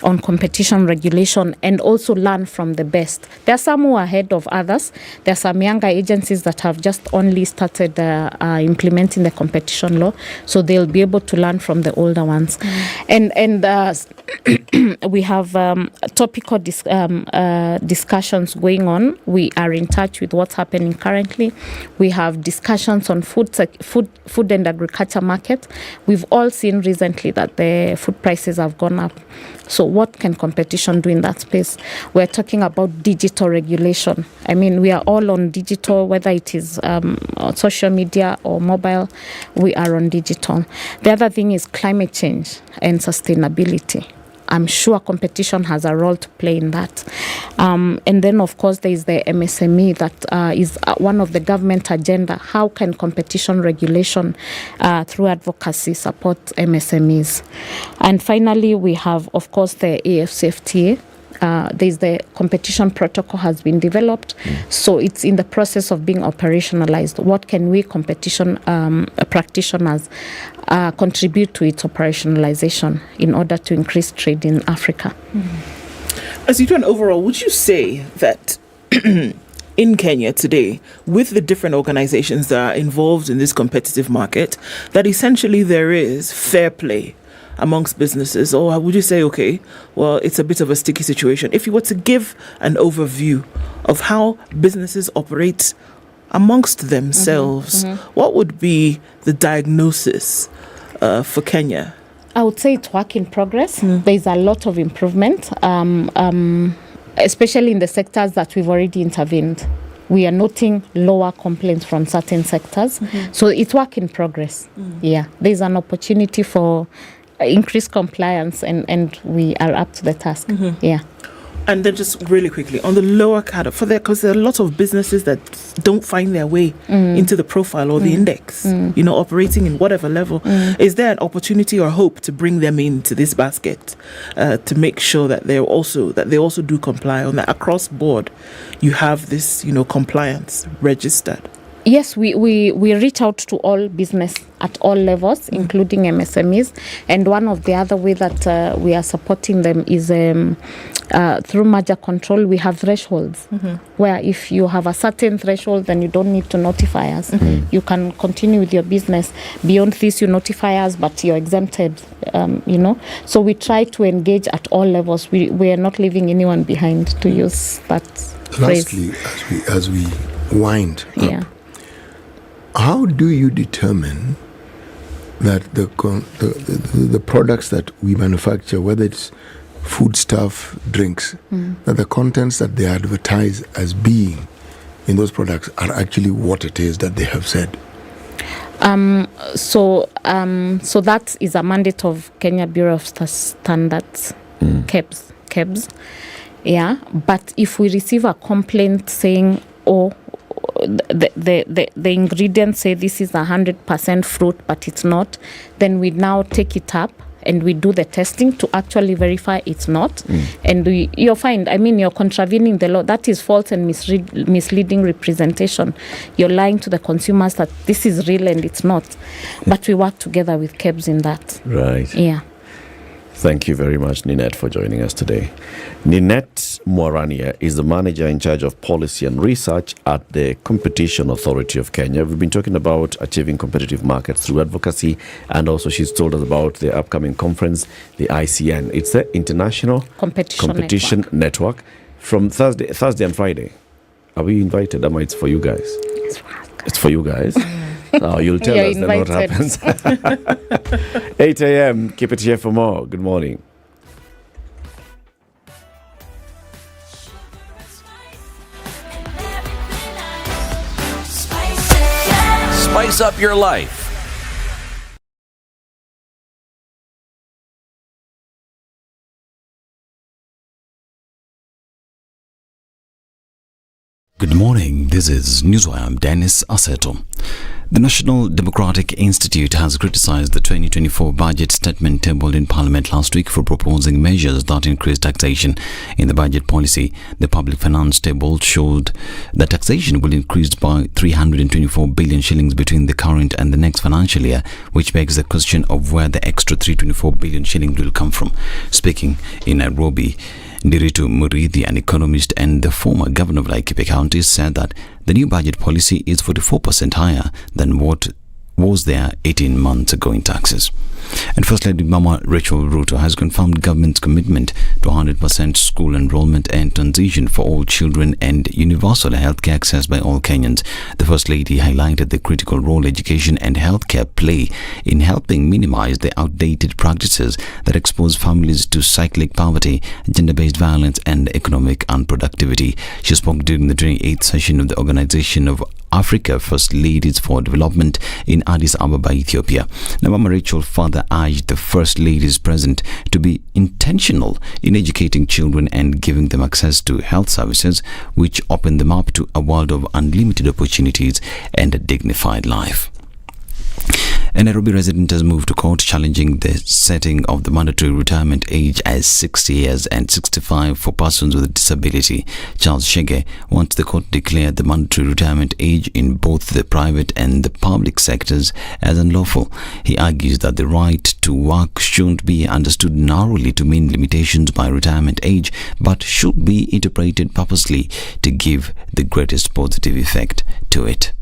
on competition regulation, and also learn from the best. There are some who are ahead of others. There are some younger agencies that have just only started implementing the competition law, so they'll be able to learn from the older ones. And we have topical discussions going on. We are in touch with what's happening currently. We have discussions on food and agriculture market. We've all seen recently that the food prices have gone up. So what can competition do in that space? We're talking about digital regulation. I mean, we are all on digital, whether it is social media or mobile, we are on digital. The other thing is climate change and sustainability. I'm sure competition has a role to play in that. And then, of course, there is the MSME that is one of the government agenda. How can competition regulation through advocacy support MSMEs? And finally, we have, of course, the AFCFTA. There's the competition protocol has been developed, so it's in the process of being operationalized. What can we competition practitioners contribute to its operationalization in order to increase trade in Africa? As you do an overall, would you say that in Kenya today, with the different organizations that are involved in this competitive market, that essentially there is fair play amongst businesses? Or would you say, okay, well, it's a bit of a sticky situation? If you were to give an overview of how businesses operate amongst themselves, what would be the diagnosis for Kenya? I would say it's work in progress. There's a lot of improvement, especially in the sectors that we've already intervened. We are noting lower complaints from certain sectors. So it's work in progress. Yeah, there's an opportunity for increased compliance, and we are up to the task. Yeah. And then just really quickly on the lower cadre, because there are a lot of businesses that don't find their way into the profile or the index, operating in whatever level. Is there an opportunity or hope to bring them into this basket to make sure that they also do comply on that across board? You have this, compliance registered. Yes, we reach out to all business at all levels, including MSMEs. And one of the other way that we are supporting them is through merger control, we have thresholds where if you have a certain threshold, then you don't need to notify us. You can continue with your business. Beyond this, you notify us, but you're exempted, So we try to engage at all levels. We are not leaving anyone behind, to use that phrase. Lastly, as we wind up, how do you determine that the products that we manufacture, whether it's foodstuff, drinks, that the contents that they advertise as being in those products are actually what it is that they have said? So that is a mandate of Kenya Bureau of Standards, KEBS. Yeah, but if we receive a complaint saying, the ingredients say this is 100% fruit, but it's not, then we now take it up and we do the testing to actually verify it's not. And you'll find, you're contravening the law. That is false and misleading representation. You're lying to the consumers that this is real and it's not. But we work together with KEBS in that. Right. Yeah. Thank you very much, Ninette, for joining us today. Ninette Morania is the manager in charge of policy and research at the Competition Authority of Kenya. We've been talking about achieving competitive markets through advocacy, and also she's told us about the upcoming conference, the ICN. It's the International Competition Network from Thursday and Friday. Are we invited? It's for you guys. It's for you guys. You'll tell us then what happens. 8 a.m. Keep it here for more. Good morning. Spice up your life. Good morning, this is Newswire. I'm Dennis Aseto. The National Democratic Institute has criticized the 2024 budget statement tabled in Parliament last week for proposing measures that increase taxation. In the budget policy, the public finance table showed that taxation will increase by 324 billion shillings between the current and the next financial year, which begs the question of where the extra 324 billion shillings will come from. Speaking in Nairobi, Ndiritu Murithi, an economist and the former governor of Laikipia County, said that the new budget policy is 44% higher than what was there 18 months ago in taxes. And First Lady Mama Rachel Ruto has confirmed government's commitment to 100% school enrollment and transition for all children and universal healthcare access by all Kenyans. The First Lady highlighted the critical role education and healthcare play in helping minimize the outdated practices that expose families to cyclic poverty, gender-based violence and economic unproductivity. She spoke during the 28th session of the Organization of Africa First Ladies for Development in Addis Ababa, Ethiopia. Now, Mama Rachel further urged the First Ladies present to be intentional in educating children and giving them access to health services, which open them up to a world of unlimited opportunities and a dignified life. A Nairobi resident has moved to court challenging the setting of the mandatory retirement age as 60 years and 65 for persons with a disability. Charles Shege wants the court to declare the mandatory retirement age in both the private and the public sectors as unlawful. He argues that the right to work shouldn't be understood narrowly to mean limitations by retirement age, but should be interpreted purposely to give the greatest positive effect to it.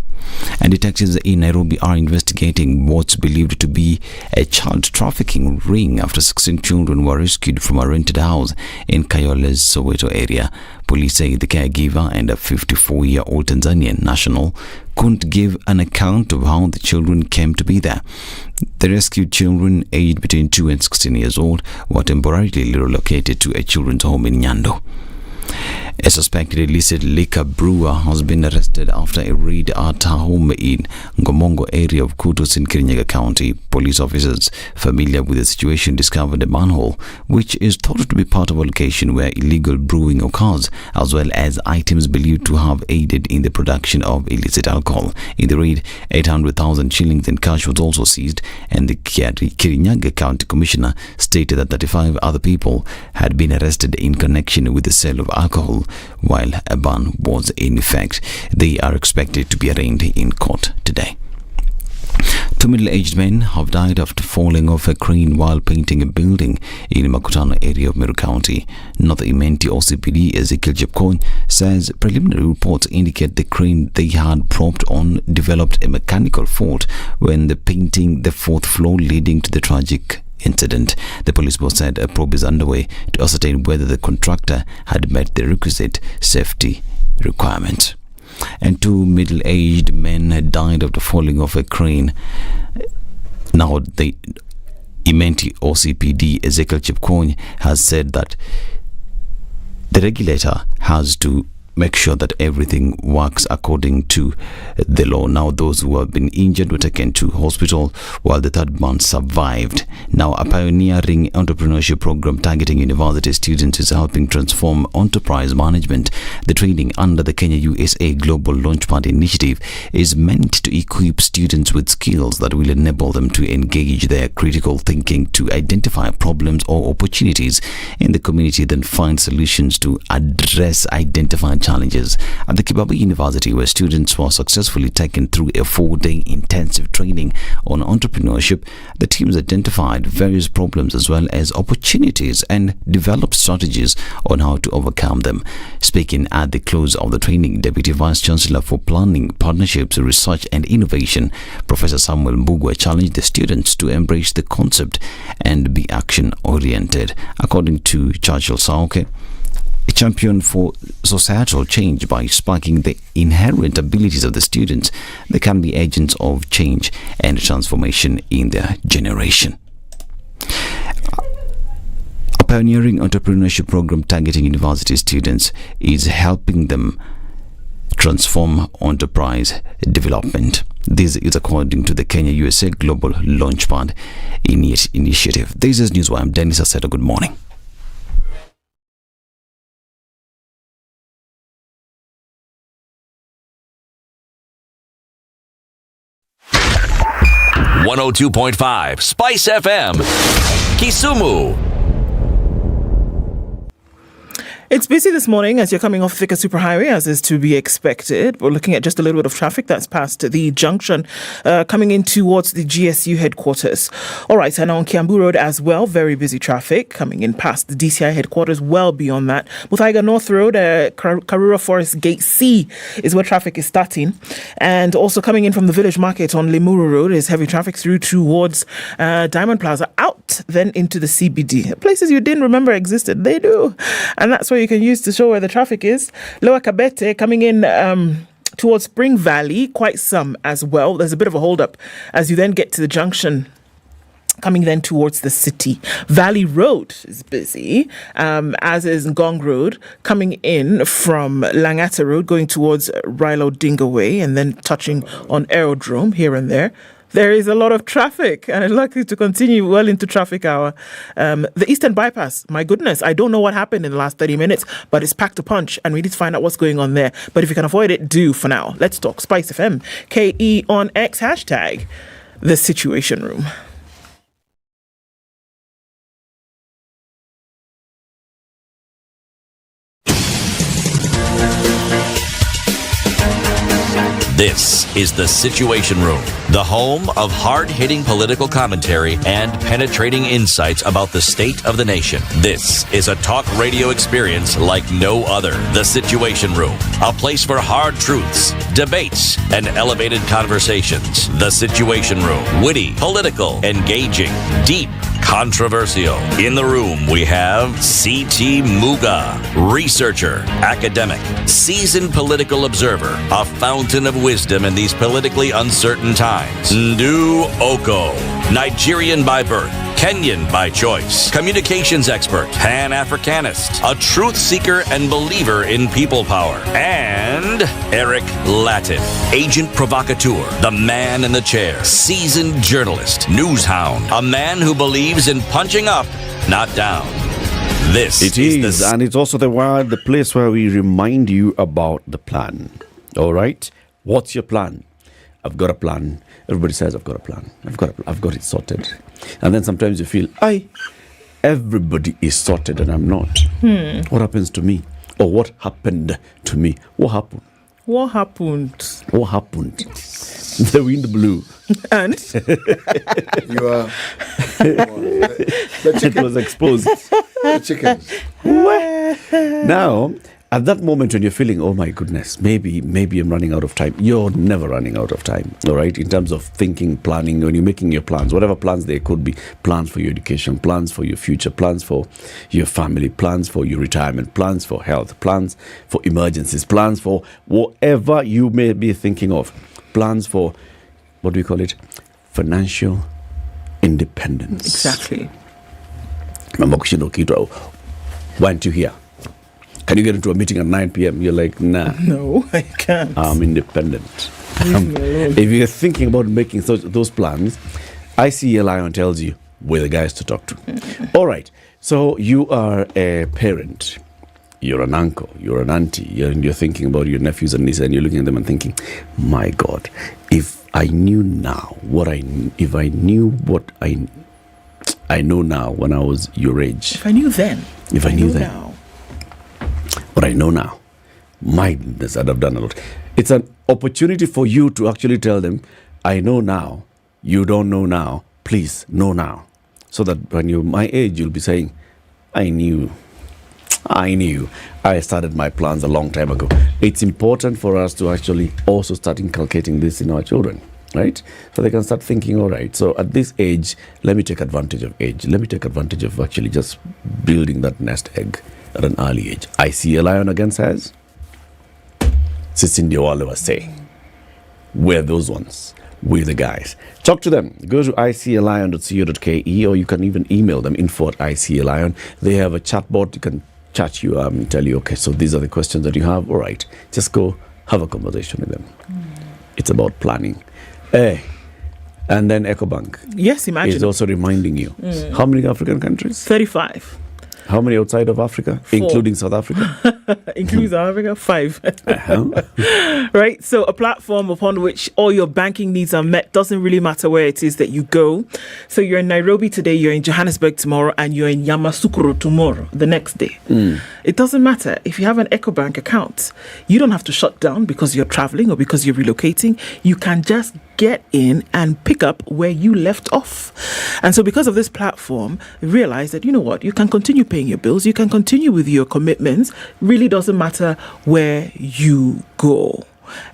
And detectives in Nairobi are investigating what's believed to be a child trafficking ring after 16 children were rescued from a rented house in Kayole's Soweto area. Police say the caregiver and a 54-year-old Tanzanian national couldn't give an account of how the children came to be there. The rescued children, aged between 2 and 16 years old, were temporarily relocated to a children's home in Nyando. A suspected illicit liquor brewer has been arrested after a raid at her home in Ngomongo area of Kutus in Kirinyaga County. Police officers familiar with the situation discovered a manhole which is thought to be part of a location where illegal brewing occurs, as well as items believed to have aided in the production of illicit alcohol. In the raid, 800,000 shillings in cash was also seized, and the Kirinyaga County Commissioner stated that 35 other people had been arrested in connection with the sale of alcohol while a ban was in effect. They are expected to be arraigned in court today. Two middle-aged men have died after falling off a crane while painting a building in Makutano area of Meru County. North Imenti OCPD Ezekiel Japanni says preliminary reports indicate the crane they had propped on developed a mechanical fault when painting the fourth floor, leading to the tragic incident. The police boss said a probe is underway to ascertain whether the contractor had met the requisite safety requirements. And two middle-aged men had died after falling off a crane. Now, the Imenti OCPD Ezekiel Japanni has said that the regulator has to make sure that everything works according to the law. Now, those who have been injured were taken to hospital while the third man survived. Now, a pioneering entrepreneurship program targeting university students is helping transform enterprise management. The training under the Kenya USA Global Launchpad Initiative is meant to equip students with skills that will enable them to engage their critical thinking, to identify problems or opportunities in the community, then find solutions to address identified challenges. At the Kibabi University, where students were successfully taken through a 4-day intensive training on entrepreneurship, the teams identified various problems as well as opportunities and developed strategies on how to overcome them. Speaking at the close of the training, Deputy Vice Chancellor for Planning, Partnerships, Research and Innovation, Professor Samuel Muga, challenged the students to embrace the concept and be action-oriented. According to Churchill Sauke, a champion for societal change by sparking the inherent abilities of the students, they can be agents of change and transformation in their generation. A pioneering entrepreneurship program targeting university students is helping them transform enterprise development. This is according to the Kenya USA Global Launchpad Initiative. This is Newswire. I'm Dennis Aseta. Good morning. .5 Spice FM, Kisumu. It's busy this morning as you're coming off Thika Superhighway, as is to be expected. We're looking at just a little bit of traffic that's past the junction, coming in towards the GSU headquarters. All right, and on Kiambu Road as well, very busy traffic coming in past the DCI headquarters, well beyond that. Muthaiga North Road, Karura Forest Gate C is where traffic is starting. And also coming in from the Village Market on Limuru Road is heavy traffic through towards Diamond Plaza, out then into the CBD. Places you didn't remember existed, they do. And that's where you can use to show where the traffic is. Lower Kabete coming in towards Spring Valley, quite some as well. There's a bit of a hold up as you then get to the junction coming then towards the city. Valley Road is busy, as is Ngong Road, coming in from Langata Road, going towards Rilo Dinga Way, and then touching on Aerodrome here and there. There is a lot of traffic, and it's likely to continue well into traffic hour. The Eastern Bypass, my goodness, I don't know what happened in the last 30 minutes, but it's packed a punch, and we need to find out what's going on there. But if you can avoid it, do for now. Let's talk SpiceFM, KE on X, hashtag #TheSituationRoom. This is The Situation Room, the home of hard-hitting political commentary and penetrating insights about the state of the nation. This is a talk radio experience like no other. The Situation Room, a place for hard truths, debates, and elevated conversations. The Situation Room, witty, political, engaging, deep, controversial. In the room, we have C.T. Muga, researcher, academic, seasoned political observer, a fountain of wisdom in these politically uncertain times. Ndu Okoh, Nigerian by birth, Kenyan by choice, communications expert, Pan-Africanist, a truth seeker and believer in people power, and Eric Latiff, agent provocateur, the man in the chair, seasoned journalist, news hound, a man who believes in punching up, not down. This is and it's also the place where we remind you about the plan. All right, what's your plan? I've got a plan. Everybody says I've got a plan. I've got it sorted. And then sometimes you feel, everybody is sorted and I'm not. What happens to me? Or what happened to me? What happened? What happened? What happened? The wind blew. And? You are... It was exposed. The chickens. Now, at that moment when you're feeling, oh my goodness, maybe I'm running out of time. You're never running out of time, all right? In terms of thinking, planning, when you're making your plans, whatever plans there could be, plans for your education, plans for your future, plans for your family, plans for your retirement, plans for health, plans for emergencies, plans for whatever you may be thinking of, plans for, what do we call it? Financial independence. Exactly. Mama Kushino Kito, why aren't you here? Can you get into a meeting at 9 p.m.? You're like, nah. No, I can't. I'm independent. Leave me alone. If you're thinking about making those plans, ICE Lion tells you we're the guys to talk to. All right. So you are a parent. You're an uncle. You're an auntie. You're thinking about your nephews and nieces, and you're looking at them and thinking, my God, if I knew now what I know now when I was your age. If I knew then. If I knew then. Now. What I know now, my goodness, I'd have done a lot. It's an opportunity for you to actually tell them, I know now, you don't know now, please know now. So that when you're my age, you'll be saying, I knew, I started my plans a long time ago. It's important for us to actually also start inculcating this in our children, right? So they can start thinking, all right, so at this age, let me take advantage of age. Let me take advantage of actually just building that nest egg at an early age. I see a lion again says, Sisindi Wale was saying, we're those ones. We're the guys. Talk to them. Go to icalion.co.ke or you can even email them info@icalion. They have a chatbot. You can chat you and tell you, okay, so these are the questions that you have. All right, just go have a conversation with them. It's about planning. And then EcoBank. Yes, imagine. Is also reminding you. How many African countries? 35. How many outside of Africa? 4. Including South Africa? Including South Africa? 5. Right? So a platform upon which all your banking needs are met. Doesn't really matter where it is that you go. So you're in Nairobi today, you're in Johannesburg tomorrow, and you're in Yamoussoukro tomorrow, the next day. It doesn't matter. If you have an EcoBank account, you don't have to shut down because you're traveling or because you're relocating. You can just get in and pick up where you left off. And so because of this platform, realize that, you know what, you can continue paying your bills, you can continue with your commitments. Really doesn't matter where you go.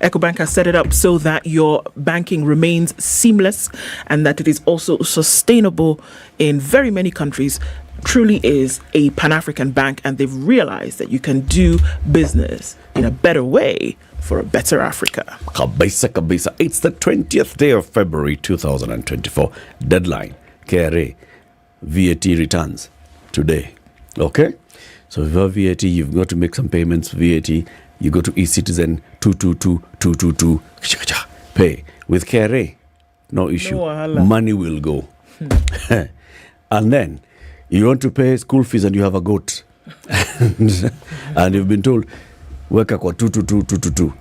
EcoBank has set it up so that your banking remains seamless and that it is also sustainable in very many countries. Truly is a Pan-African bank, and they've realized that you can do business in a better way for a better Africa. Kabisa. It's the 20th day of February 2024. Deadline, KRA, VAT returns today. Okay? So if you have VAT, you've got to make some payments. VAT, you go to eCitizen 222. Pay. With KRA, no issue. No, money will go. And then you want to pay school fees and you have a goat. And you've been told, weka kwa 222.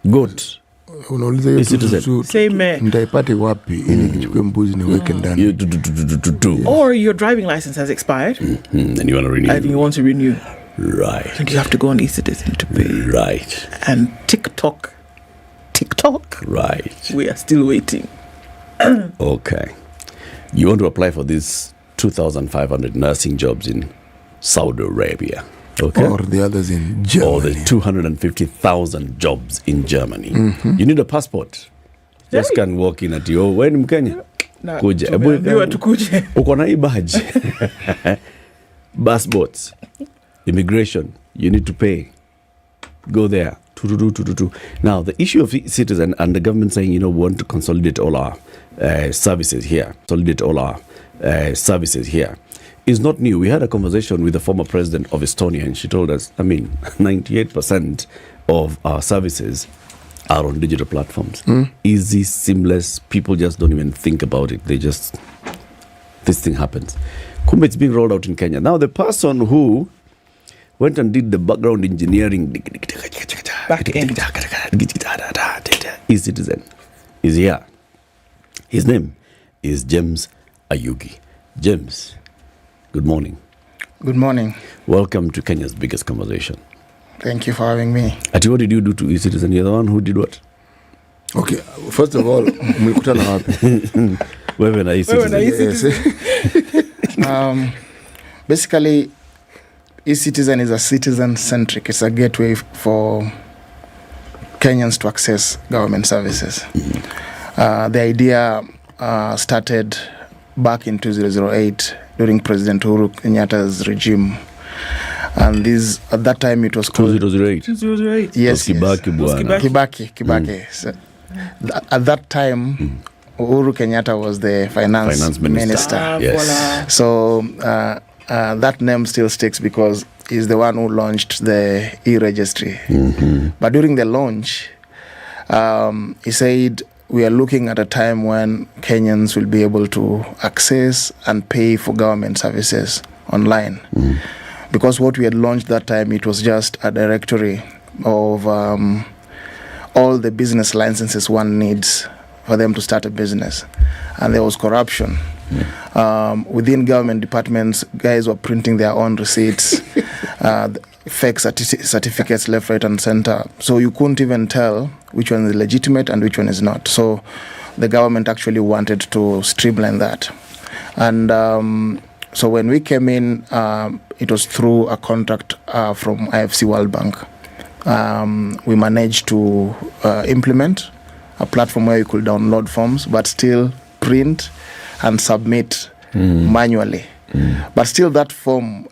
Goat. Unauliza hiyo eCitizen. Same. Nitaipate wapi ili nichukue mbuzi niweke ndani. Or your driving license has expired. And you want to renew. And you want to renew. Right. And you have to go on eCitizen to pay. Right. And TikTok. Right. We are still waiting. Okay. You want to apply for these 2,500 nursing jobs in Saudi Arabia. Okay. Or the others in Germany. Or the 250,000 jobs in Germany. You need a passport. Just can walk in at you. When in Kenya? Kuja. Uko na hii badge. Bus boats. Immigration. You need to pay. Go there. Now, the issue of citizen and the government saying, we want to consolidate all our services here. Is not new. We had a conversation with the former president of Estonia, and she told us, 98% of our services are on digital platforms. Easy, seamless. People just don't even think about it. This thing happens. Kumbe, it's being rolled out in Kenya. Now, the person who went and did the background engineering, eCitizen, is here. His name is James Ayugi. James, good morning. Good morning. Welcome to Kenya's biggest conversation. Thank you for having me. Ati, what did you do to eCitizen? You're the one who did what? Okay, first of all, mlikutana wapi? Wewe na eCitizen. Basically, eCitizen is a citizen-centric. It's a gateway for Kenyans to access government services. The idea started back in 2008 during President Uhuru Kenyatta's regime. And at that time it was called 2008. Yes, Kibaki. So, at that time, Uhuru Kenyatta was the finance minister. Yes. So that name still sticks because he's the one who launched the e-registry. But during the launch, he said, we are looking at a time when Kenyans will be able to access and pay for government services online. Because what we had launched that time, it was just a directory of all the business licenses one needs for them to start a business. And there was corruption. Within government departments, guys were printing their own receipts, fake certificates left, right, and center. So you couldn't even tell which one is legitimate and which one is not. So the government actually wanted to streamline that. And so when we came in, it was through a contract from IFC World Bank. We managed to implement a platform where you could download forms, but still print and submit manually. But still that form,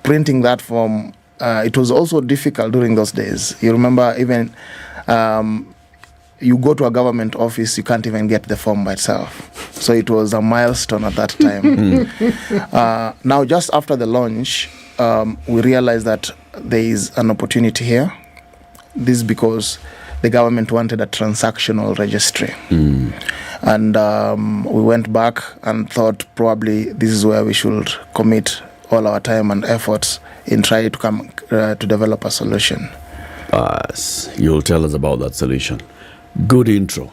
printing that form, it was also difficult during those days. You remember even you go to a government office, you can't even get the form by itself. So it was a milestone at that time. Now, just after the launch, we realized that there is an opportunity here. This is because the government wanted a transactional registry. And we went back and thought probably this is where we should commit all our time and efforts in trying to come to develop a solution. You'll tell us about that solution. Good intro.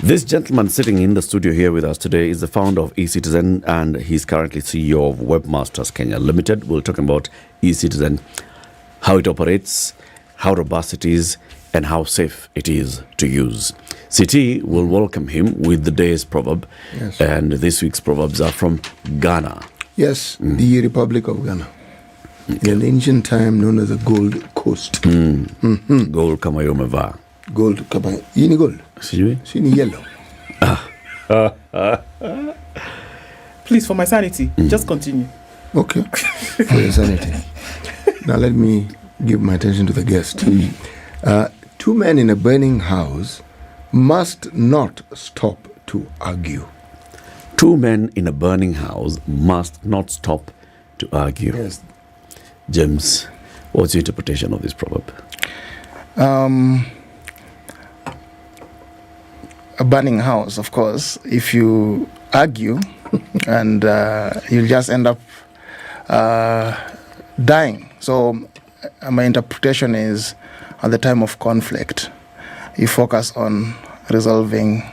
This gentleman sitting in the studio here with us today is the founder of eCitizen, and he's currently CEO of Webmasters Kenya Limited. We'll talk about eCitizen, how it operates, how robust it is, and how safe it is to use. CT will welcome him with the day's proverb. Yes. And this week's proverbs are from Ghana. Yes, the Republic of Ghana. In an ancient time known as the Gold Coast. Gold kama yomeva. Gold kama. Hii ni gold? Sijui. Si ni yellow. Please, for my sanity, just continue. Okay. For your sanity. Now let me give my attention to the guest. Two men in a burning house must not stop to argue. Two men in a burning house must not stop to argue. Yes. James, what's your interpretation of this proverb? A burning house, of course, if you argue and you'll just end up dying. So my interpretation is at the time of conflict, you focus on resolving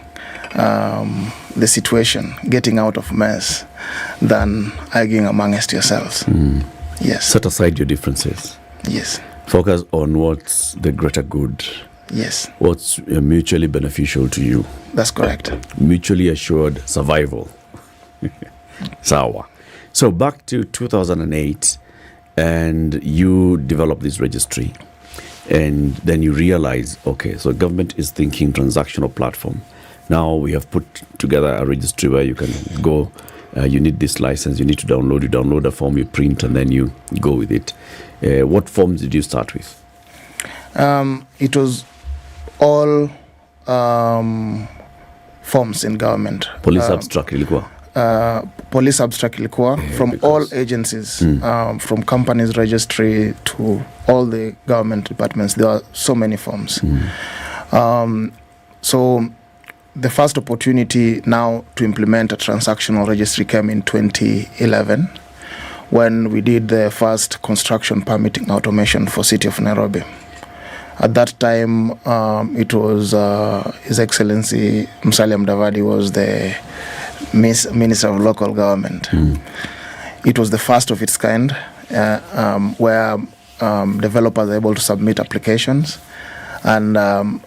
the situation, getting out of mess, than arguing amongst yourselves. Yes. Set aside your differences. Yes. Focus on what's the greater good. Yes. What's mutually beneficial to you. That's correct. Mutually assured survival. Sawa. So back to 2008, and you develop this registry, and then you realize, okay, so government is thinking transactional platform. Now we have put together a registry where you can go, you need this license, you need to download, you download a form, you print, and then you go with it. What forms did you start with? It was all forms in government. Police abstract ilikuwa? Police abstract ilikuwa from all agencies, from companies registry to all the government departments. There are so many forms. So the first opportunity now to implement a transactional registry came in 2011 when we did the first construction permitting automation for City of Nairobi. At that time, it was His Excellency Musalia Mudavadi was the Minister of Local Government. It was the first of its kind where developers are able to submit applications, and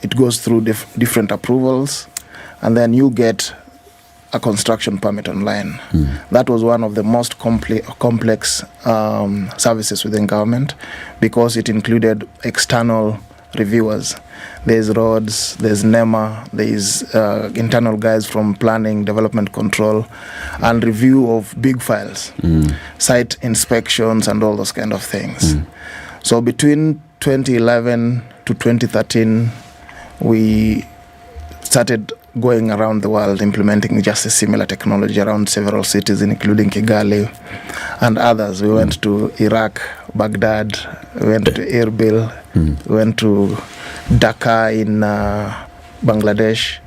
it goes through different approvals, and then you get a construction permit online. That was one of the most complex services within government, because it included external reviewers. There's roads, there's NEMA, there's internal guys from planning, development control, and review of big files, site inspections, and all those kind of things. So between 2011 to 2013, we started going around the world implementing just a similar technology around several cities, including Kigali and others. We went to Iraq, Baghdad, we went to Erbil, we went to Dhaka in Bangladesh.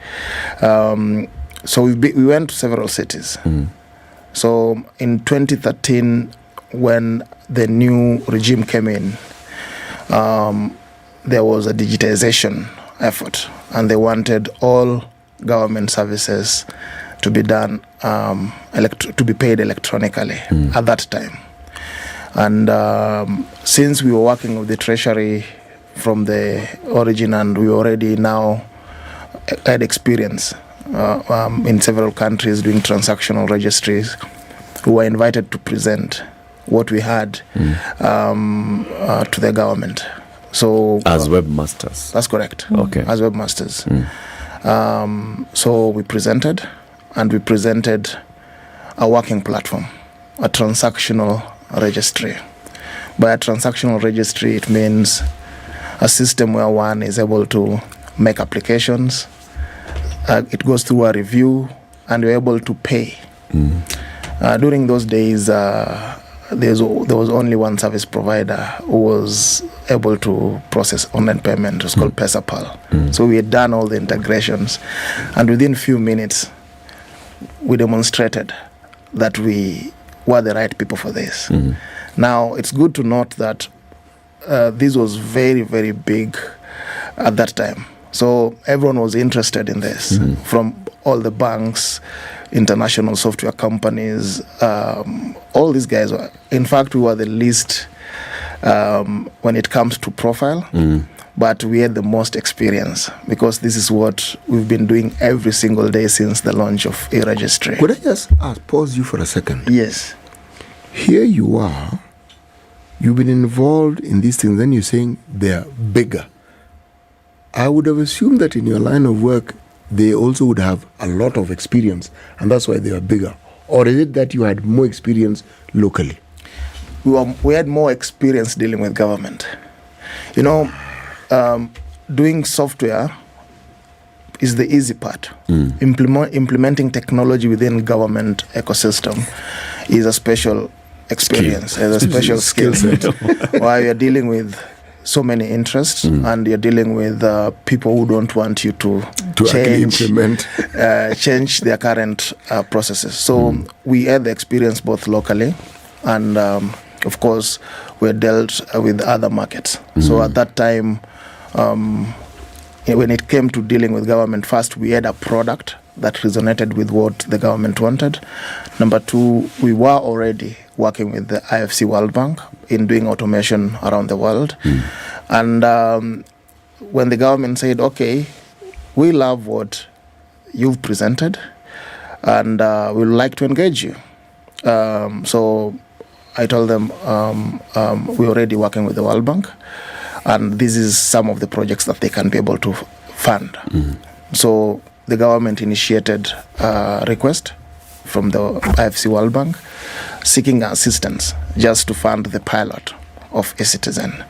So we went to several cities. So in 2013, when the new regime came in, there was a digitization effort, and they wanted all government services to be done, to be paid electronically at that time. And since we were working with the Treasury from the origin, and we already now had experience in several countries doing transactional registries, we were invited to present what we had to the government. So as webmasters. That's correct. Okay. As webmasters. So we presented a working platform, a transactional registry. By a transactional registry, it means a system where one is able to make applications, it goes through a review, and you're able to pay. During those days, there was only one service provider who was able to process online payment. It was called PesaPal. So we had done all the integrations, and within few minutes, we demonstrated that we were the right people for this. Now, it's good to note that this was very, very big at that time. So everyone was interested in this, from all the banks, international software companies, all these guys were. In fact, we were the least when it comes to profile, but we had the most experience, because this is what we've been doing every single day since the launch of e-registry. Could I just pause you for a second? Yes. Here you are, you've been involved in these things, then you're saying they're bigger. I would have assumed that in your line of work, they also would have a lot of experience, and that's why they are bigger. Or is it that you had more experience locally? We had more experience dealing with government. You know, doing software is the easy part. Implementing technology within government ecosystem is a special experience, is a special skill set. While you're dealing with so many interests, and you're dealing with people who don't want you to change, change their current processes. So we had the experience both locally, and of course we dealt with other markets. So at that time, when it came to dealing with government, first we had a product that resonated with what the government wanted. Number two, we were already working with the IFC World Bank in doing automation around the world. And when the government said, okay, we love what you've presented, and we'd like to engage you. So I told them, we're already working with the World Bank, and this is some of the projects that they can be able to fund. So the government initiated a request from the IFC World Bank seeking assistance just to fund the pilot of eCitizen.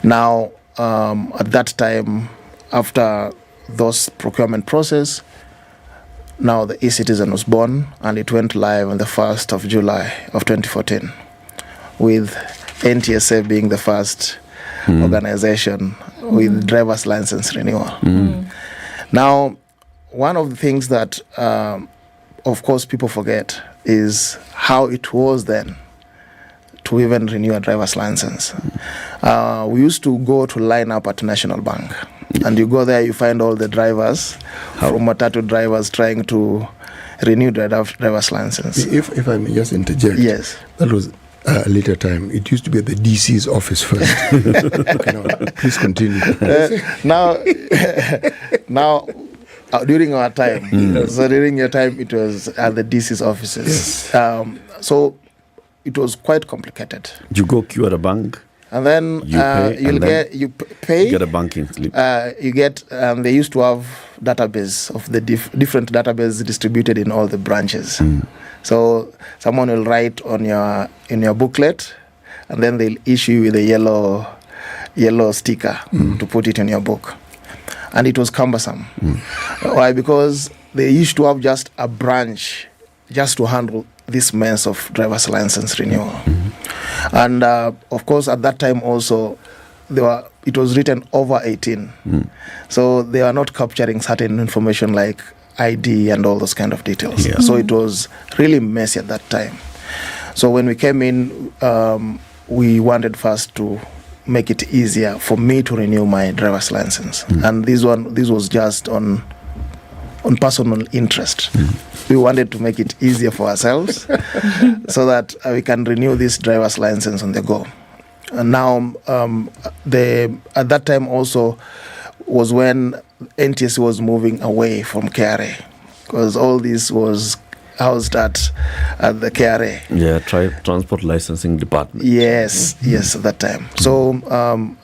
Now, at that time, after those procurement process, now the eCitizen was born, and it went live on the 1st of July of 2014, with NTSA being the first organization with driver's license renewal. Now, one of the things that, of course, people forget is how it was then to even renew a driver's license. We used to go to line up at National Bank, and you go there, you find all the drivers, from Matatu drivers trying to renew their driver's license. If I may just interject. Yes. That was later time. It used to be at the DC's office first. Okay, now, please continue. Now, during our time, so during your time, it was at the DC's offices. Yes. So it was quite complicated. You go queue at a bank. And then you pay, you'll pay. Get a banking slip. You get. They used to have database of the different databases distributed in all the branches. So someone will write in your booklet, and then they'll issue you with a yellow sticker to put it in your book. And it was cumbersome. Why? Because they used to have just a branch just to handle this mess of driver's license renewal. And of course, at that time also, it was written over 18. So they are not capturing certain information like ID and all those kind of details. Yeah. So it was really messy at that time. So when we came in, we wanted first to make it easier for me to renew my driver's license. And this was just on personal interest. We wanted to make it easier for ourselves so that we can renew this driver's license on the go. And now, at that time also was when NTSA was moving away from KRA, because all this was housed at the KRA. Yeah, Transport Licensing Department. Yes, at that time. So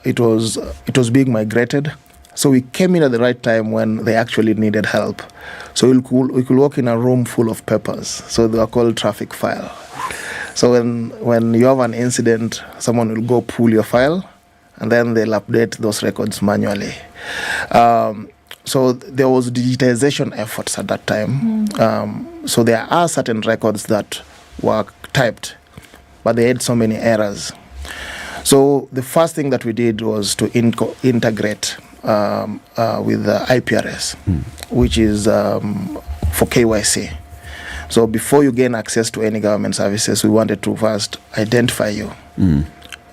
it was being migrated. So we came in at the right time when they actually needed help. So we could walk in a room full of papers. So they were called traffic file. So when you have an incident, someone will go pull your file, and then they'll update those records manually. So there was digitization efforts at that time. So there are certain records that were typed, but they had so many errors. So the first thing that we did was to integrate with the IPRS, which is for KYC. So before you gain access to any government services, we wanted to first identify you.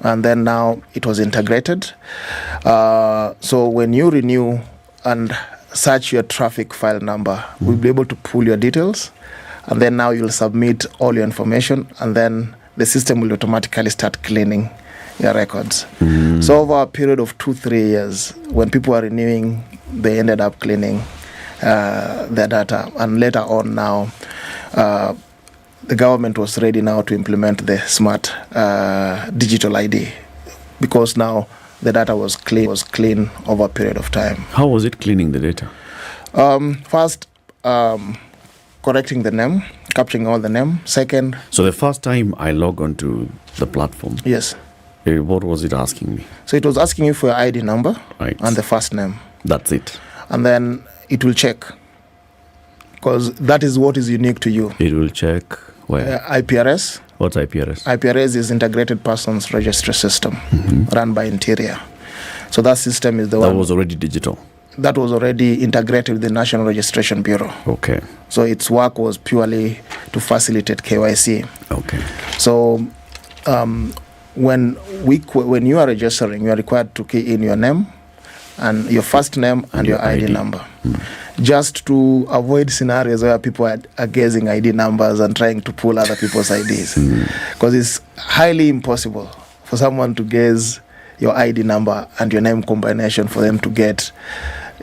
And then now it was integrated. So when you renew and search your traffic file number, we'll be able to pull your details. And then now you'll submit all your information, and then the system will automatically start cleaning your records. So over a period of 2-3 years, when people were renewing, they ended up cleaning their data. And later on now, the government was ready now to implement the smart digital ID, because now the data was clean over a period of time. How was it cleaning the data? First, correcting the name, capturing all the name. Second... So the first time I log onto the platform... Yes. What was it asking me? So it was asking you for your ID number, right, and the first name. That's it. And then it will check, because that is what is unique to you. It will check where? IPRS. What's IPRS? IPRS is Integrated Persons Registry System, run by Interior. So that system is the one... That was already digital? That was already integrated with the National Registration Bureau. Okay. So its work was purely to facilitate KYC. Okay. So when you are registering, you are required to key in your name and your first name and your ID number. Just to avoid scenarios where people are guessing ID numbers and trying to pull other people's IDs. Because it's highly impossible for someone to guess your ID number and your name combination for them to get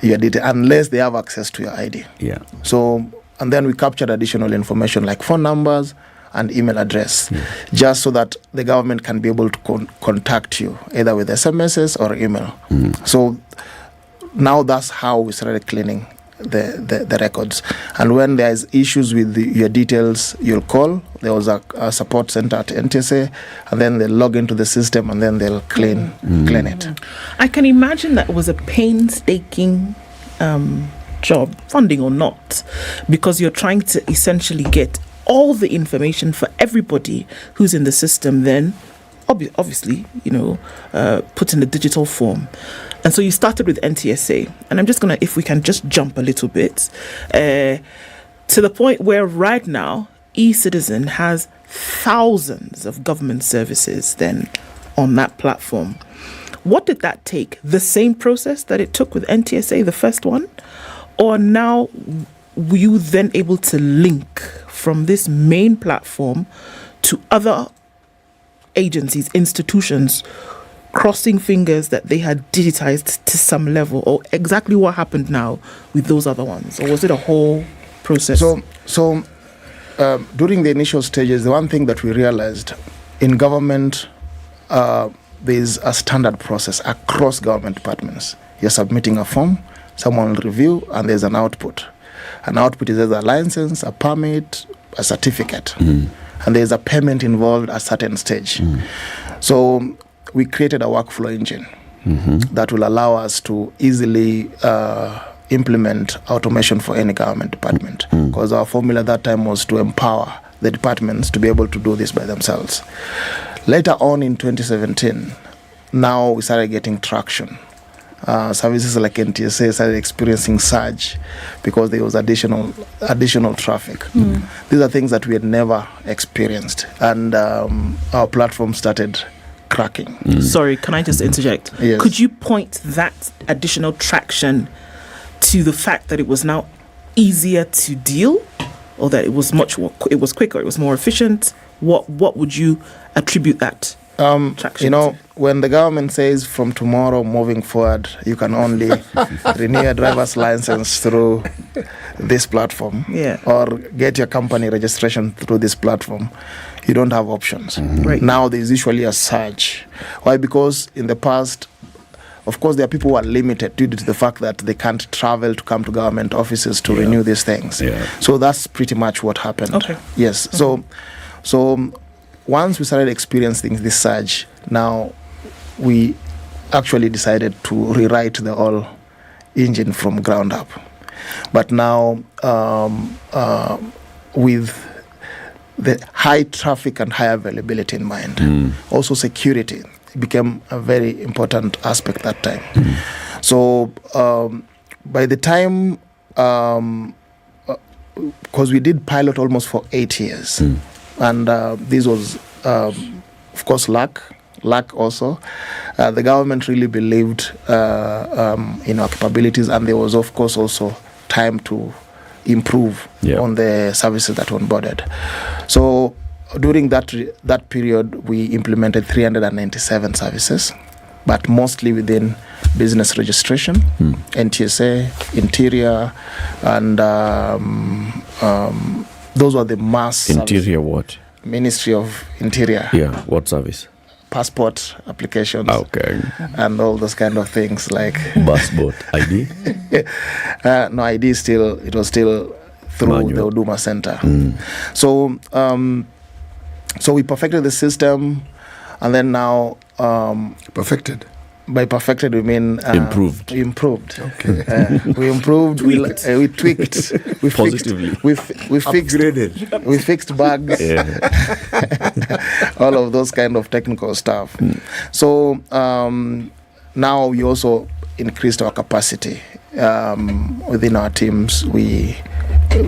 your data, unless they have access to your ID. Yeah. So, and then we captured additional information like phone numbers and email address, just so that the government can be able to contact you either with SMSs or email. So now that's how we started cleaning the records. And when there's issues with your details, you'll call. There was a support center at NTSA, and then they'll log into the system, and then they'll clean it. I can imagine that was a painstaking job, funding or not, because you're trying to essentially get all the information for everybody who's in the system, then obviously, put in a digital form. And so you started with NTSA, and I'm just going to, if we can just jump a little bit, to the point where right now, eCitizen has thousands of government services then on that platform. What did that take? The same process that it took with NTSA, the first one? Or now were you then able to link from this main platform to other agencies, institutions, crossing fingers that they had digitized to some level, or exactly what happened now with those other ones? Or was it a whole process? So during the initial stages, the one thing that we realized in government, there's a standard process across government departments. You're submitting a form, someone will review, and there's an output. An output is either a license, a permit, a certificate. And there's a payment involved at a certain stage. So we created a workflow engine that will allow us to easily implement automation for any government department, because our formula at that time was to empower the departments to be able to do this by themselves. Later on in 2017, now we started getting traction. Services like NTSA started experiencing surge because there was additional traffic. These are things that we had never experienced, and our platform started cracking. Sorry, can I just interject? Yes. Could you point that additional traction to the fact that it was now easier to deal, or that it was quicker, it was more efficient? What would you attribute that traction to? When the government says from tomorrow moving forward, you can only renew your driver's license through this platform, or get your company registration through this platform, you don't have options. Right. Now there's usually a surge. Why? Because in the past, of course, there are people who are limited due to the fact that they can't travel to come to government offices to renew these things. So that's pretty much what happened. Okay. Yes. So once we started experiencing this surge, now we actually decided to rewrite the whole engine from ground up. But now with the high traffic and high availability in mind, also security became a very important aspect that time. So by the time, because we did pilot almost for 8 years, and this was, of course, luck also. The government really believed in our capabilities, and there was, of course, also time to improve on the services that were onboarded. So during that period, we implemented 397 services, but mostly within business registration, NTSA, Interior, and those were the mass Interior service. what? Ministry of Interior. Yeah, what service? Passport applications. Okay. And all those kind of things like passport ID. No, ID it was still through Manual. the Huduma Center. So we perfected the system, and then now perfected. By perfected, we mean improved. Okay. We improved. We tweaked. We Positively. Fixed. We fixed. Upgraded. We fixed bugs. All of those kind of technical stuff. So now we also increased our capacity within our teams. We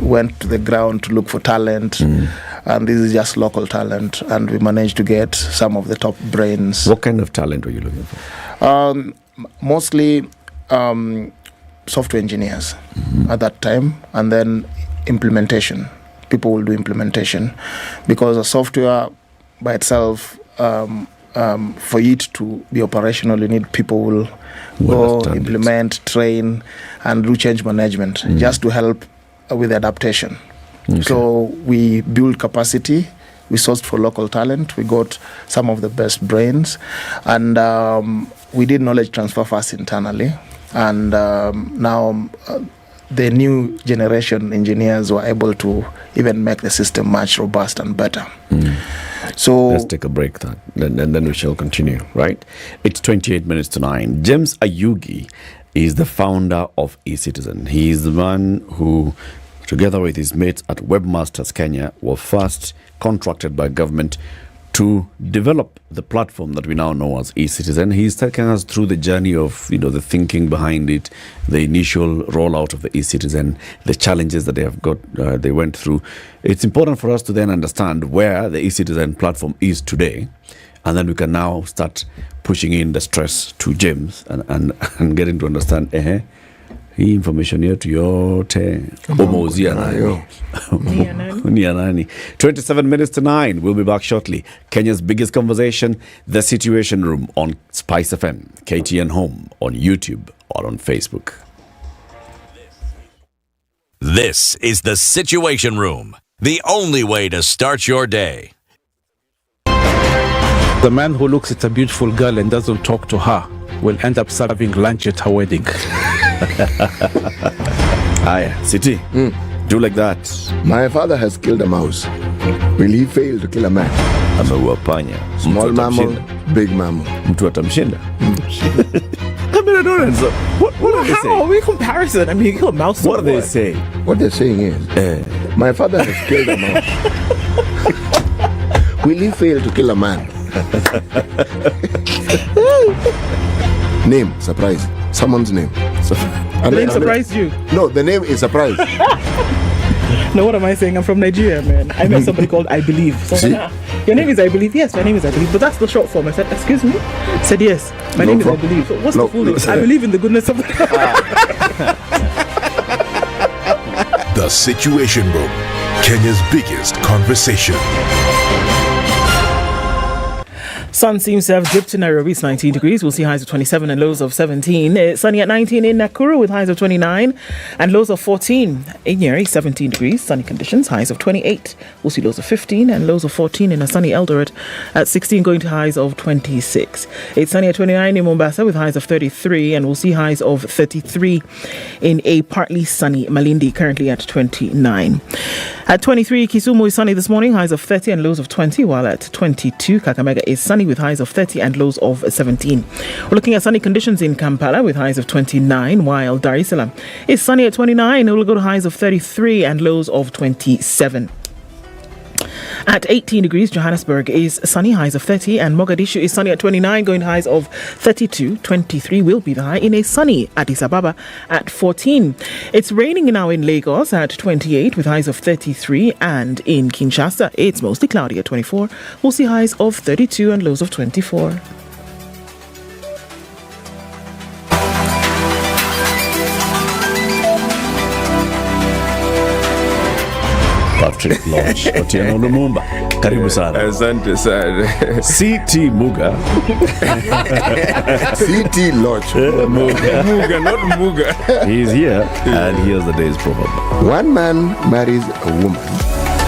went to the ground to look for talent, and this is just local talent, and we managed to get some of the top brains. What kind of talent were you looking for? Mostly software engineers at that time, and then implementation. People will do implementation, because a software by itself, for it to be operational, you need people who will go implement, train, and do change management just to help with adaptation. Okay. So we build capacity. We sourced for local talent. We got some of the best brains, and we did knowledge transfer first internally. And now the new generation engineers were able to even make the system much robust and better. So let's take a break then we shall continue, right? It's 28 minutes to 9. James Ayugi is the founder of eCitizen. He is the man who, together with his mates at Webmasters Kenya, were first contracted by government to develop the platform that we now know as eCitizen. He's taking us through the journey of, the thinking behind it, the initial rollout of the eCitizen, the challenges that they went through. It's important for us to then understand where the eCitizen platform is today, and then we can now start pushing in the stress to James and getting to understand, Hii information yetu yote umeuzia nayo. Ni ya nani? 27 minutes to 9. We'll be back shortly. Kenya's biggest conversation, The Situation Room on SpiceFM, KTN Home, on YouTube or on Facebook. This is The Situation Room, the only way to start your day. The man who looks at a beautiful girl and doesn't talk to her will end up serving lunch at her wedding. Aya, City, do like that. My father has killed a mouse. Will he fail to kill a man? Ameua panya. Small mammal, big mammal. Mtu atamshinda. I mean, I don't understand. What are they saying? How are we comparison? I mean, you kill a mouse. What are they saying? What they're saying is, my father has killed a mouse. Will he fail to kill a man? Name, surprise. Someone's name. The name surprised you? No, the name is surprise. No, what am I saying? I'm from Nigeria, man. I met somebody called I Believe. So See? Your name is I Believe? Yes, my name is I Believe. But that's the short form. I said, excuse me? I said, yes, my name is I Believe. So what's the full name? I believe in the goodness of The Situation Room, Kenya's biggest conversation. Sun seems to have dipped in Nairobi. It's 19 degrees. We'll see highs of 27 and lows of 17. It's sunny at 19 in Nakuru with highs of 29 and lows of 14. In Nyeri, 17 degrees. Sunny conditions, highs of 28. We'll see lows of 15 and lows of 14 in a sunny Eldoret at 16, going to highs of 26. It's sunny at 29 in Mombasa with highs of 33, and we'll see highs of 33 in a partly sunny Malindi, currently at 29. At 23, Kisumu is sunny this morning, highs of 30 and lows of 20, while at 22, Kakamega is sunny with highs of 30 and lows of 17. We're looking at sunny conditions in Kampala with highs of 29, while Dar es Salaam is sunny at 29. It will go to highs of 33 and lows of 27. At 18 degrees, Johannesburg is sunny, highs of 30, and Mogadishu is sunny at 29, going to highs of 32. 23 will be the high in a sunny Addis Ababa at 14. It's raining now in Lagos at 28 with highs of 33, and in Kinshasa it's mostly cloudy at 24. We'll see highs of 32 and lows of 24. Patrick Lodge, Otieno Lumumba. Karibu sana. Asante sana. CT Muga. CT Lodge. Muga, not Muga. He's here, and here's the day's proverb. One man marries a woman.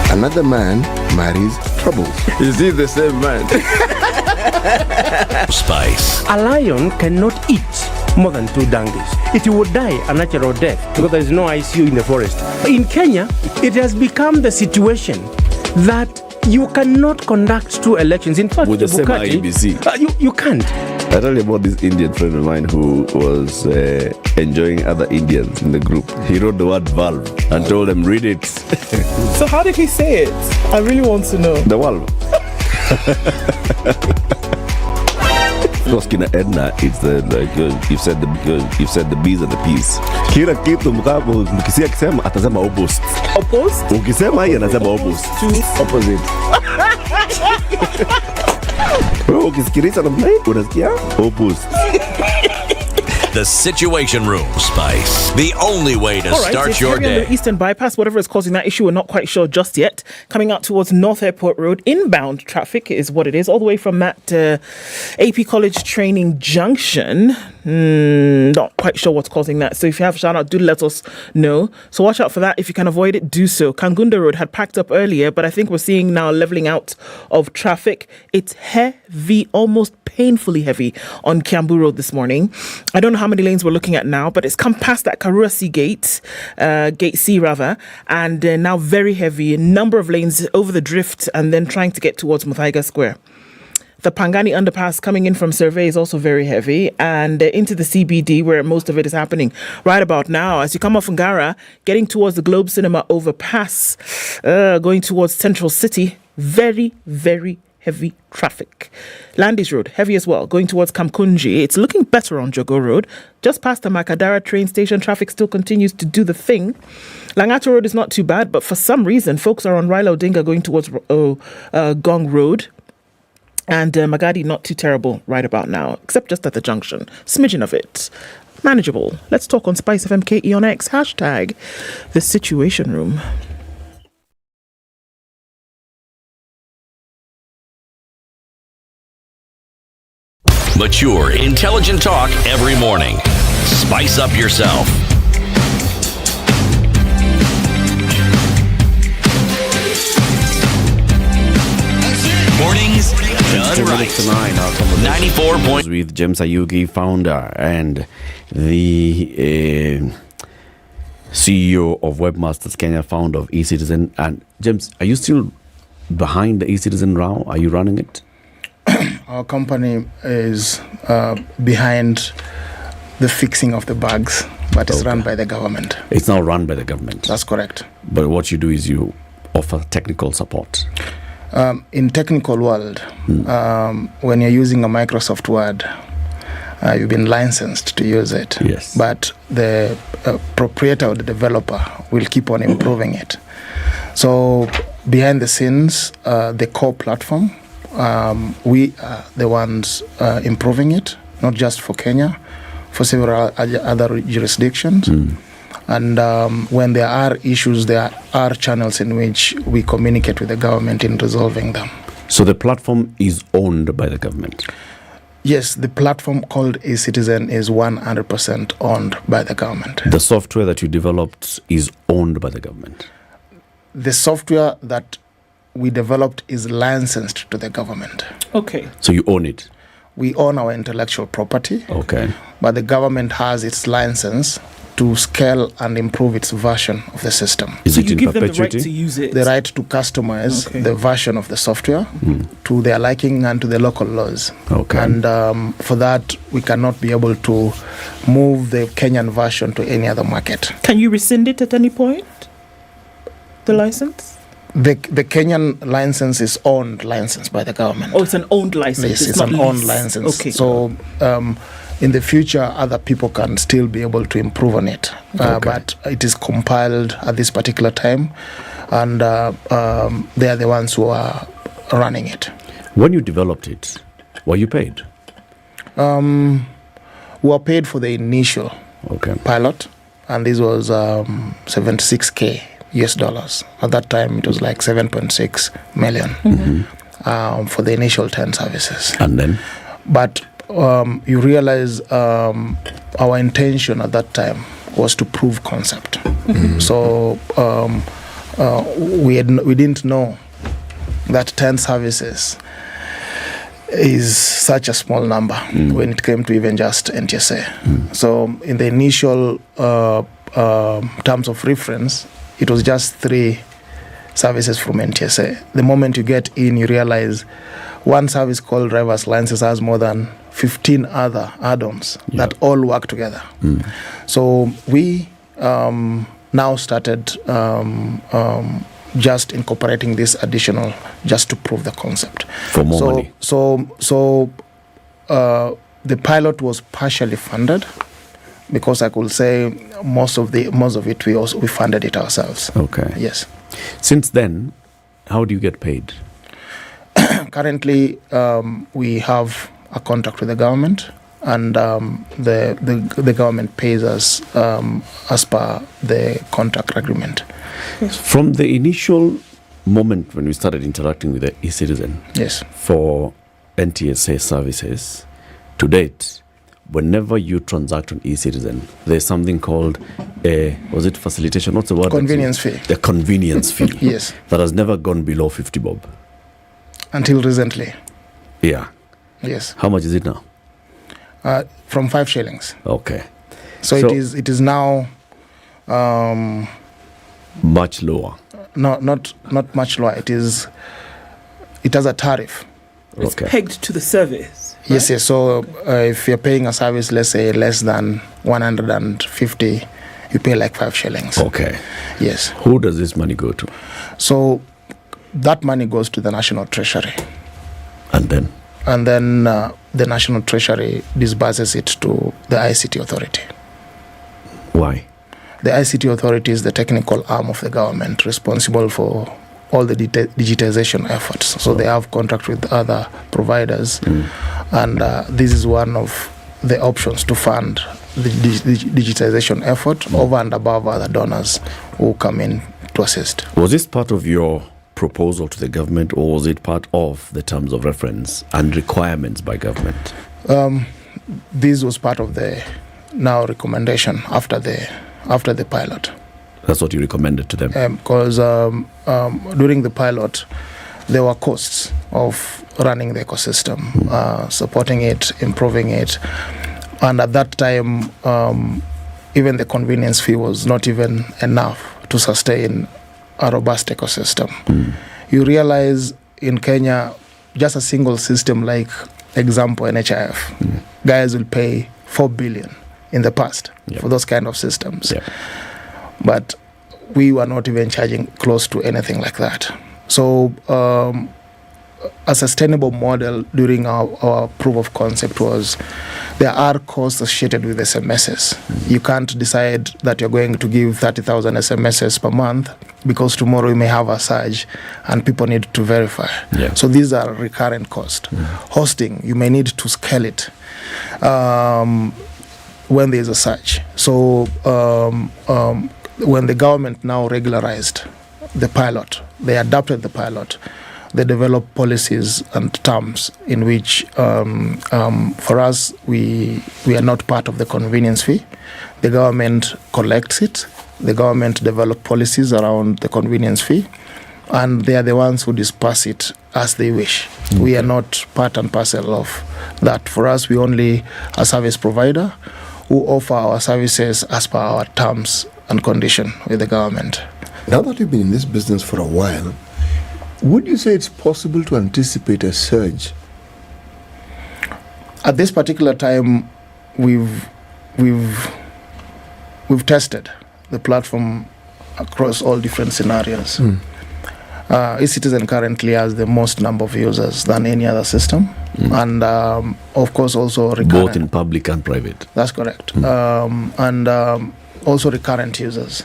Another man marries troubles. Is he the same man? Spice. A lion cannot eat more than 2 donkeys. It would die a natural death because there is no ICU in the forest. In Kenya, it has become the situation that you cannot conduct 2 elections. In fact, with the Bukati, same IBC. You can't. I tell you about this Indian friend of mine who was enjoying other Indians in the group. He wrote the word valve and told them, read it. So how did he say it? I really want to know. The valve. Of course, kina Ednah, it's the you've said the B's and the P's. Kila kitu mkisia kisema atasema opposite. Opposite? Ukisema yeye anasema opposite. Opposite. Wewe ukisikiliza namna hii unasikia opposite. The Situation Room, Spice. The only way to start your day. On the Eastern Bypass, whatever is causing that issue, we're not quite sure just yet. Coming out towards North Airport Road, inbound traffic is what it is, all the way from that AP College Training Junction. Not quite sure what's causing that. So if you have a shout out, do let us know. So watch out for that. If you can avoid it, do so. Kangunda Road had packed up earlier, but I think we're seeing now leveling out of traffic. It's heavy, almost painfully heavy on Kiambu Road this morning. I don't know how many lanes we're looking at now, but it's come past that Karura C gate, gate C rather, and now very heavy. A number of lanes over the drift and then trying to get towards Muthaiga Square. The Pangani underpass coming in from Survey is also very heavy, and into the CBD where most of it is happening right about now. As you come off Ngara, getting towards the Globe Cinema overpass, going towards Central City, very, very heavy traffic. Landis Road, heavy as well, going towards Kamkunji. It's looking better on Jogo Road. Just past the Makadara train station, traffic still continues to do the thing. Langata Road is not too bad, but for some reason, folks are on Raila Odinga going towards Gong Road. And Magadi, not too terrible right about now, except just at the junction. Smidgen of it. Manageable. Let's talk on SpiceFM KE on X. Hashtag TheSituationRoom. Mature, intelligent talk every morning. Spice up yourself. Mornings done right. 94 point with James Ayugi, founder and the CEO of Webmasters Kenya, founder of eCitizen. And James, are you still behind the eCitizen row? Are you running it? Our company is behind the fixing of the bugs, but it's run by the government. It's now run by the government. That's correct. But what you do is you offer technical support. In technical world, when you're using a Microsoft Word, you've been licensed to use it. Yes. But the proprietor or the developer will keep on improving it. So behind the scenes, the core platform, we are the ones improving it, not just for Kenya, for several other jurisdictions. And when there are issues, there are channels in which we communicate with the government in resolving them. So the platform is owned by the government? Yes, the platform called eCitizen is 100% owned by the government. The software that you developed is owned by the government? The software that we developed is licensed to the government. Okay. So you own it? We own our intellectual property. Okay. But the government has its license to scale and improve its version of the system. Is it in give them the right perpetuity? to use it. The right to customize the version of the software to their liking and to the local laws. Okay. And for that, we cannot be able to move the Kenyan version to any other market. Can you rescind it at any point? The license? The Kenyan license is owned license by the government. Oh, it's an owned license. Yes, it's not an owned lease. license. Okay. So in the future, other people can still be able to improve on it. But it is compiled at this particular time, and they are the ones who are running it. When you developed it, were you paid? We were paid for the initial pilot, and this was $76K US dollars. At that time, it was like 7.6 million for the initial 10 services. And then? But you realize our intention at that time was to prove concept. So we didn't know that 10 services is such a small number when it came to even just NTSA. So in the initial terms of reference, it was just 3 services from NTSA. The moment you get in, you realize one service called driver's license has more than 15 other add-ons that all work together. So we now started just incorporating this additional just to prove the concept. For more money. So the pilot was partially funded, because I could say most of it we funded it ourselves. Okay. Yes. Since then, how do you get paid? Currently, we have a contract with the government, and the government pays us as per the contract agreement. From the initial moment when we started interacting with the eCitizen, yes, for NTSA services, to date, whenever you transact on eCitizen, there's something called was it facilitation? What's the word? Convenience fee. The convenience fee. Yes. That has never gone below 50 bob. Until recently. Yeah. Yes. How much is it now? From 5 shillings. Okay. So it is now much lower. No, not much lower. It has a tariff. It's pegged to the service. Yes, yes. So if you're paying a service, let's say less than 150, you pay like 5 shillings. Okay. Yes. Who does this money go to? So that money goes to the National Treasury. And then? And then the National Treasury disburses it to the ICT Authority. Why? The ICT Authority is the technical arm of the government responsible for all the digitization efforts. So they have contract with other providers, and this is one of the options to fund the digitization effort over and above other donors who come in to assist. Was this part of your proposal to the government, or was it part of the terms of reference and requirements by government? This was part of the now recommendation after the pilot. That's what you recommended to them? Because during the pilot, there were costs of running the ecosystem, supporting it, improving it. And at that time, even the convenience fee was not even enough to sustain a robust ecosystem. You realize in Kenya, just a single system like example NHIF, guys will pay 4 billion in the past for those kind of systems. But we were not even charging close to anything like that. So a sustainable model during our proof of concept was there are costs associated with SMSs. You can't decide that you're going to give 30,000 SMSs per month because tomorrow you may have a surge and people need to verify. So these are recurrent costs. Hosting, you may need to scale it when there's a surge. So when the government now regularized the pilot, they adopted the pilot, they developed policies and terms in which, for us, we are not part of the convenience fee. The government collects it. The government develop policies around the convenience fee, and they are the ones who disperse it as they wish. We are not part and parcel of that. For us, we only a service provider who offer our services as per our terms and condition with the government. Now that you've been in this business for a while, would you say it's possible to anticipate a surge? At this particular time, we've tested the platform across all different scenarios. eCitizen currently has the most number of users than any other system, and of course also both in public and private. That's correct. And also recurrent users.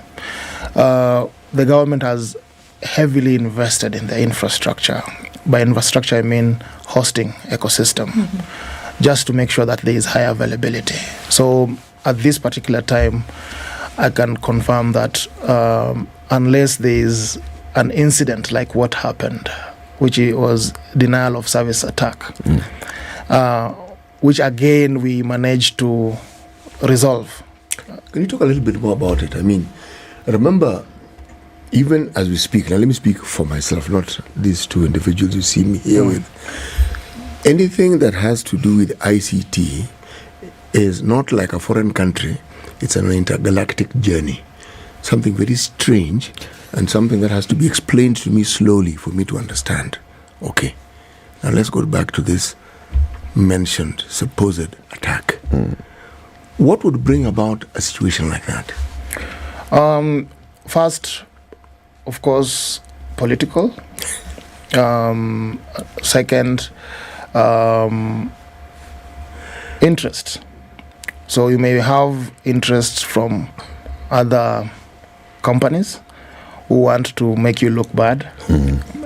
The government has heavily invested in the infrastructure. By infrastructure, I mean hosting ecosystem, just to make sure that there is high availability. So at this particular time, I can confirm that unless there is an incident like what happened, which was denial of service attack, which again we managed to resolve. Can you talk a little bit more about it? I mean, remember, even as we speak, now let me speak for myself, not these two individuals you see me here with. Anything that has to do with ICT is not like a foreign country, it's an intergalactic journey. Something very strange and something that has to be explained to me slowly for me to understand. Okay, now let's go back to this mentioned supposed attack. What would bring about a situation like that? First, of course, political. Second, interest. So you may have interests from other companies who want to make you look bad,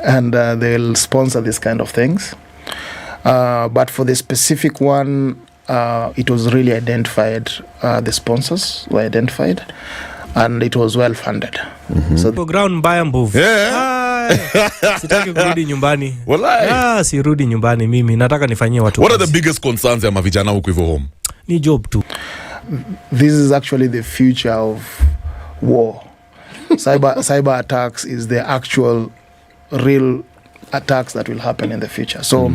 and they'll sponsor these kind of things. But for the specific one, it was really identified, the sponsors were identified, and it was well funded. So ground mbaya mbovu. Sitaki kurudi nyumbani. Wallahi. Sirudi nyumbani mimi. Nataka nifanyie watu. What are the biggest concerns ya mavijana huko hivyo home? Ni job tu. This is actually the future of war. Cyber attacks is the actual real attacks that will happen in the future. So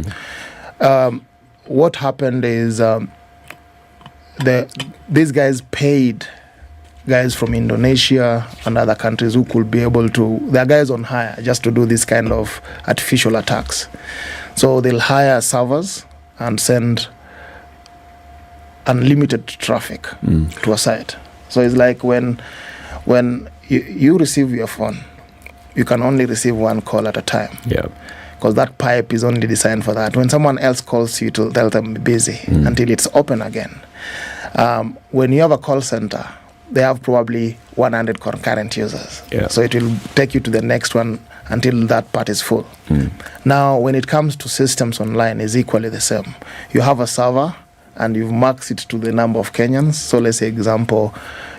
what happened is these guys paid guys from Indonesia and other countries who could be able to, there are guys on hire just to do this kind of artificial attacks. So they'll hire servers and send unlimited traffic to a site. So it's like when you receive your phone, you can only receive one call at a time. Yeah. Because that pipe is only designed for that. When someone else calls you, to tell them be busy until it's open again. When you have a call center, they have probably 100 concurrent users. Yeah. So it will take you to the next one until that part is full. Now, when it comes to systems online, is equally the same. You have a server and you've maxed it to the number of Kenyans. So let's say, example,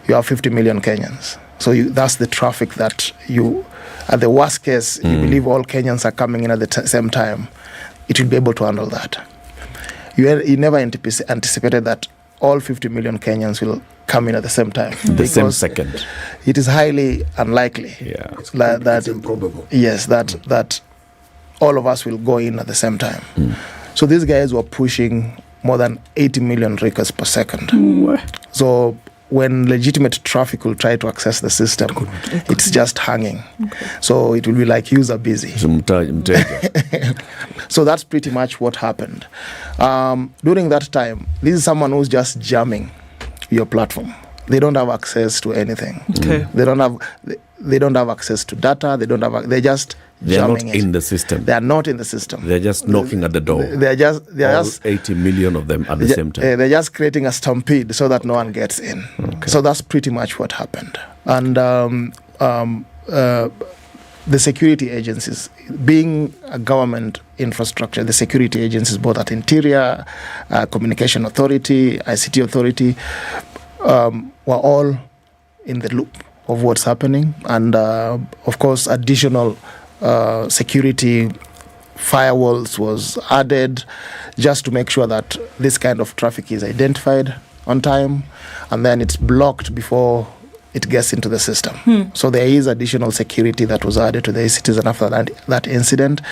you have 50 million Kenyans. So that's the traffic that you, at the worst case, you believe all Kenyans are coming in at the same time. It will be able to handle that. You never anticipated that all 50 million Kenyans will come in at the same time. The same second. It is highly unlikely. Yeah. It's improbable. Yes, that all of us will go in at the same time. So these guys were pushing more than 80 million records per second. So when legitimate traffic will try to access the system, it's just hanging. So it will be like user busy. So that's pretty much what happened. During that time, this is someone who's just jamming your platform. They don't have access to anything. Okay. They don't have access to data. They're just They are not jamming it. in the system. They are not in the system. They're just knocking at the door. They're just 80 million of them at the same time. They're just creating a stampede so that no one gets in. So that's pretty much what happened. And the security agencies, being a government infrastructure, the security agencies, both at Interior, Communication Authority, ICT Authority, were all in the loop of what's happening. And of course, additional security firewalls was added just to make sure that this kind of traffic is identified on time and then it's blocked before it gets into the system. So there is additional security that was added to the citizen after that incident,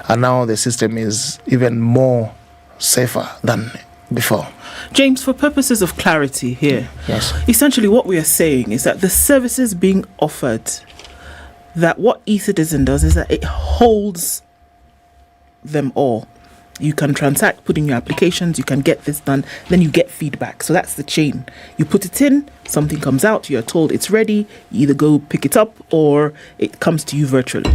and now the system is even more safer than before. James, for purposes of clarity here, yes, essentially what we are saying is that the services being offered, that what eCitizen does is that it holds them all. You can transact, put in your applications, you can get this done, then you get feedback. So that's the chain. You put it in, something comes out, you're told it's ready, you either go pick it up or it comes to you virtually.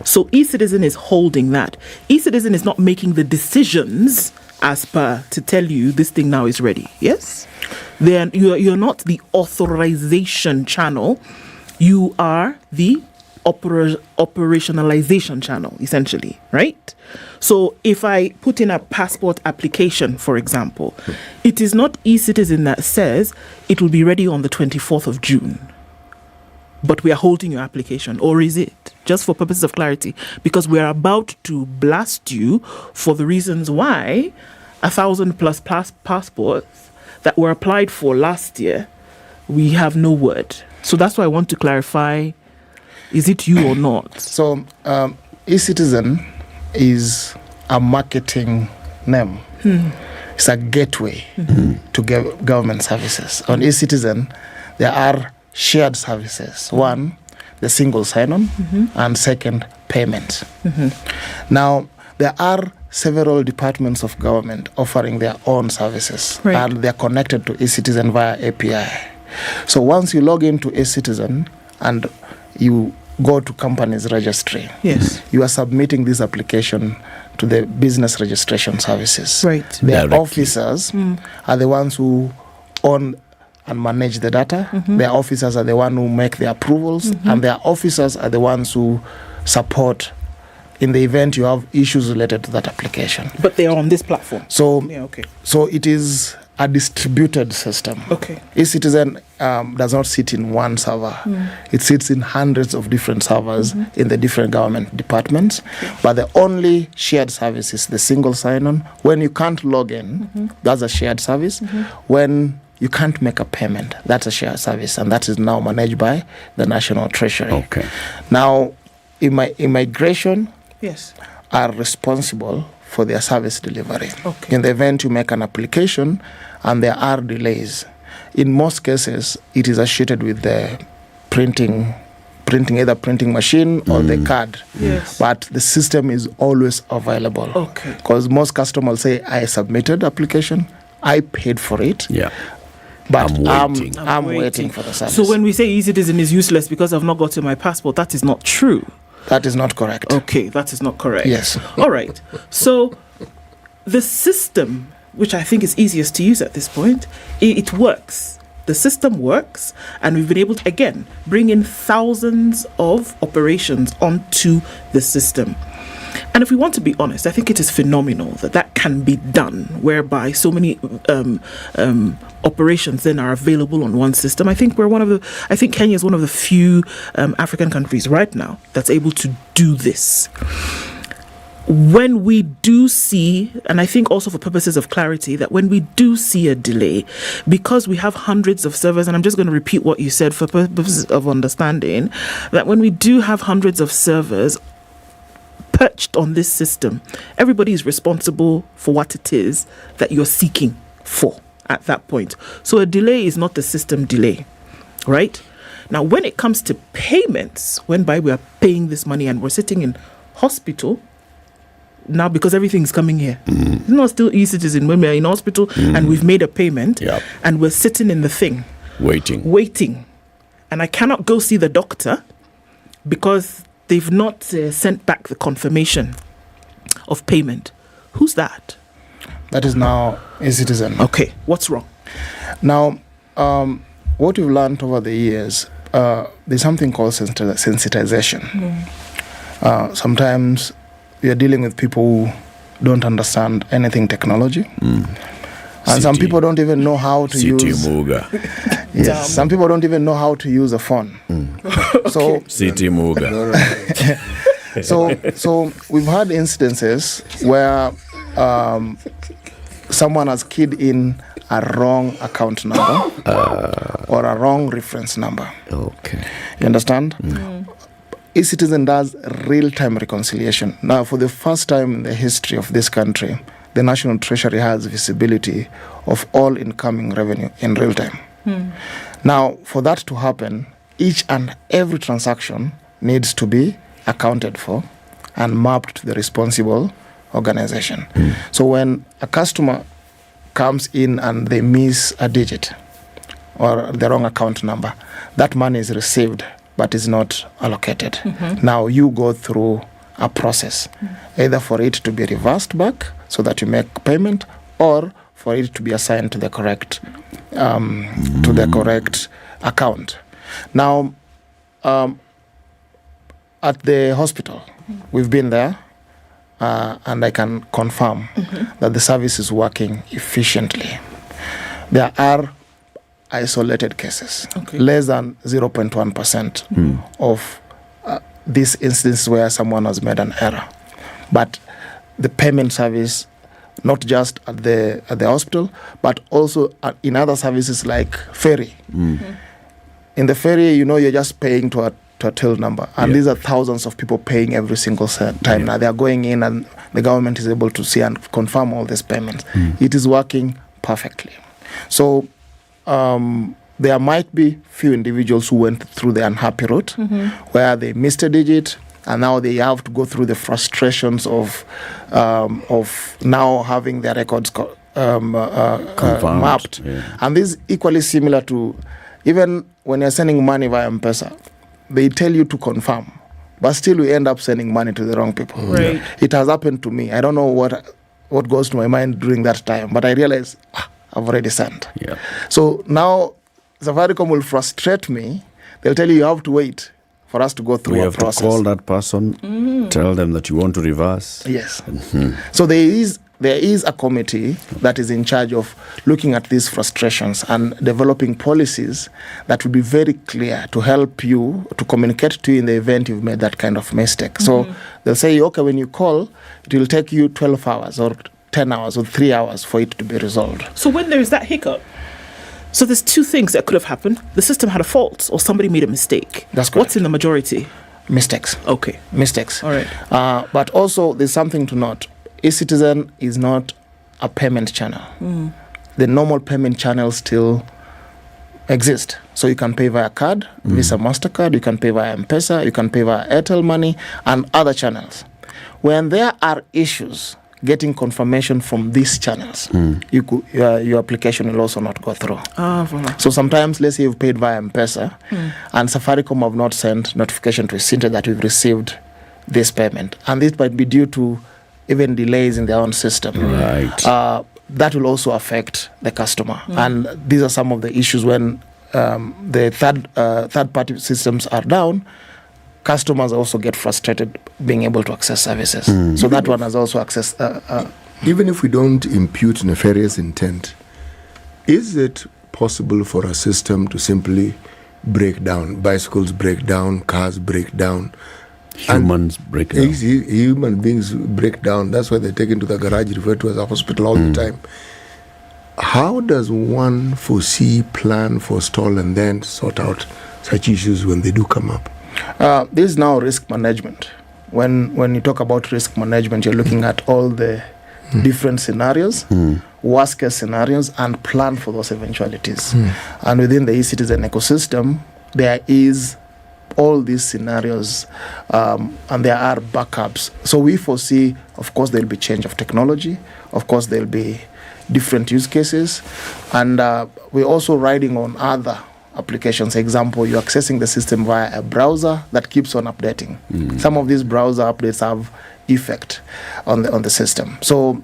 So eCitizen is holding that. eCitizen is not making the decisions as per to tell you this thing now is ready. Yes? Then you're not the authorization channel. You are the operationalization channel, essentially, right? So if I put in a passport application, for example, it is not eCitizen that says it will be ready on the 24th of June, but we are holding your application, or is it? Just for purposes of clarity, because we are about to blast you for the reasons why 1,000+ passports that were applied for last year, we have no word. So that's why I want to clarify, is it you or not? So eCitizen is a marketing name. It's a gateway to government services. On eCitizen, there are shared services. One, the single sign-on, and second, payment. Now, there are several departments of government offering their own services, and they're connected to eCitizen via API. So once you log into eCitizen and you go to company's registry, yes, you are submitting this application to the business registration services. Right. Their officers are the ones who own and manage the data. Their officers are the ones who make the approvals, and their officers are the ones who support in the event you have issues related to that application. But they are on this platform. So, okay. So it is a distributed system. Okay. eCitizen does not sit in one server. It sits in hundreds of different servers in the different government departments. But the only shared service is the single sign-on. When you can't log in, that's a shared service. When you can't make a payment, that's a shared service, and that is now managed by the National Treasury. Okay. Now, immigration yes, are responsible for their service delivery. Okay. In the event you make an application and there are delays, in most cases it is associated with the printing either printing machine or the card. Yes. But the system is always available. Okay. Because most customers say, I submitted application, I paid for it. Yeah. But I'm waiting for the service. So when we say eCitizen is useless because I've not gotten my passport, that is not true. That is not correct. Okay, that is not correct. Yes. All right. So the system, which I think is easiest to use at this point, it works. The system works, and we've been able to, again, bring in thousands of operations onto the system. And if we want to be honest, I think it is phenomenal that can be done, whereby so many operations then are available on one system. I think Kenya is one of the few African countries right now that's able to do this. When we do see, and I think also for purposes of clarity, that when we do see a delay, because we have hundreds of servers, and I'm just going to repeat what you said for purposes of understanding, that when we do have hundreds of servers perched on this system, everybody is responsible for what it is that you're seeking for at that point. So a delay is not the system delay, right? Now, when it comes to payments, whereby we are paying this money and we're sitting in hospital, now because everything's coming here. It's not still e-citizen when we're in hospital and we've made a payment and we're sitting in the thing. Waiting. And I cannot go see the doctor because they've not sent back the confirmation of payment. Who's that? That is now e-citizen. Okay, what's wrong? Now, what we've learned over the years, there's something called sensitization. Sometimes we are dealing with people who don't understand anything technology. And some people don't even know how to use Muga. Yes, some people don't even know how to use a phone. So City Muga. so we've had instances where someone has keyed in a wrong account number or a wrong reference number. Okay. You understand? eCitizen does real-time reconciliation. Now, for the first time in the history of this country, the National Treasury has visibility of all incoming revenue in real time. Now, for that to happen, each and every transaction needs to be accounted for and mapped to the responsible organization. So when a customer comes in and they miss a digit or the wrong account number, that money is received but is not allocated. Now you go through a process, either for it to be reversed back so that you make payment, or for it to be assigned to the correct account. Now, at the hospital, we've been there, and I can confirm that the service is working efficiently. There are isolated cases, less than 0.1% of these instances where someone has made an error. But the payment service, not just at the hospital, but also in other services like ferry. In the ferry, you're just paying to a till number, and these are thousands of people paying every single time. Now they are going in, and the government is able to see and confirm all these payments. It is working perfectly. So there might be few individuals who went through the unhappy route, where they missed a digit, and now they have to go through the frustrations of now having their records mapped. And this is equally similar to even when you're sending money via M-Pesa. They tell you to confirm, but still we end up sending money to the wrong people. Right. It has happened to me. I don't know what goes to my mind during that time, but I realize I've already sent. So now Safaricom will frustrate me. They'll tell you have to wait for us to go through a process. To call that person, tell them that you want to reverse. Yes. So there is a committee that is in charge of looking at these frustrations and developing policies that will be very clear to help you, to communicate to you in the event you've made that kind of mistake. So they'll say, okay, when you call, it will take you 12 hours or 10 hours or 3 hours for it to be resolved. So when there is that hiccup, so there's two things that could have happened. The system had a fault or somebody made a mistake. That's correct. What's in the majority? Mistakes. Okay. Mistakes. All right. But also there's something to note. eCitizen is not a payment channel. The normal payment channels still exist. So you can pay via card, Visa, MasterCard, you can pay via M-Pesa, you can pay via Airtel Money, and other channels. When there are issues getting confirmation from these channels, your application will also not go through. Voilà. So sometimes, let's say you've paid via M-Pesa, and Safaricom have not sent notification to eCitizen that we've received this payment. And this might be due to even delays in their own system. Right. that will also affect the customer. And these are some of the issues when the third-party systems are down. Customers also get frustrated being able to access services. So that one has also access. Even if we don't impute nefarious intent, is it possible for a system to simply break down? Bicycles break down, cars break down. Humans break down. Human beings break down. That's why they take into the garage, referred to as a hospital all the time. How does one foresee, plan, forestall, and then sort out such issues when they do come up? This is now risk management. When you talk about risk management, you're looking at all the different scenarios, worst case scenarios, and plan for those eventualities. And within the eCitizen ecosystem, there is all these scenarios, and there are backups. So we foresee, of course, there'll be change of technology. Of course, there'll be different use cases, and we're also riding on other applications. Example, you're accessing the system via a browser that keeps on updating. Some of these browser updates have effect on the system. So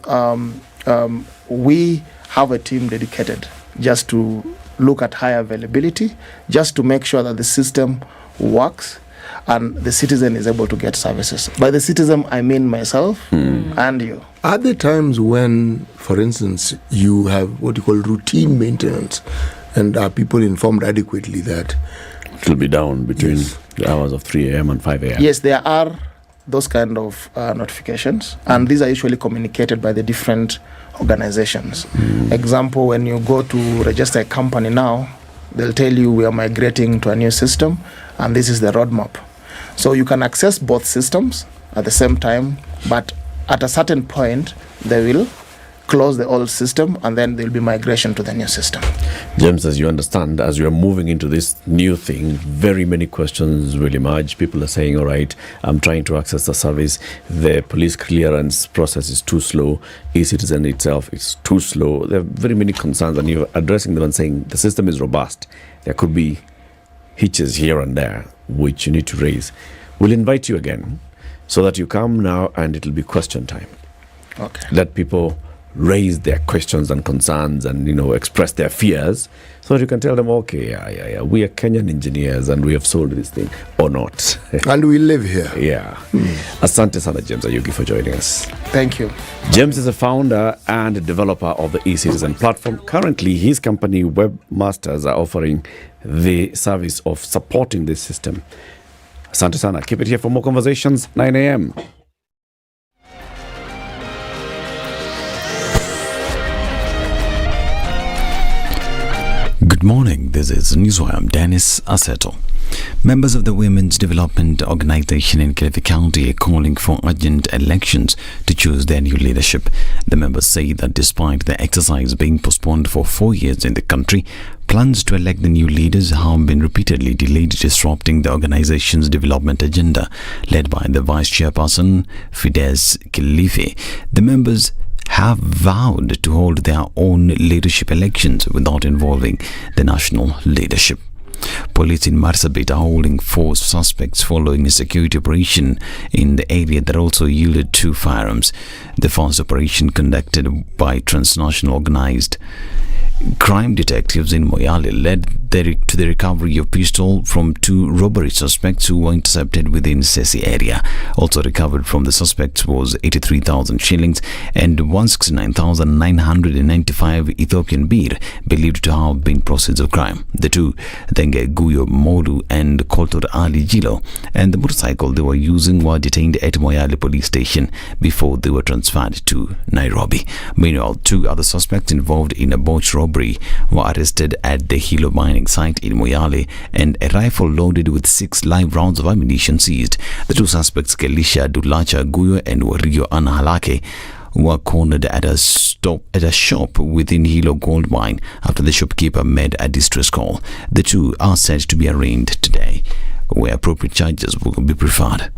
we have a team dedicated just to look at high availability, just to make sure that the system works and the citizen is able to get services. By the citizen, I mean myself and you. Are there times when, for instance, you have what you call routine maintenance, and are people informed adequately that it will be down between the hours of 3 a.m. and 5 a.m.? Yes, there are those kind of notifications, and these are usually communicated by the different organizations. Example, when you go to register a company now, they'll tell you we are migrating to a new system, and this is the roadmap. So you can access both systems at the same time, but at a certain point, they will close the old system, and then there'll be migration to the new system. James, as you understand, as you are moving into this new thing, very many questions will emerge. People are saying, all right, I'm trying to access the service. The police clearance process is too slow. eCitizen itself is too slow. There are very many concerns, and you're addressing them and saying the system is robust. There could be hitches here and there, which you need to raise. We'll invite you again so that you come now and it'll be question time. Okay. Let people raise their questions and concerns and, express their fears so that you can tell them, okay, we are Kenyan engineers and we have solved this thing or not. And we live here. Yeah. Asante sana, James Ayugi, for joining us. Thank you. James is a founder and developer of the eCitizen platform. Currently, his company, Webmasters, are offering the service of supporting this system. Asante sana. Keep it here for more conversations, 9 a.m. Good morning, this is Newswire. I'm Dennis Aseto. Members of the Women's Development Organization in Kilifi County are calling for urgent elections to choose their new leadership. The members say that despite the exercise being postponed for 4 years in the country, plans to elect the new leaders have been repeatedly delayed, disrupting the organization's development agenda. Led by the Vice Chairperson, Fides Kilifi, the members have vowed to hold their own leadership elections without involving the national leadership. Police in Marsabit are holding 4 suspects following a security operation in the area that also yielded 2 firearms. The first operation, conducted by transnational organized crime detectives in Moyale, led to the recovery of pistol from 2 robbery suspects who were intercepted within Sesi area. Also recovered from the suspects was 83,000 shillings and 169,995 Ethiopian birr, believed to have been proceeds of crime. The 2, Denge Guyo Molu and Koltor Ali Jilo, and the motorcycle they were using were detained at Moyale police station before they were transferred to Nairobi. Meanwhile, 2 other suspects involved in a botched robbery were arrested at the Hilo mining site in Moyale, and a rifle loaded with 6 live rounds of ammunition seized. The 2 suspects, Kelisha Dulacha Guyo and Wario Anahalake, were cornered at a shop within Hilo gold mine after the shopkeeper made a distress call. The 2 are said to be arraigned today, where appropriate charges will be preferred.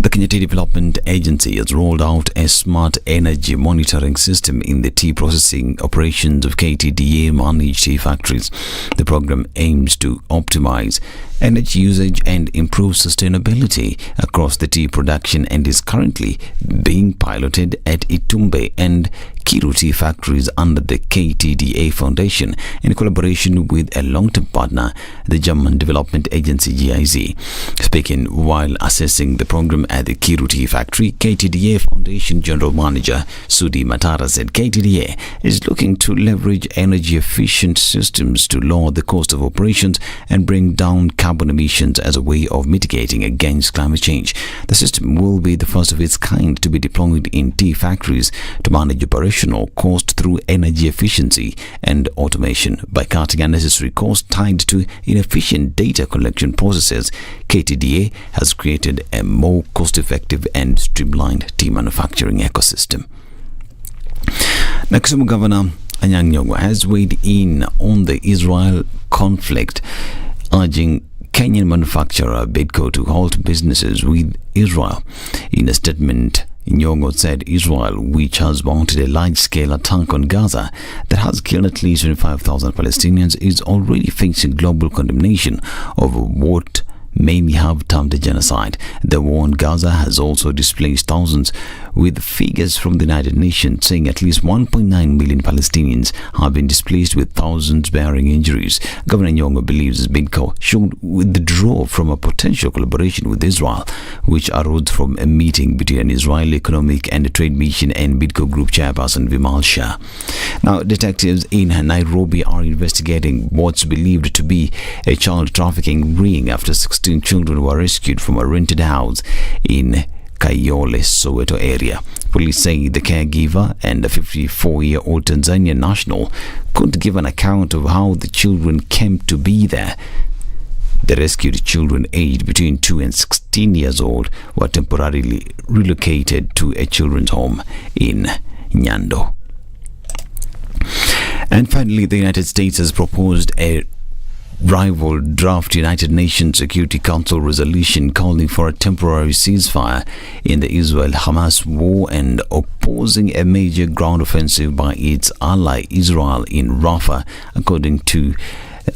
The Kenya Tea Development Agency has rolled out a smart energy monitoring system in the tea processing operations of KTDA managed tea factories. The program aims to optimize energy usage and improve sustainability across the tea production and is currently being piloted at Itumbe and Kiru tea factories under the KTDA Foundation in collaboration with a long-term partner, the German Development Agency GIZ. Speaking while assessing the program at the Kiru tea factory, KTDA Foundation General Manager Sudi Matara said KTDA is looking to leverage energy-efficient systems to lower the cost of operations and bring down carbon emissions as a way of mitigating against climate change. The system will be the first of its kind to be deployed in tea factories to manage operational cost through energy efficiency and automation. By cutting unnecessary costs tied to inefficient data collection processes, KTDA has created a more cost-effective and streamlined tea manufacturing ecosystem. Now, Kisumu Governor Anyang' Nyong'o has weighed in on the Israel conflict, urging Kenyan manufacturer Bidco to halt businesses with Israel. In a statement, Nyong'o said Israel, which has mounted a large-scale attack on Gaza that has killed at least 25,000 Palestinians, is already facing global condemnation of what many have termed a genocide. The war in Gaza has also displaced thousands, with figures from the United Nations saying at least 1.9 million Palestinians have been displaced, with thousands bearing injuries. Governor Nyong'o believes Bidco should withdraw from a potential collaboration with Israel, which arose from a meeting between an Israeli Economic and Trade Mission and Bidco Group chairperson Vimal Shah. Now, detectives in Nairobi are investigating what's believed to be a child trafficking ring after 16 children were rescued from a rented house in Kayole, Soweto area. Police say the caregiver and a 54-year-old Tanzanian national couldn't give an account of how the children came to be there. The rescued children, aged between 2 and 16 years old, were temporarily relocated to a children's home in Nyando. And finally, the United States has proposed a rival draft United Nations Security Council resolution calling for a temporary ceasefire in the Israel-Hamas war and opposing a major ground offensive by its ally Israel in Rafah, according to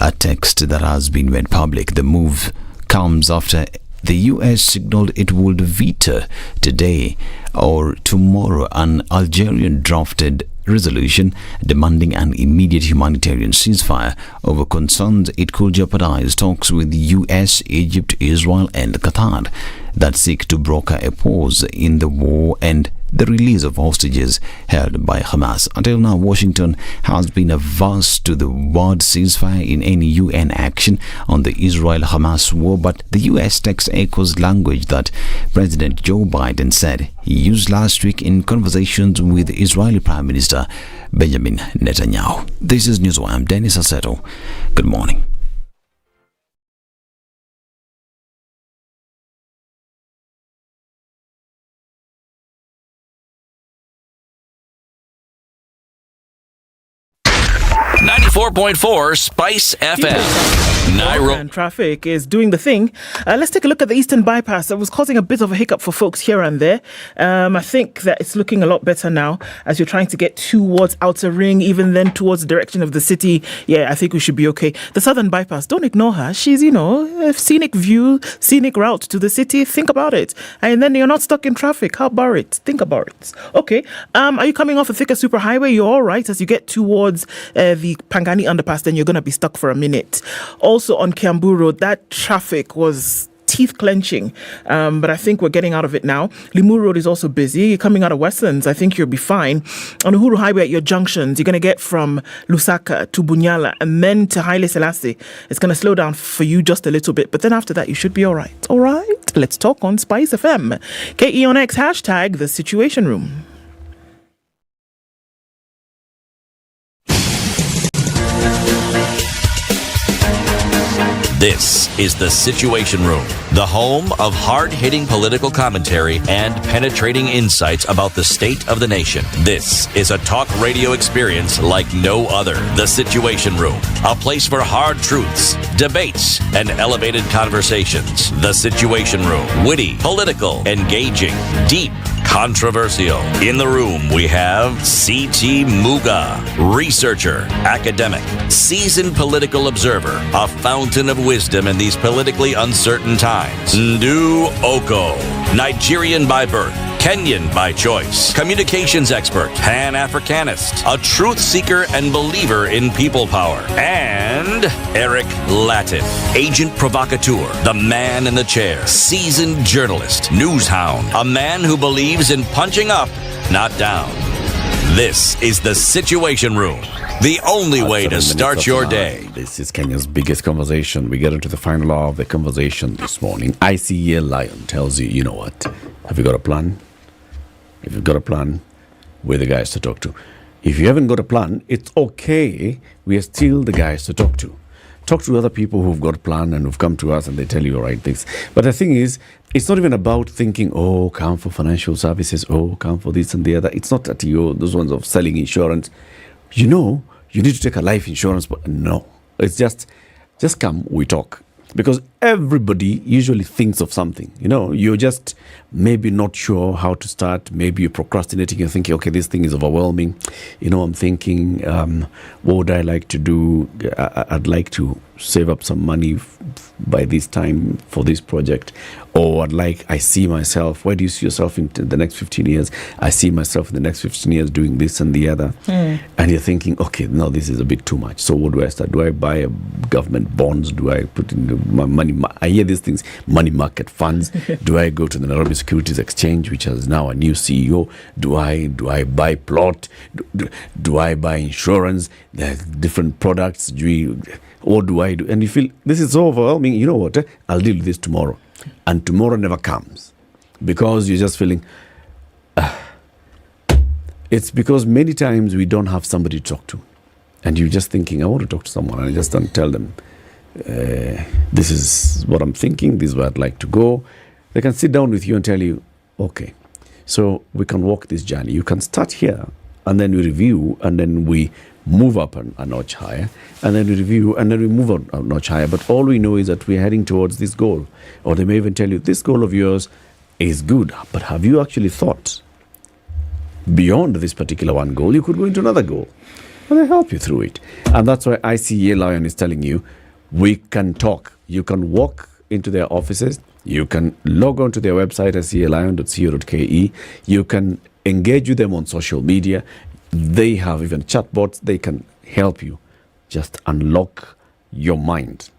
a text that has been made public. The move comes after the US signaled it would veto today or tomorrow an Algerian drafted resolution demanding an immediate humanitarian ceasefire over concerns it could jeopardize talks with US, Egypt, Israel and Qatar that seek to broker a pause in the war and the release of hostages held by Hamas. Until now, Washington has been averse to the word ceasefire in any UN action on the Israel-Hamas war, but the US text echoes language that President Joe Biden said he used last week in conversations with Israeli Prime Minister Benjamin Netanyahu. This is News. I'm Dennis Aseto. Good morning. .4 Spice FM. Nairobi. And traffic is doing the thing. Let's take a look at the Eastern Bypass. That was causing a bit of a hiccup for folks here and there. I think that it's looking a lot better now as you're trying to get towards Outer Ring, even then towards the direction of the city. Yeah, I think we should be okay. The Southern Bypass, don't ignore her. She's, a scenic view, scenic route to the city. Think about it. And then you're not stuck in traffic. How about it? Think about it. Okay. Are you coming off a thicker superhighway? You're all right. As you get towards the Pangani underpass, then you're going to be stuck for a minute. Also on Kiambu Road, that traffic was teeth clenching, but I think we're getting out of it now. Limuru Road is also busy. You're coming out of Westlands, I think you'll be fine. On Uhuru Highway at your junctions, you're going to get from Lusaka to Bunyala and then to Haile Selassie. It's going to slow down for you just a little bit, but then after that, you should be all right. All right, let's talk on Spice FM. KE on X, hashtag The Situation Room. This is The Situation Room, the home of hard-hitting political commentary and penetrating insights about the state of the nation. This is a talk radio experience like no other. The Situation Room, a place for hard truths, debates, and elevated conversations. The Situation Room, witty, political, engaging, deep, controversial. In the room, we have C.T. Muga, researcher, academic, seasoned political observer, a fountain of wisdom in these politically uncertain times. Ndu Okoh, Nigerian by birth, Kenyan by choice, communications expert, Pan-Africanist, a truth seeker and believer in people power, and Eric Latiff, agent provocateur, the man in the chair, seasoned journalist, news hound, a man who believes in punching up, not down. This is the Situation Room, the only way to start your day. This is Kenya's biggest conversation. We get into the final hour of the conversation this morning. ICEA Lion tells you, you know what? Have you got a plan? If you've got a plan, we're the guys to talk to. If you haven't got a plan, it's okay. We are still the guys to talk to. Talk to other people who've got a plan and who've come to us and they tell you the right things. But the thing is, it's not even about thinking, oh, come for financial services, oh, come for this and the other. It's not that those ones of selling insurance. You know, you need to take a life insurance, but no. It's just come, we talk. Because everybody usually thinks of something. You know, you're just maybe not sure how to start. Maybe you're procrastinating. You're thinking, okay, this thing is overwhelming. You know, I'm thinking, what would I like to do? I'd like to save up some money by this time for this project. Or I see myself, where do you see yourself in the next 15 years? I see myself in the next 15 years doing this and the other. And you're thinking, okay, no, this is a bit too much. So what do I start? Do I buy government bonds? Do I put in my money? I hear these things, money market funds. Do I go to the Nairobi Securities Exchange, which has now a new CEO? Do I buy plot? Do I buy insurance? There's different products. What do I do? And you feel this is so overwhelming. You know what? I'll deal with this tomorrow. And tomorrow never comes because you're just feeling. It's because many times we don't have somebody to talk to. And you're just thinking, I want to talk to someone. And I just don't tell them, this is what I'm thinking. This is where I'd like to go. They can sit down with you and tell you, okay, so we can walk this journey. You can start here and then we review and then we move up a notch higher, and then we review, and then we move on a notch higher. But all we know is that we're heading towards this goal. Or they may even tell you, this goal of yours is good, but have you actually thought beyond this particular one goal? You could go into another goal. And they help you through it. And that's why ICEA Lion is telling you, we can talk. You can walk into their offices. You can log on to their website, icealion.co.ke. You can engage with them on social media. They have even chatbots. They can help you just unlock your mind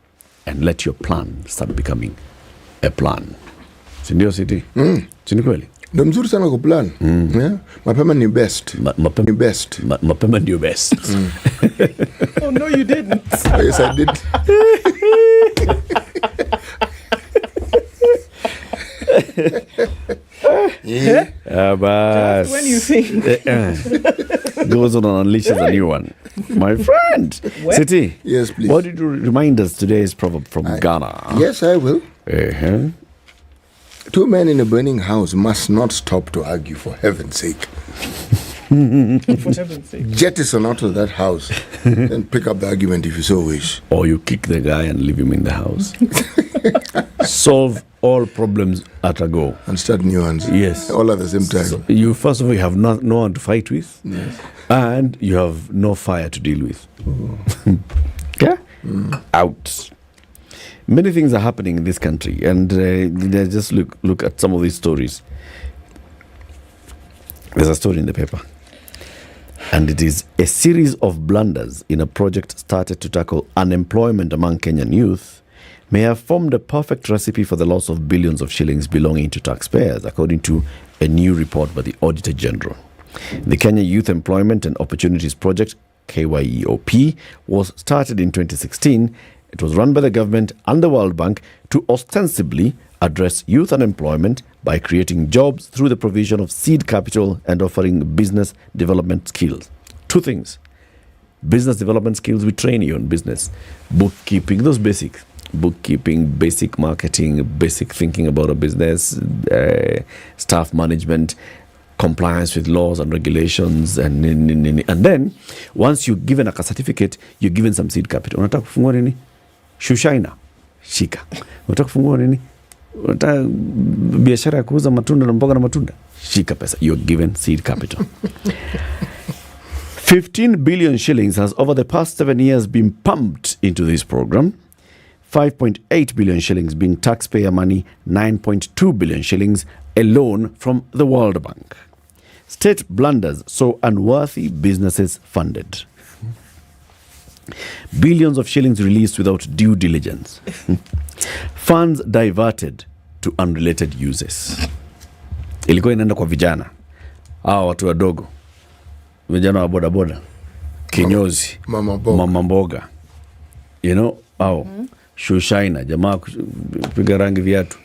and let your plan start becoming a plan. Sindio City? Sini kweli? Ndio mzuri sana kwa plan. Yeah? Mapema ni best. Mapema ni best. Mapema ndio best. Oh no, you didn't. Yes, I did. But just when you think goes on and unleashes a new one. My friend, City. Yes, please. What did you remind us today's proverb from Ghana? Yes, I will. Two men in a burning house must not stop to argue, for heaven's sake. For heaven's sake. Jettison out of that house and pick up the argument if you so wish. Or you kick the guy and leave him in the house. Solve all problems at a go. And start new ones. Yes. All at the same time. So you, first of all, you have no one to fight with. Yes. And you have no fire to deal with. Okay? Out. Many things are happening in this country, and just look at some of these stories. There's a story in the paper, and it is a series of blunders in a project started to tackle unemployment among Kenyan youth may have formed a perfect recipe for the loss of billions of shillings belonging to taxpayers, according to a new report by the Auditor General. The Kenya Youth Employment and Opportunities Project, KYEOP, was started in 2016. It was run by the government and the World Bank to ostensibly address youth unemployment by creating jobs through the provision of seed capital and offering business development skills. Two things. Business development skills, we train you on business. Bookkeeping, those basics. Bookkeeping, basic marketing, basic thinking about a business, staff management, compliance with laws and regulations, and then once you're given a certificate, you're given some seed capital. Unataka kufungua nini? Shushaina, shika. Unataka kufungua nini? Unataka biashara ya kuuza matunda na mboga na matunda? Shika pesa. You're given seed capital. 15 billion shillings has over the past 7 years been pumped into this program. 5.8 billion shillings being taxpayer money, 9.2 billion shillings a loan from the World Bank. State blunders saw unworthy businesses funded. Billions of shillings released without due diligence. Funds diverted to unrelated uses. Ilikuwa inaenda kwa vijana. Hao watu wadogo. Vijana wa bodaboda. Kinyozi. Mama mboga. You know, hao. Shushaina, jamaa kupiga rangi viatu.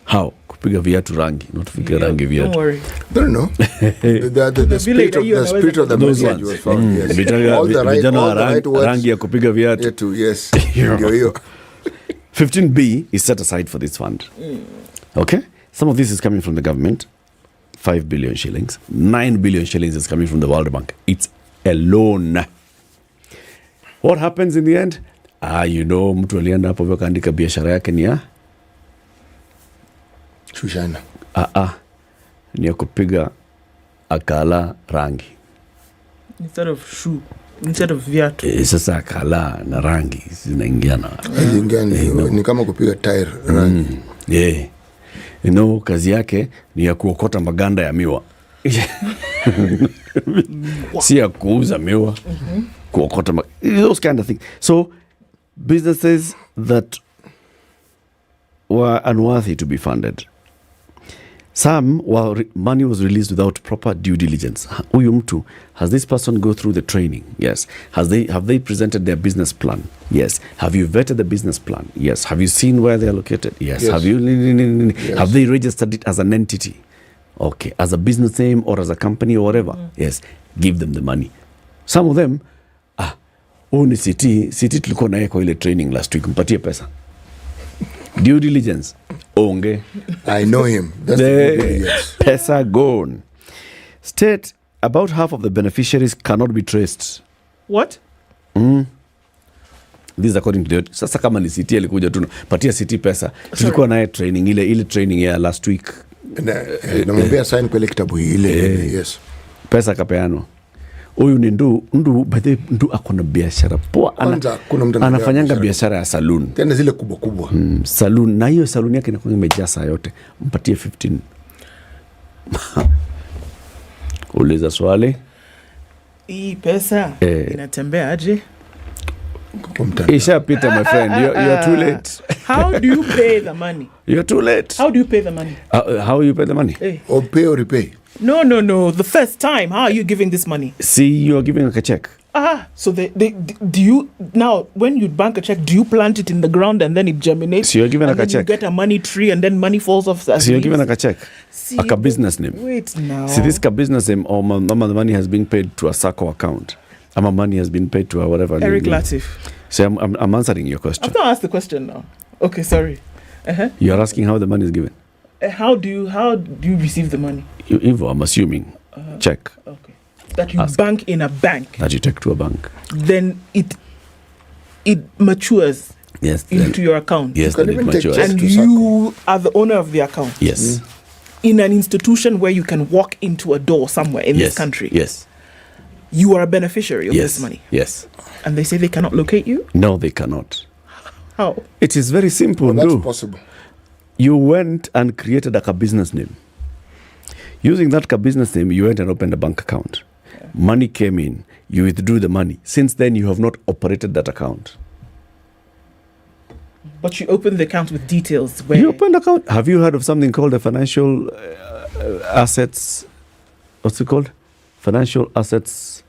How? Kupiga viatu rangi, not kupiga rangi viatu. Don't worry. Don't know. the spirit of the message was found. Yes. All the right words. Rangi ya kupiga viatu. Yes. 15B is set aside for this fund. Okay? Some of this is coming from the government. 5 billion shillings. 9 billion shillings is coming from the World Bank. It's a loan. What happens in the end? You know, mtu alienda hapo vyo kaandika biashara yake ni ya Shushana. Ni ya kupiga akala rangi. Instead of viatu. Sasa akala na rangi zinaingiana. Ni kama kupiga tire rangi. Yeah. You know, kazi yake ni ya kuokota maganda ya miwa. Si ya kuuza miwa. Kuokota those kind of things. So businesses that were unworthy to be funded. Some money was released without proper due diligence. Huyu mtu, has this person go through the training? Yes. Have they presented their business plan? Yes. Have you vetted the business plan? Yes. Have you seen where they are located? Yes. Yes. Have they registered it as an entity? Okay. As a business name or as a company or whatever? Yes. Give them the money. Some of them, ni city tulikuwa naye kwa ile training last week, mpatie pesa. Due diligence. Onge. I know him. That's the yes. Pesa gone. State, about half of the beneficiaries cannot be traced. What? This is according to the... Sasa kama ni city alikuja tu patia city pesa. Tulikuwa naye training ile training ya last week. Namwambia sign kwa ile kitabu ile. Yes. Pesa kapeano. Huyu ni ndu akona biashara poa. Anafanyanga biashara ya saloon. Tena zile kubwa. Saloon. Na hiyo saloon yake inakuwa imejaa saa yote. Mpatie 15. Uliza swali. Hii pesa inatembea aje? Isha Peter, my friend. You're too late. How do you pay the money? You're too late. How do you pay the money? How you pay the money? Or pay or repay? No. The first time, how are you giving this money? See, you are giving a check. So do you, now when you bank a check, do you plant it in the ground and then it germinates? So you're giving a check. You get a money tree and then money falls off. So you're giving a check. See, a business name. Wait now. See, this business name or the money has been paid to a SACCO account. Money has been paid to a whatever. Eric Latiff. So I'm answering your question. I've not asked the question now. Okay, sorry. You're asking how the money is given. How do you receive the money? I'm assuming. Check. Okay. That you bank in a bank. That you take to a bank. Then it matures. Yes. Into your account. Yes. Then it matures. And you are the owner of the account. Yes. In an institution where you can walk into a door somewhere in this country. Yes. You are a beneficiary of this money. Yes. And they say they cannot locate you? No, they cannot. How? It is very simple. That's possible. You went and created a business name. Using that business name, you went and opened a bank account. Okay. Money came in. You withdrew the money. Since then, you have not operated that account. But you opened the account with details. Where you opened the account. Have you heard of something called a financial assets? What's it called? Financial Assets,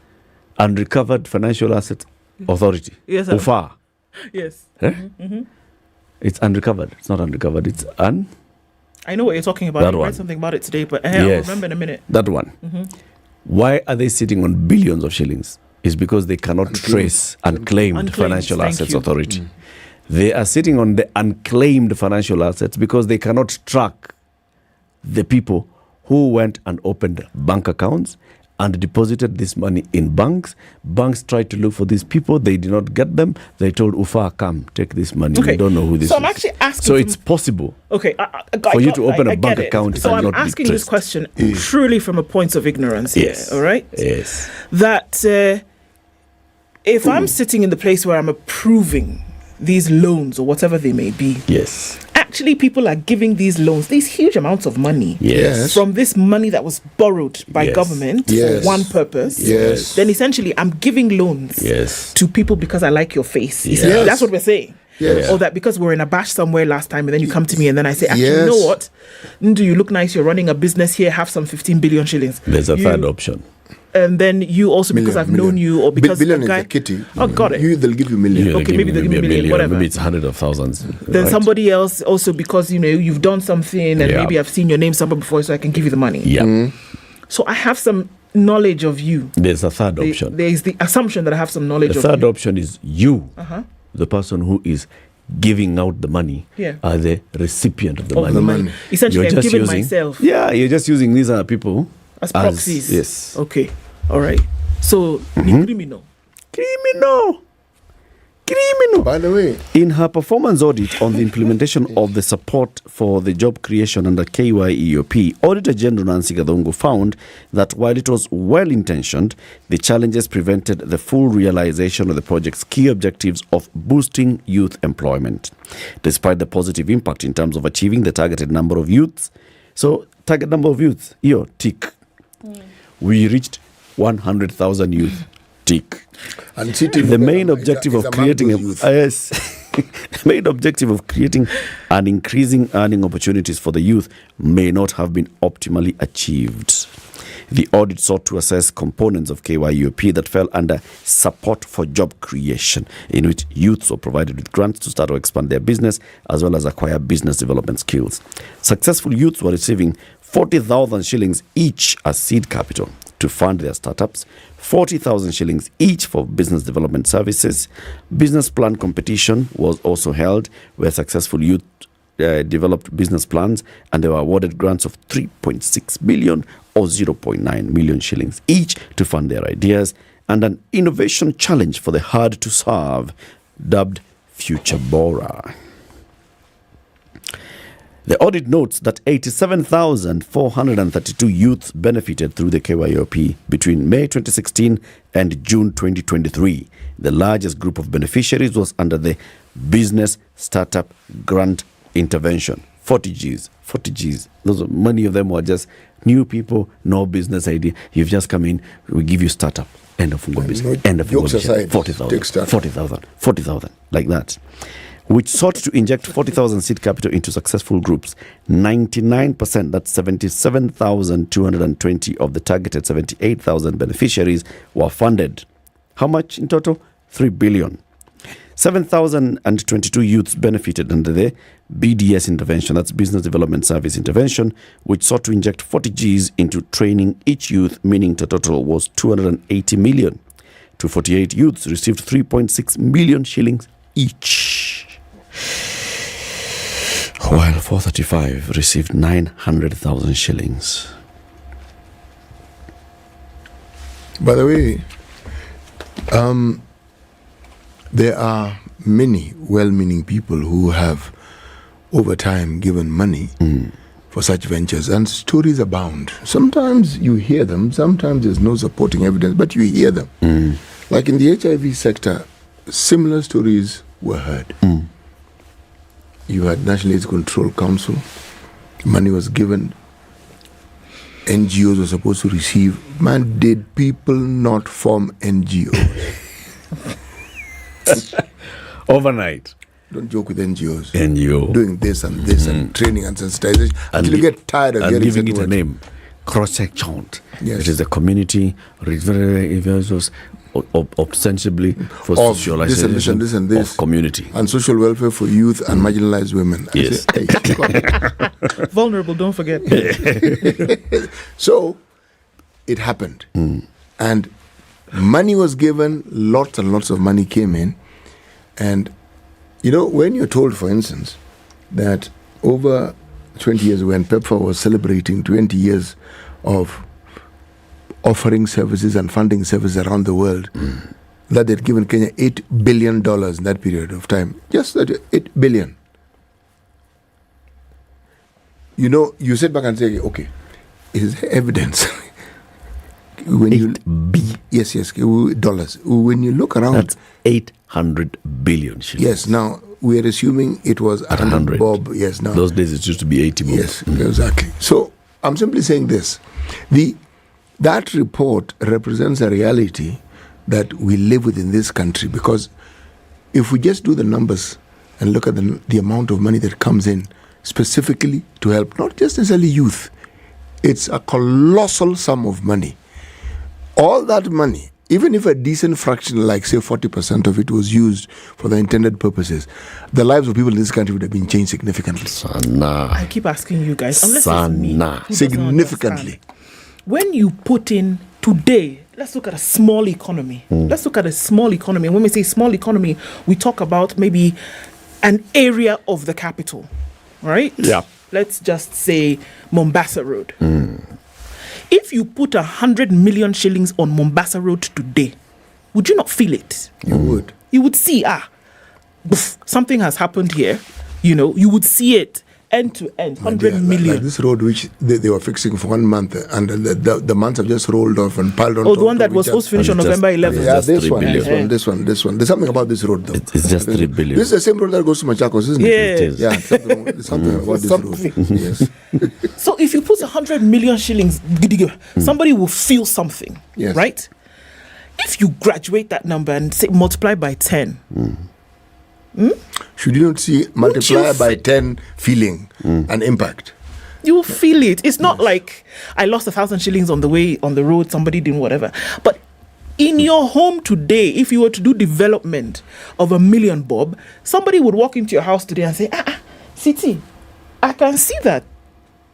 Unrecovered Financial Assets Authority. Yes. UFA. Yes. It's unrecovered. It's not unrecovered. It's I know what you're talking about. I read something about it today, but I'll remember in a minute. That one. Why are they sitting on billions of shillings? It's because they cannot trace unclaimed financial assets authority. They are sitting on the unclaimed financial assets because they cannot track the people who went and opened bank accounts and deposited this money in banks. Banks tried to look for these people. They did not get them. They told Ufa, come, take this money. Okay. We don't know who this is. So I'm actually asking. So it's possible. Okay. For you to open a bank account so and I'm not be asking this traced. question truly from a point of ignorance here. Yes. All right. Yes. That if I'm sitting in the place where I'm approving these loans or whatever they may be. Yes. Actually, people are giving these loans, these huge amounts of money, Yes. from this money that was borrowed by Yes. government Yes. for one purpose. Yes. Then essentially, I'm giving loans Yes. to people because I like your face. You Yes. see, that's what we're saying. Yes. Or that because we're in a bash somewhere last time and then you come to me and then I say, actually, Yes. you know what? Ndu, you look nice, you're running a business here, have some 15 billion shillings. There's a third option. And then you also, because I've known you or because billion the guy... is a kitty. Oh, got it. They'll give you million. Okay, maybe they'll give me a million, whatever. Maybe it's hundreds of thousands. Then right? somebody else also because, you know, you've done something and Yeah. maybe I've seen your name somewhere before so I can give you the money. Yeah. So I have some knowledge of you. There's a third option. There is the assumption that I have some knowledge The of third you. option is you, Uh-huh. the person who is giving out the money, Yeah. are the recipient of the Of money. the money. Essentially, You're I'm just giving using, myself. Yeah, you're just using these other people As proxies. Yes. Okay. All right. So, criminal. Criminal. By the way, in her performance audit on the implementation of the support for the job creation under KYEOP, Auditor General Nancy Gathongo found that while it was well-intentioned, the challenges prevented the full realization of the project's key objectives of boosting youth employment. Despite the positive impact in terms of achieving the targeted number of youths, so target number of youths, here, tick. We reached 100,000 youth. Tick. And the main objective is of creating the main objective of creating and increasing earning opportunities for the youth may not have been optimally achieved. The audit sought to assess components of KYUP that fell under support for job creation, in which youths were provided with grants to start or expand their business, as well as acquire business development skills. Successful youths were receiving 40,000 shillings each as seed capital to fund their startups, 40,000 shillings each for business development services. Business plan competition was also held, where successful youth developed business plans, and they were awarded grants of 3.6 million or 0.9 million shillings each to fund their ideas, and an innovation challenge for the hard to serve, dubbed Future Bora. The audit notes that 87,432 youths benefited through the KYOP between May 2016 and June 2023. The largest group of beneficiaries was under the Business Startup Grant Intervention. 40 Gs. Those, many of them were just new people, no business idea. You've just come in, we give you startup. End of business. End of jokes aside, 40,000, like that. Which sought to inject 40,000 seed capital into successful groups. 99%, that's 77,220 of the targeted 78,000 beneficiaries were funded. How much in total? 3 billion. 7,022 youths benefited under the BDS intervention, that's Business Development Service Intervention, which sought to inject 40 Gs into training each youth, meaning the total was 280 million. 248 youths received 3.6 million shillings each, while 435 received 900,000 shillings. By the way, there are many well-meaning people who have, over time, given money for such ventures, and stories abound. Sometimes you hear them, sometimes there's no supporting evidence, but you hear them. Like in the HIV sector, similar stories were heard. You had National AIDS Control Council, money was given, NGOs were supposed to receive. Man, did people not form NGOs? Overnight. Don't joke with NGOs. NGO. Doing this and this and training and sensitization until you get tired of hearing giving it words. a name. Cross-section. Yes. It is a community ostensibly for socialization this and this of community. And social welfare for youth and marginalized women. Yes. I say, Vulnerable, don't forget. So, it happened. And money was given, lots and lots of money came in. And, you know, when you're told, for instance, that over 20 years when PEPFAR was celebrating 20 years of offering services and funding services around the world, that they'd given Kenya $8 billion in that period of time. Just that, $8 billion. You know, you sit back and say, okay, is there evidence? When yes, dollars. When you look around, that's 800 billion shillings. Yes, now we are assuming it was at 100 bob. Yes, now those days it used to be 80 bob. Yes, exactly. So I'm simply saying this: that report represents a reality that we live with in this country. Because if we just do the numbers and look at the amount of money that comes in specifically to help not just necessarily youth, it's a colossal sum of money. All that money, even if a decent fraction, like say 40% of it was used for the intended purposes, the lives of people in this country would have been changed significantly. I keep asking you guys, unless it's me, who significantly. When you put in today, let's look at a small economy. Let's look at a small economy. And when we say small economy, we talk about maybe an area of the capital, right? Yeah. Let's just say Mombasa Road. If you put 100 million shillings on Mombasa Road today, would you not feel it? You would. You would see, something has happened here. You know, you would see it end to end, 100 million. Like this road which they were fixing for 1 month, and the months have just rolled off and piled on. Oh, the one that was supposed to finish on November 11th. Yeah, this one. There's something about this road, though. It's just 3 billion. This is the same road that goes to Machakos, isn't it? It is. Yeah, something about this road. Yes. So if you put 100 million shillings, somebody will feel something, right? If you graduate that number and say multiply by 10, should you not see multiplier by 10 feeling and impact? You will feel it. It's not like I lost 1,000 shillings on the way on the road, somebody did whatever. But in your home today, if you were to do development of 1 million bob, somebody would walk into your house today and say, City, I can see that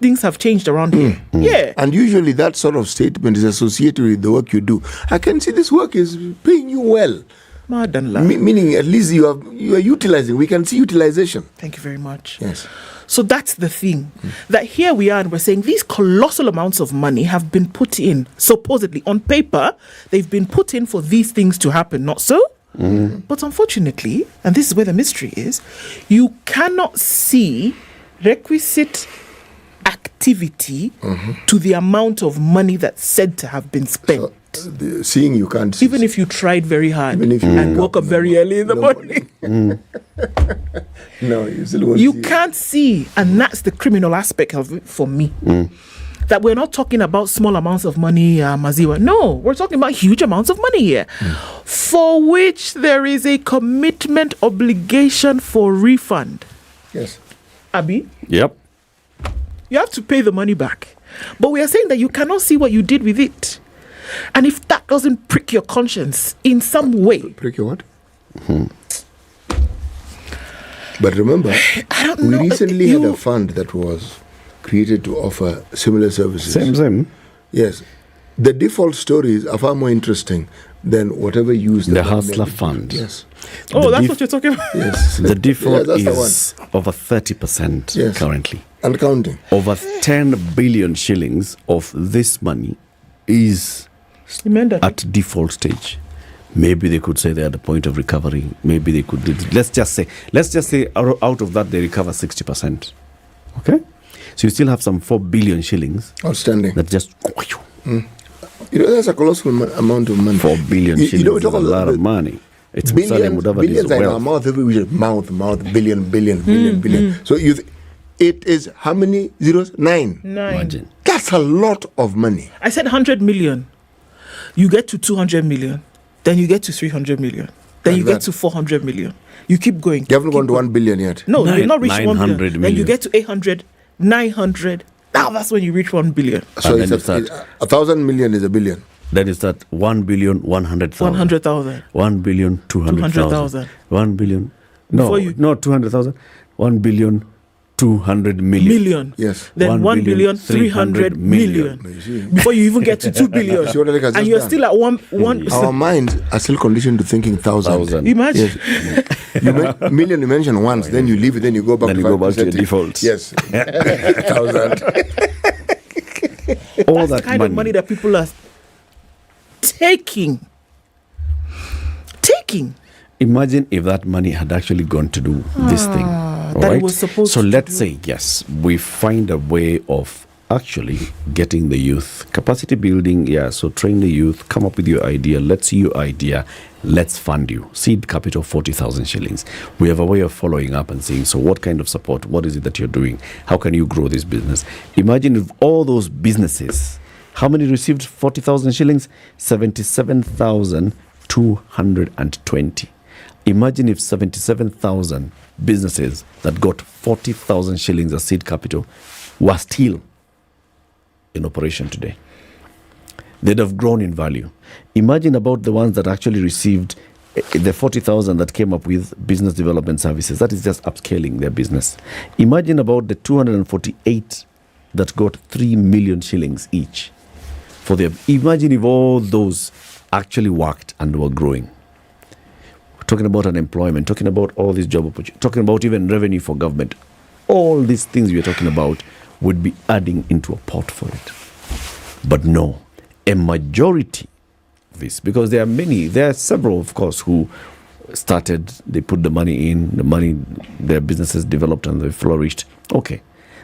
things have changed around here. Yeah. And usually that sort of statement is associated with the work you do. I can see this work is paying you well. Meaning at least you are utilizing. We can see utilization. Thank you very much. Yes. So that's the thing. That here we are and we're saying these colossal amounts of money have been put in, supposedly on paper, they've been put in for these things to happen, not so? But unfortunately, and this is where the mystery is, you cannot see requisite activity to the amount of money that's said to have been spent. Seeing you can't see. Even if you tried very hard and woke up very early in the morning. No, you still won't You see can't see. And that's the criminal aspect of it for me. That we're not talking about small amounts of money, Maziwa. No, we're talking about huge amounts of money here. For which there is a commitment obligation for refund. Yes. Abi? Yep. You have to pay the money back. But we are saying that you cannot see what you did with it. And if that doesn't prick your conscience in some way. Prick your what? But remember, we recently had a fund that was created to offer similar services. Same. Yes. The default stories are far more interesting than whatever used. The Hustler Fund. Yes. Oh, that's what you're talking about? Yes. The default is over 30% currently. And counting. Over 10 billion shillings of this money is at default stage. Maybe they could say they're at the point of recovery. Maybe they could do. Let's just say out of that they recover 60%. Okay, so you still have some 4 billion shillings outstanding. That just. You know, that's a colossal amount of money. 4 billion shillings is a lot of money. It's billions are in our mouth. Mouth, billion. So it is how many zeros? 9. Imagine. That's a lot of money. I said 100 million. You get to 200 million. Then you get to 300 million. Then you get to 400 million. You keep going. You haven't gone to 1 billion yet. No, you've not reached 1 billion. Million. Then you get to 800, 900. Now that's when you reach 1 billion. So it's 1,000 million is a billion. Then it's that 1 billion 100,000. 100,000. 1 billion 200,000. 1 billion. No, 200,000. 1 billion 200 million. Yes. Then 1 billion 300 million. Before you even get to 2 billion. And you're still at one. Our minds are still conditioned to thinking thousand. Imagine. Yes. Million you mention once, then you leave it, then you go back then to you go back to your default. Yes. 1,000. All That's that the kind of money that people are taking. Imagine if that money had actually gone to do this thing. All that right? it was supposed so to let's do. say, yes, we find a way of actually getting the youth. Capacity building, yeah, so train the youth, come up with your idea, let's see your idea, let's fund you. Seed capital, 40,000 shillings. We have a way of following up and saying, so what kind of support, what is it that you're doing? How can you grow this business? Imagine if all those businesses, how many received 40,000 shillings? 77,220. Imagine if 77,000 businesses that got 40,000 shillings as seed capital were still in operation today. They'd have grown in value. Imagine about the ones that actually received the 40,000 that came up with business development services. That is just upscaling their business. Imagine about the 248 that got 3 million shillings each. Imagine if all those actually worked and were growing. Talking about unemployment, talking about all these job opportunities, talking about even revenue for government. All these things we're talking about would be adding into a pot for it. But no, a majority of this, because there are several, of course, who started, they put the money in, their businesses developed and they flourished. Okay.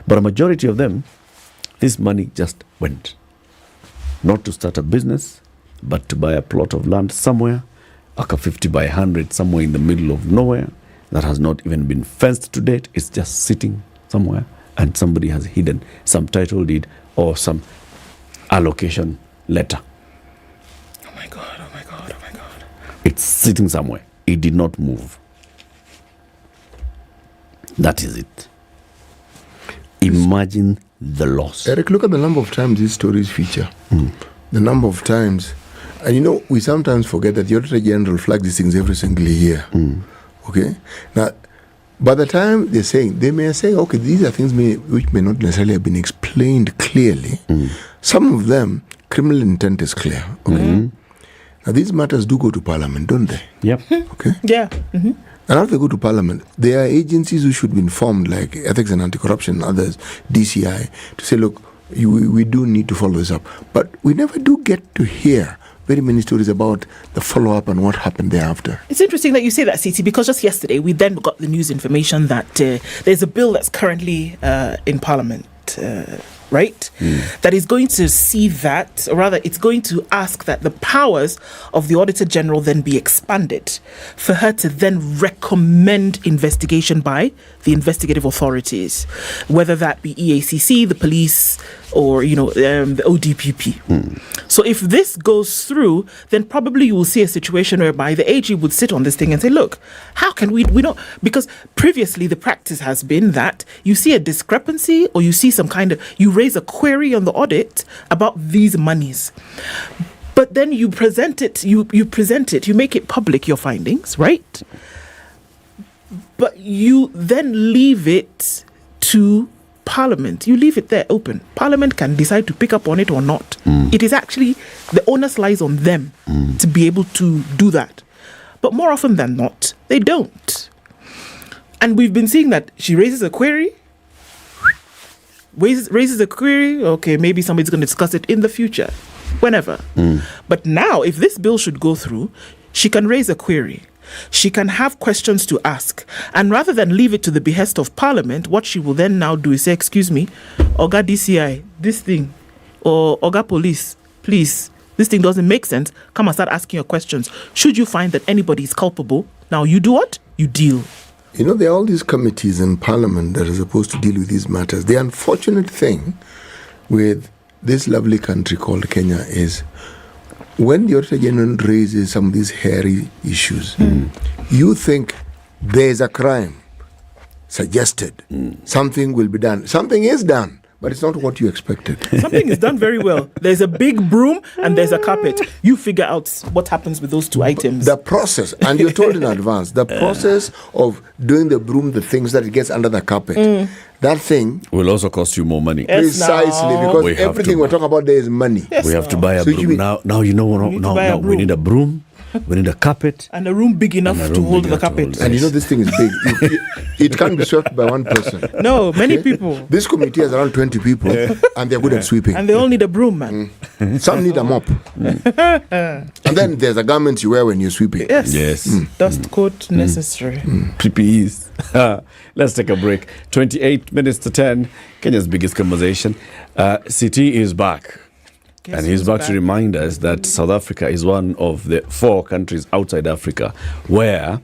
But a majority of them, this money just went. Not to start a business, but to buy a plot of land somewhere, like a 50 by 100 somewhere in the middle of nowhere that has not even been fenced to date. It's just sitting somewhere and somebody has hidden some title deed or some allocation letter. Oh my God. It's sitting somewhere. It did not move. That is it. Imagine the loss. Eric, look at the number of times these stories feature. The number of times. And we sometimes forget that the Auditor General flags these things every single year. Okay? Now, by the time they may say, okay, these are things which may not necessarily have been explained clearly. Some of them, criminal intent is clear. Okay? Now, these matters do go to Parliament, don't they? Yep. Okay? Yeah. And after they go to Parliament, there are agencies who should be informed, like Ethics and Anti-Corruption and others, DCI, to say, look, we do need to follow this up. But we never do get to hear very many stories about the follow-up and what happened thereafter. It's interesting that you say that, CT, because just yesterday we then got the news information that there's a bill that's currently in Parliament, right? That is going to see that, or rather it's going to ask that the powers of the Auditor General then be expanded for her to then recommend investigation by the investigative authorities, whether that be EACC, the police, or the ODPP. So if this goes through, then probably you will see a situation whereby the AG would sit on this thing and say, look, how can we don't, because previously the practice has been that you see a discrepancy or you see some kind of, you raise a query on the audit about these monies. But then you present it, you make it public, your findings, right? But you then leave it to Parliament. You leave it there open. Parliament can decide to pick up on it or not. It is actually, the onus lies on them to be able to do that. But more often than not, they don't. And we've been seeing that she raises a query, raises a query, okay, maybe somebody's going to discuss it in the future, whenever. But now, if this bill should go through, she can raise a query. She can have questions to ask. And rather than leave it to the behest of Parliament, what she will then now do is say, excuse me, Oga DCI, this thing, or Oga Police, please, this thing doesn't make sense. Come and start asking your questions. Should you find that anybody is culpable, now you do what? You deal. There are all these committees in Parliament that are supposed to deal with these matters. The unfortunate thing with this lovely country called Kenya is when the Auditor General raises some of these hairy issues, you think there's a crime suggested. Something will be done. Something is done, but it's not what you expected. Something is done very well. There's a big broom and there's a carpet. You figure out what happens with those two items. The process, and you're told in advance, the process of doing the broom, the things that it gets under the carpet, that thing will also cost you more money. Precisely, because everything we're talking about there is money. We have to buy a broom. Now we need a broom. We need a carpet. And a room big enough to hold the carpet. And you know this thing is big. It can't be swept by one person. No, many people. This committee has around 20 people, and they're good at sweeping. And they all need a broom, man. Some need a mop. And then there's a garment you wear when you're sweeping. Yes. Dust coat necessary. PPEs. Let's take a break. 28 minutes to 10. Kenya's biggest conversation. CT is back. And he's back to remind us that South Africa is one of the 4 countries outside Africa where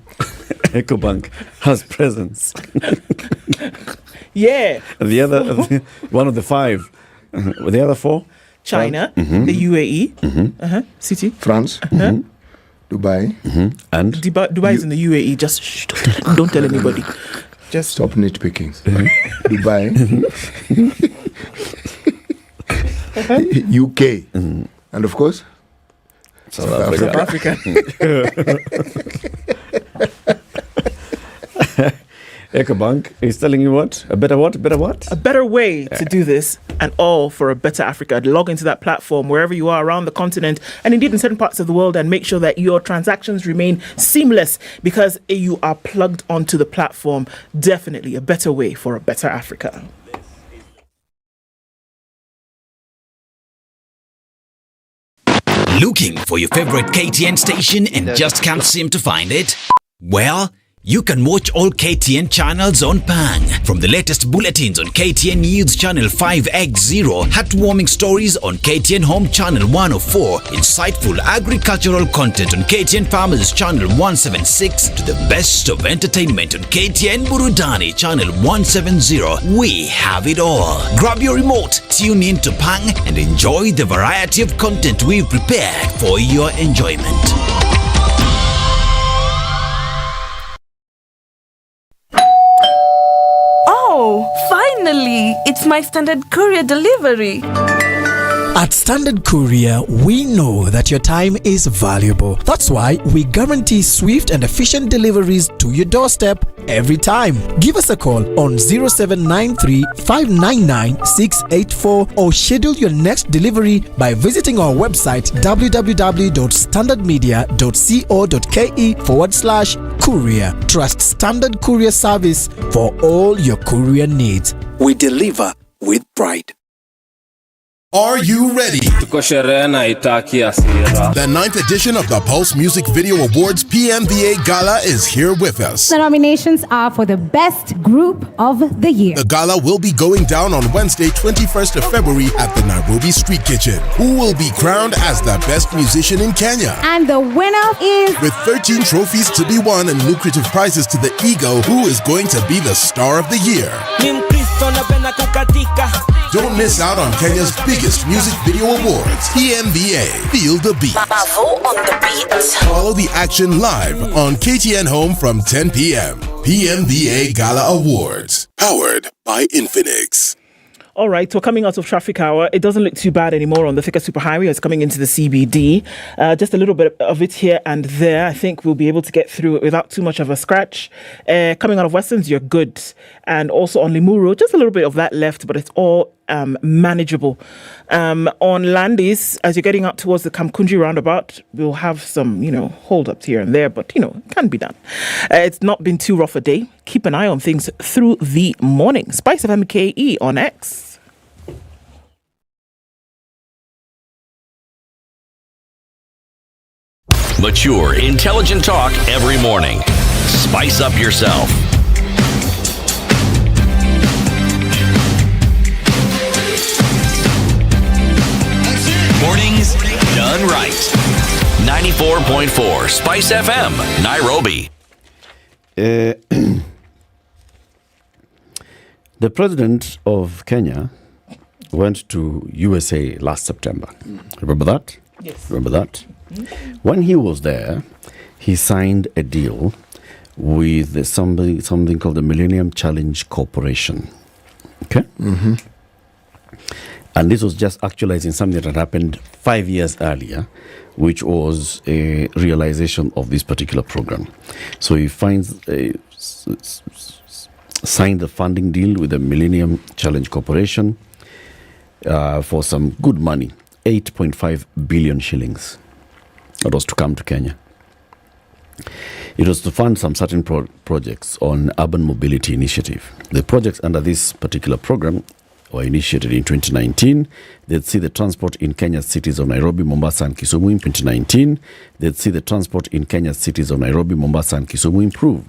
EcoBank has presence. Yeah. The other, one of the 5. The other 4? China, the UAE, City, France, Dubai, and Dubai is in the UAE. Just shh, don't tell anybody. Just stop nitpicking. Dubai, UK, and of course South Africa. EcoBank is telling you what? A better what? A better way to do this, and all for a better Africa. Log into that platform wherever you are around the continent, and indeed in certain parts of the world, and make sure that your transactions remain seamless because you are plugged onto the platform. Definitely a better way for a better Africa. Looking for your favorite KTN station and just can't seem to find it? Well, you can watch all KTN channels on Pang. From the latest bulletins on KTN News Channel 5X0, heartwarming stories on KTN Home Channel 104, insightful agricultural content on KTN Farmers Channel 176, to the best of entertainment on KTN Burudani Channel 170. We have it all. Grab your remote, tune in to Pang, and enjoy the variety of content we've prepared for your enjoyment. Oh, finally! It's my Standard Courier delivery. At Standard Courier, we know that your time is valuable. That's why we guarantee swift and efficient deliveries to your doorstep every time. Give us a call on 0793 599 684 or schedule your next delivery by visiting our website www.standardmedia.co.ke/courier. Trust Standard Courier service for all your courier needs. We deliver with pride. Are you ready? The 9th edition of the Pulse Music Video Awards PMVA Gala is here with us. The nominations are for the Best Group of the Year. The gala will be going down on Wednesday, 21st of February at the Nairobi Street Kitchen. Who will be crowned as the best musician in Kenya? And the winner is... With 13 trophies to be won and lucrative prizes to the ego, who is going to be the star of the year? Don't miss out on Kenya's biggest music video awards, PMVA. Feel the beat. Follow the action live on KTN Home from 10 p.m. PMVA Gala Awards, powered by Infinix. All right, we're coming out of traffic hour. It doesn't look too bad anymore on the Thika Superhighway. It's coming into the CBD. Just a little bit of it here and there. I think we'll be able to get through it without too much of a scratch. Coming out of Westerns, you're good. And also on Limuru, just a little bit of that left, but it's all manageable. On Landis, as you're getting out towards the Kamkunji roundabout, we'll have some, hold-ups here and there, but, it can be done. It's not been too rough a day. Keep an eye on things through the morning. SpiceFM KE on X. Mature, intelligent talk every morning. Spice up yourself. Mornings done right. 94.4 Spice FM, Nairobi. The president of Kenya went to USA last September. Remember that? Yes. Remember that? When he was there, he signed a deal with something called the Millennium Challenge Corporation. Okay? Mm-hmm. And this was just actualizing something that happened 5 years earlier, which was a realization of this particular program. So he signed the funding deal with the Millennium Challenge Corporation for some good money, 8.5 billion shillings. That was to come to Kenya. It was to fund some certain projects on urban mobility initiative. The projects under this particular program were initiated in 2019. They'd see the transport in Kenya's cities of Nairobi, Mombasa and Kisumu in 2019. They'd see the transport in Kenya's cities of Nairobi, Mombasa and Kisumu improved.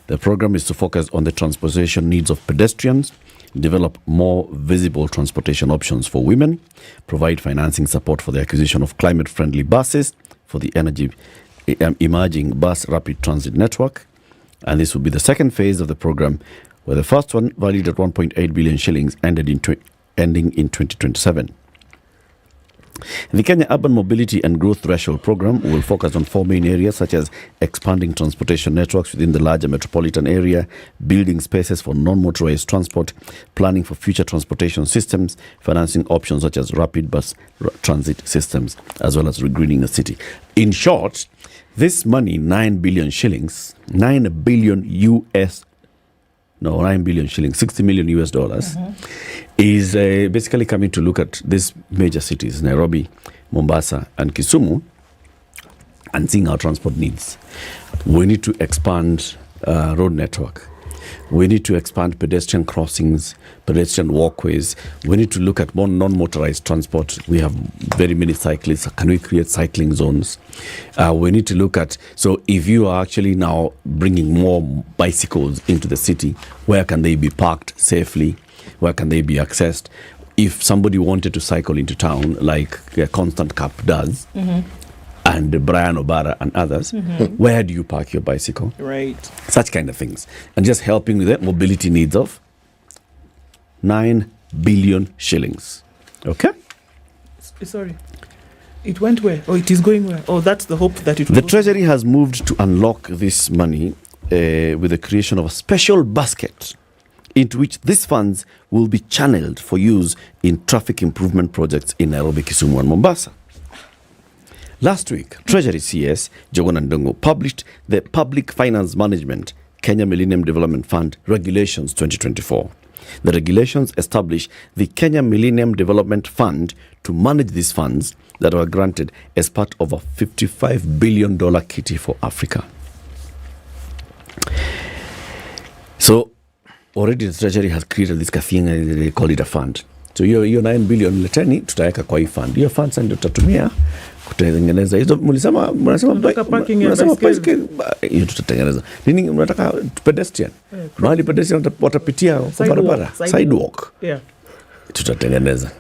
The program is to focus on the transportation needs of pedestrians, develop more visible transportation options for women, provide financing support for the acquisition of climate-friendly buses for the energy emerging bus rapid transit network. And this will be the second phase of the program, where the first one, valued at 1.8 billion shillings, ending in 2027. The Kenya Urban Mobility and Growth Threshold Program will focus on 4 main areas, such as expanding transportation networks within the larger metropolitan area, building spaces for non-motorized transport, planning for future transportation systems, financing options such as rapid bus transit systems, as well as regreening the city. In short, this money, 9 billion shillings, 9 billion shillings, 60 million US dollars, is basically coming to look at these major cities, Nairobi, Mombasa, and Kisumu, and seeing our transport needs. We need to expand road network. We need to expand pedestrian crossings, pedestrian walkways. We need to look at more non-motorized transport. We have very many cyclists. Can we create cycling zones? We need to look at, so if you are actually now bringing more bicycles into the city, where can they be parked safely? Where can they be accessed? If somebody wanted to cycle into town, like Constant Cup does, and Brian Obara and others, where do you park your bicycle? Right. Such kind of things. And just helping with the mobility needs of 9 billion shillings. Okay? Sorry. It went where? Oh, it is going where? Oh, that's the hope that it will. The Treasury has moved to unlock this money with the creation of a special basket into which these funds will be channeled for use in traffic improvement projects in Nairobi, Kisumu, and Mombasa. Last week, Treasury CS Jogon Ndongo published the Public Finance Management Kenya Millennium Development Fund Regulations 2024. The regulations establish the Kenya Millennium Development Fund to manage these funds that were granted as part of a $55 billion kitty for Africa. So, already the Treasury has created this thing, they call it a fund. So hiyo 9 billion leteni tutaweka kwa hii fund. Hiyo fund sasa ndio tutatumia kutengeneza hizo mnasema bicycle hiyo tutatengeneza. Nini mnataka pedestrian? Mahali pedestrian watapitia kwa barabara, sidewalk. Yeah. Tutatengeneza.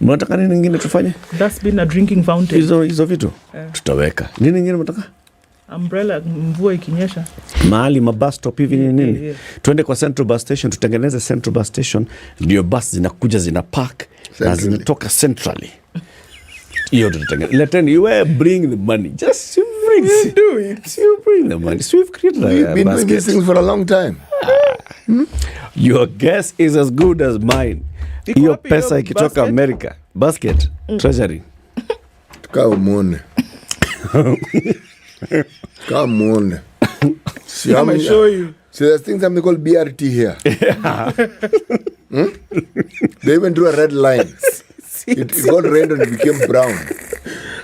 Mnataka nini nyingine tufanye? That's been a drinking fountain. Hizo vitu tutaweka. Nini nyingine mnataka? Umbrella mvua ikinyesha. Mahali mabus stop hivi nini? Twende kwa Central Bus Station, tutengeneze Central Bus Station, ndio bus zinakuja zina park na zinatoka centrally. Hiyo tutatengeneza. Leteni you bring the money. Just you bring it. Do it. You bring the money. So we've created We've been doing these things for a long time. Your guess is as good as mine. Hiyo pesa ikitoka America. Basket. Treasury. Come on. Come on. See, I'm show you. See, there's things they call BRT here. They even drew a red line. It got red and it became brown.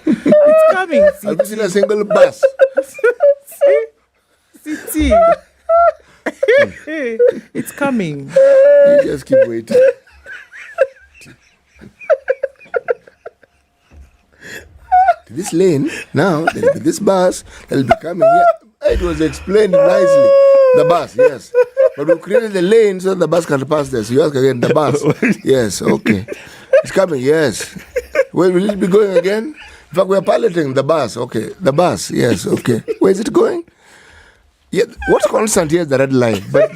It's coming. Have you seen a single bus? See. It's coming. You just keep waiting. This lane, now, there will be this bus that will be coming here. It was explained nicely. The bus, yes. But we created the lane so the bus can pass there. So you ask again, the bus. Yes, okay. It's coming, yes. Where will it be going again? In fact, we are piloting the bus. Okay, the bus, yes, okay. Where is it going? Yeah, what's constant here is the red line. But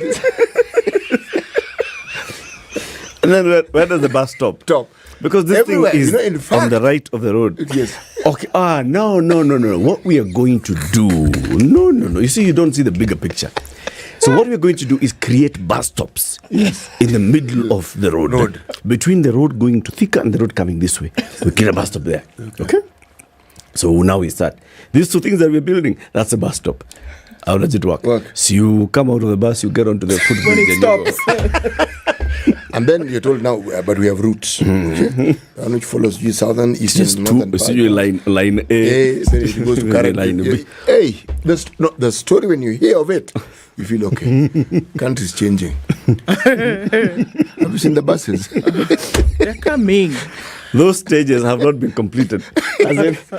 and then where does the bus stop? Stop. Because this everywhere, thing is in fact, on the right of the road. Yes. Okay. No. What we are going to do? No. You see, you don't see the bigger picture. So what we are going to do is create bus stops. Yes. In the middle of the road. Between the road going to Thika and the road coming this way. We create a bus stop there. Okay. So now we start. These two things that we're building, that's a bus stop. How does it work? So you come out of the bus, you get onto the footbridge. When it stops. And then you're told now, but we have routes. Okay? And which follows you southern, eastern, Just northern. two, so you line A. Then it goes to line B. Hey, the story when you hear of it, you feel okay. Country's changing. Have you seen the buses? They're coming. Those stages have not been completed. As if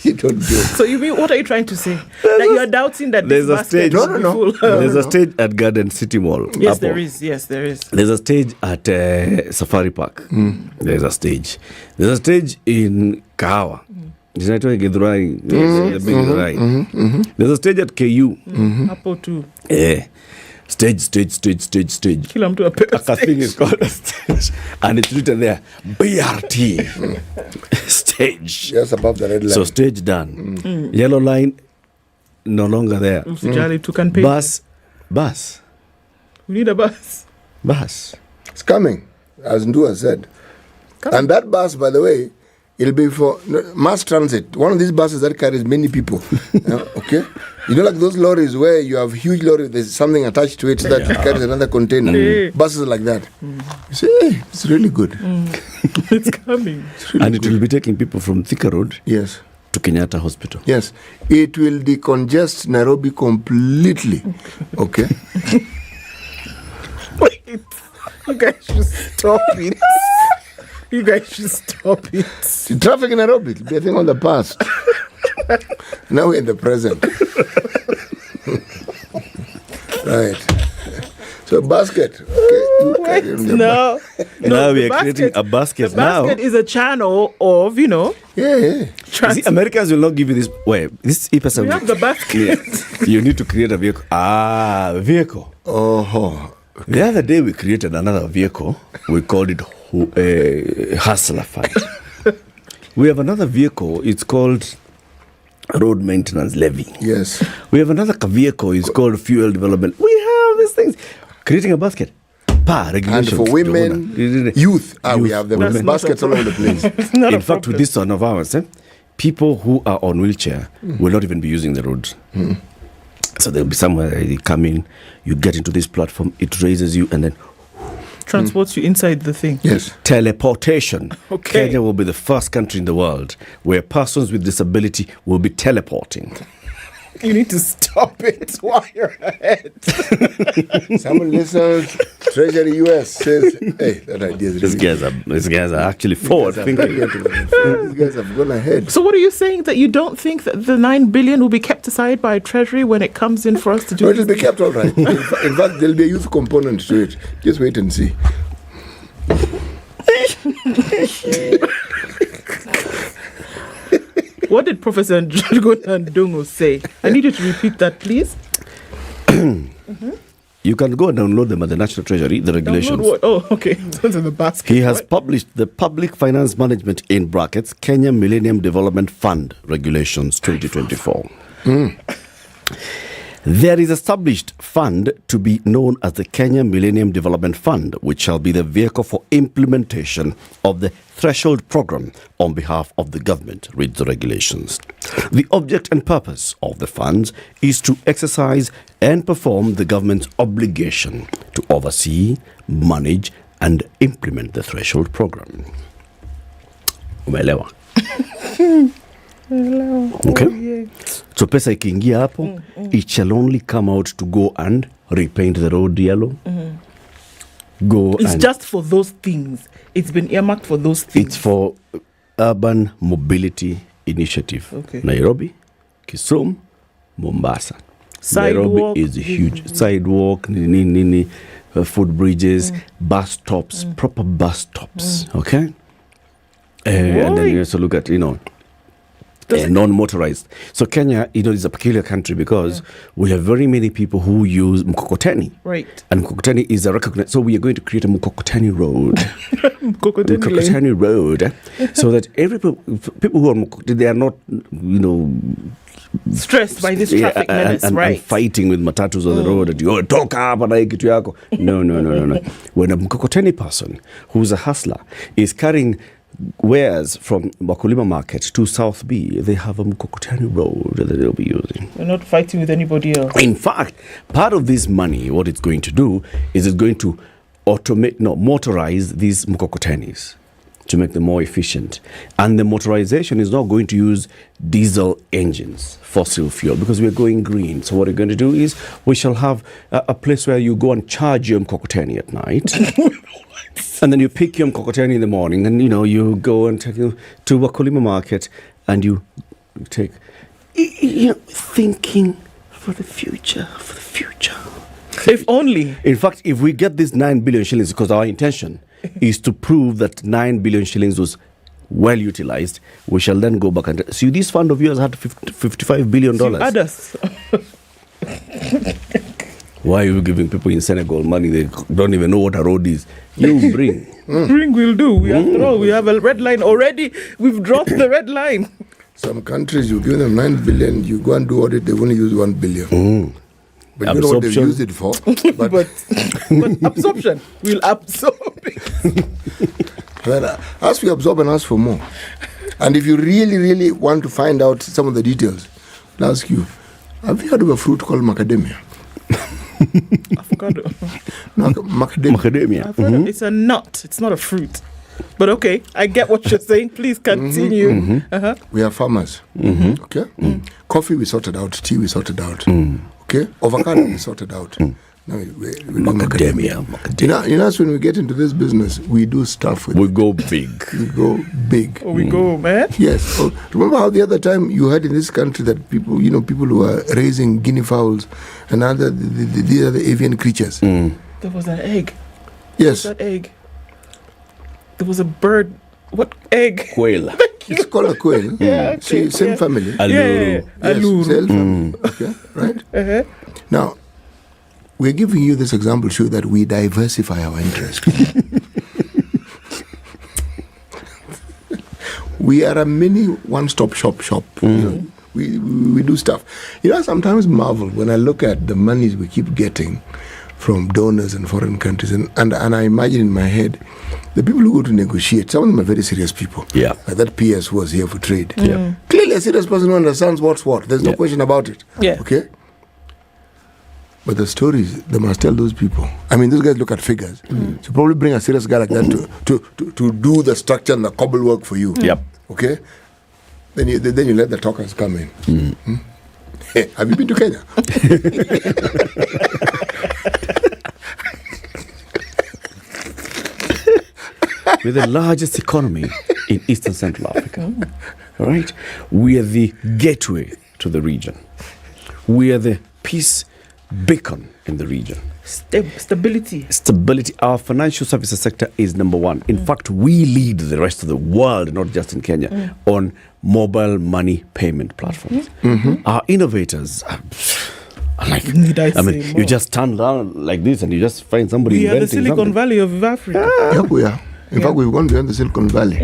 you don't do it. So you mean, what are you trying to say? That you are doubting that there's this a stage. basket will be full? There's a stage at Garden City Mall. Yes, Apple. there is. Yes, there is. There's a stage at Safari Park. There's a stage. There's a stage in Kahawa. There's a stage There's a stage at KU. Apple too. Yeah. Stage. Kila mtu apewe A thing is called a stage. And it's written there, BRT. Stage. Just above the red line. So stage done. Yellow line, no longer there. Usijali, tu can pay. Bus. We need a bus. Bus. It's coming, as Ndua said. And that bus, by the way, it'll be for mass transit. One of these buses that carries many people. Okay? You know, like those lorries where you have huge lorry, there's something attached to it so that it carries another container. Buses like that. You say, hey, it's really good. It's coming. It's really And it will be taking people from Thika Road Yes. to Kenyatta Hospital. Yes. It will decongest Nairobi completely. Okay? Wait. You guys should stop it. You guys should stop it. The traffic in Nairobi will be a thing on the past. Now we're in the present. Right. So basket. Okay. You carry on the No. Now we the are creating a basket The now. basket is a channel of, you know. Yeah. You see, Americans will not give you this. Wait, this e-person. We have the basket. Yeah. You need to create a vehicle. Vehicle. Oh. The other day we created another vehicle. We called it Hustler Fund. We have another vehicle. It's called Road Maintenance Levy. Yes. We have another vehicle. It's called Fuel Development. We have these things. Creating a basket. And for women, youth, we have the baskets all over the place. In fact, with this one of ours, people who are on wheelchair will not even be using the roads. So there'll be somewhere they come in, you get into this platform, it raises you, and then transports you inside the thing. Yes. Teleportation. Okay. Kenya will be the first country in the world where persons with disability will be teleporting. You need to stop it while you're ahead. Someone listens, Treasury US says, hey, that idea is really These guys are actually forward thinking. These guys have gone ahead. So what are you saying, that you don't think that the 9 billion will be kept aside by Treasury when it comes in for us to do No, it will be kept all right. In fact, there'll be a youth component to it. Just wait and see. What did Professor Ndungu say? I need you to repeat that, please. You can go and download them at the National Treasury, the regulations. Download what? Oh, okay. Those are the basket. He has published the Public Finance Management in brackets Kenya Millennium Development Fund Regulations 2024. There is established fund to be known as the Kenya Millennium Development Fund, which shall be the vehicle for implementation of the threshold program on behalf of the government, reads the regulations. The object and purpose of the funds is to exercise and perform the government's obligation to oversee, manage, and implement the threshold program. Umeelewa? Okay. So pesa ikiingia hapo, it shall only come out to go and repaint the road yellow. It's just for those things. It's been earmarked for those things. It's for urban mobility initiative. Okay. Nairobi, Kisumu, Mombasa. Sidewalk. Nairobi is huge. Sidewalk, foot bridges, bus stops, proper bus stops. Okay. And then you also look at, non-motorized. So Kenya, is a peculiar country because we have very many people who use mkokoteni. Right. And mkokoteni is a recognized. So we are going to create a mkokoteni road. Mkokoteni road. So that people who are mkokoteni, they are not, stressed by this traffic menace, right? And fighting with matatus on the road and you talk up and I get to yako. No. When a mkokoteni person who's a hustler is carrying wares from Wakulima Market to South B, they have a mkokoteni road that they'll be using. We're not fighting with anybody else. In fact, part of this money, what it's going to do is it's going to motorize these mkokotenis to make them more efficient. And the motorization is not going to use diesel engines, fossil fuel, because we're going green. So what we're going to do is we shall have a place where you go and charge your mkokoteni at night. And then you pick your mkokoteni in the morning, and you go and take you to Wakulima market, and you take, thinking for the future. If only. In fact, if we get this 9 billion shillings, because our intention is to prove that 9 billion shillings was well utilized, we shall then go back and see this fund of yours had $55 billion. Add us. Why are you giving people in Senegal money? They don't even know what a road is. You bring. Bring will do. After all, we have a red line already. We've dropped the red line. Some countries, you give them 9 billion, you go and do audit, they only use 1 billion. But you know what they use it for? But absorption. We'll absorb it. As we absorb and ask for more. And if you really, really want to find out some of the details, I'll ask you, have you heard of a fruit called macadamia? Avocado. No, macadamia. I've heard of, it's a nut. It's not a fruit. But okay, I get what you're saying. Please continue. We are farmers. Okay? Coffee we sorted out. Tea we sorted out. Okay? Avocado we sorted out. Now we do macadamia. You know, when we get into this business, we do stuff with We go big. We go big. Oh, we go, man. Yes. Oh, remember how the other time you heard in this country that people who are raising guinea fowls and other these are the avian creatures. There was an egg. Yes. That egg. There was a bird. What egg? Quail. It's called a quail. Yeah, okay, See, same yeah. family. Aluru. Yes, Aluru. same family. Okay, right? Now, we're giving you this example to show that we diversify our interest. We are a mini one-stop shop. We do stuff. I sometimes marvel when I look at the monies we keep getting from donors in foreign countries, and I imagine in my head the people who go to negotiate, some of them are very serious people. Yeah. Like that PS was here for trade. Yeah. Clearly a serious person who understands what's what. There's no question about it. Yeah. Okay? But the stories, they must tell those people. I mean, those guys look at figures. So probably bring a serious guy like that to do the structure and the cobble work for you. Yep. Okay? Then you let the talkers come in. Hey, have you been to Kenya? We're the largest economy in Eastern Central Africa. All right? We are the gateway to the region. We are the peace beacon in the region. Stability. Our financial services sector is number one. In fact, we lead the rest of the world, not just in Kenya, on mobile money payment platforms. Our innovators are like, you just turn down like this and you just find somebody We are the inventing Silicon something. Valley of Africa. Yep, we are. In fact, we've gone beyond the Silicon Valley.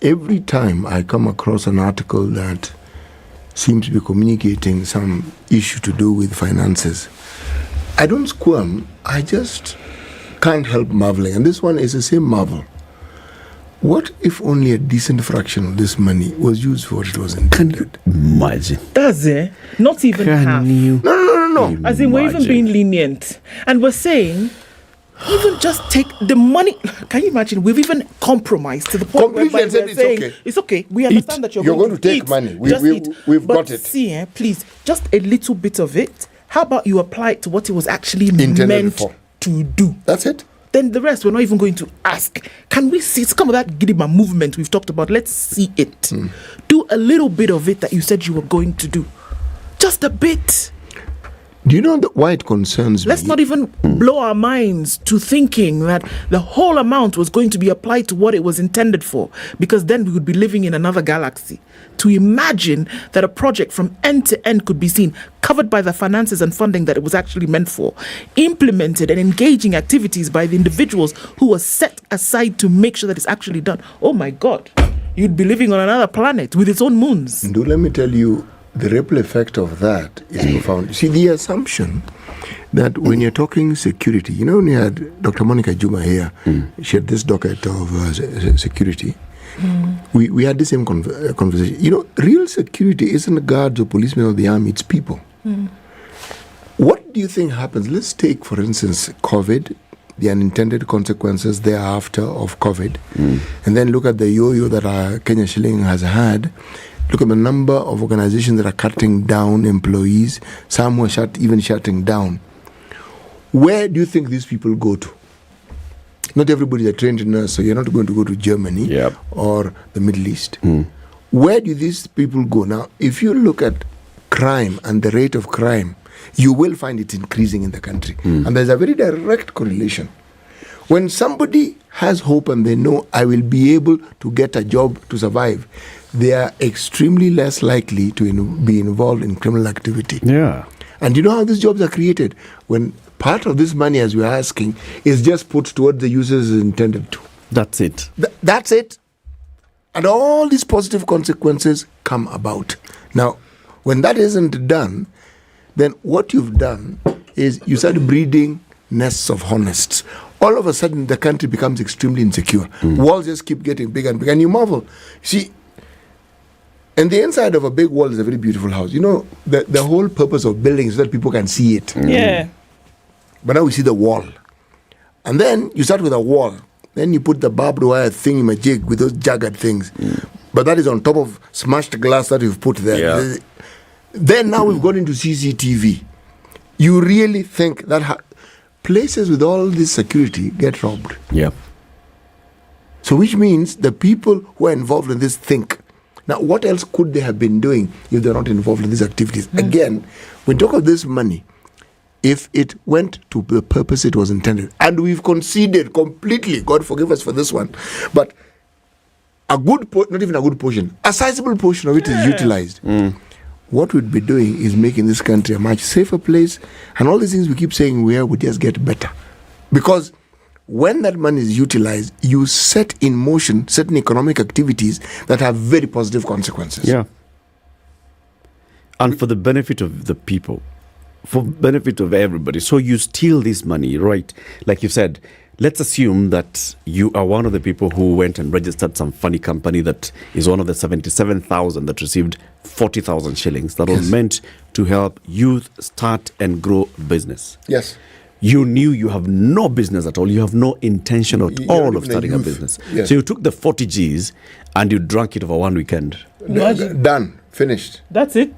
Every time I come across an article that seems to be communicating some issue to do with finances, I don't squirm. I just can't help marveling. And this one is the same marvel. What if only a decent fraction of this money was used for what it was intended? Imagine. Does it? Not even half. No. As in, we're even being lenient. And we're saying, even just take the money. Can you imagine? We've even compromised to the point where we're saying, it's okay. We understand that you're going to take eat. money. We've got it. See, please, just a little bit of it. How about you apply it to what it was actually meant to do? That's it. Then the rest, we're not even going to ask. Can we see some of that Gidiba movement we've talked about? Let's see it. Do a little bit of it that you said you were going to do. Just a bit. Do you know why it concerns me? Let's not even blow our minds to thinking that the whole amount was going to be applied to what it was intended for, because then we would be living in another galaxy. To imagine that a project from end to end could be seen, covered by the finances and funding that it was actually meant for, implemented and engaging activities by the individuals who were set aside to make sure that it's actually done. Oh my God, you'd be living on another planet with its own moons. Do let me tell you, the ripple effect of that is profound. See, the assumption that when you're talking security, when you had Dr. Monica Juma here, she had this docket of security. We had the same conversation. Real security isn't guards or policemen of the army, it's people. What do you think happens? Let's take, for instance, COVID, the unintended consequences thereafter of COVID, and then look at the yo-yo that our Kenya shilling has had. Look at the number of organizations that are cutting down employees. Some were even shutting down. Where do you think these people go to? Not everybody is a trained nurse, so you're not going to go to Germany or the Middle East. Where do these people go? Now, if you look at crime and the rate of crime, you will find it increasing in the country. And there's a very direct correlation. When somebody has hope and they know I will be able to get a job to survive, they are extremely less likely to be involved in criminal activity. Yeah. And you know how these jobs are created? When part of this money, as we're asking, is just put towards the users intended to. That's it. That's it. And all these positive consequences come about. Now, when that isn't done, then what you've done is you start breeding nests of honests. All of a sudden, the country becomes extremely insecure. Walls just keep getting bigger and bigger. And you marvel. See, and the inside of a big wall is a very beautiful house. You know, the whole purpose of building is so that people can see it. Yeah. But now we see the wall. And then you start with a wall. Then you put the barbed wire thing in a jig with those jagged things. But that is on top of smashed glass that you've put there. Yeah. Then now we've gone into CCTV. You really think that places with all this security get robbed. Yeah. So which means the people who are involved in this think. Now, what else could they have been doing if they're not involved in these activities? Again, when we talk of this money, if it went to the purpose it was intended, and we've conceded completely, God forgive us for this one, but a good, not even a good portion, a sizable portion of it is utilized. What we'd be doing is making this country a much safer place, and all these things we keep saying would just get better. Because when that money is utilized, you set in motion certain economic activities that have very positive consequences. Yeah. And for the benefit of the people, for benefit of everybody. So you steal this money, right? Like you said, let's assume that you are one of the people who went and registered some funny company that is one of the 77,000 that received 40,000 shillings that was meant to help youth start and grow business. Yes. You knew you have no business at all. You have no intention at all of starting a business. Yes. So you took the 40 Gs and you drank it over one weekend. Done. Finished. That's it.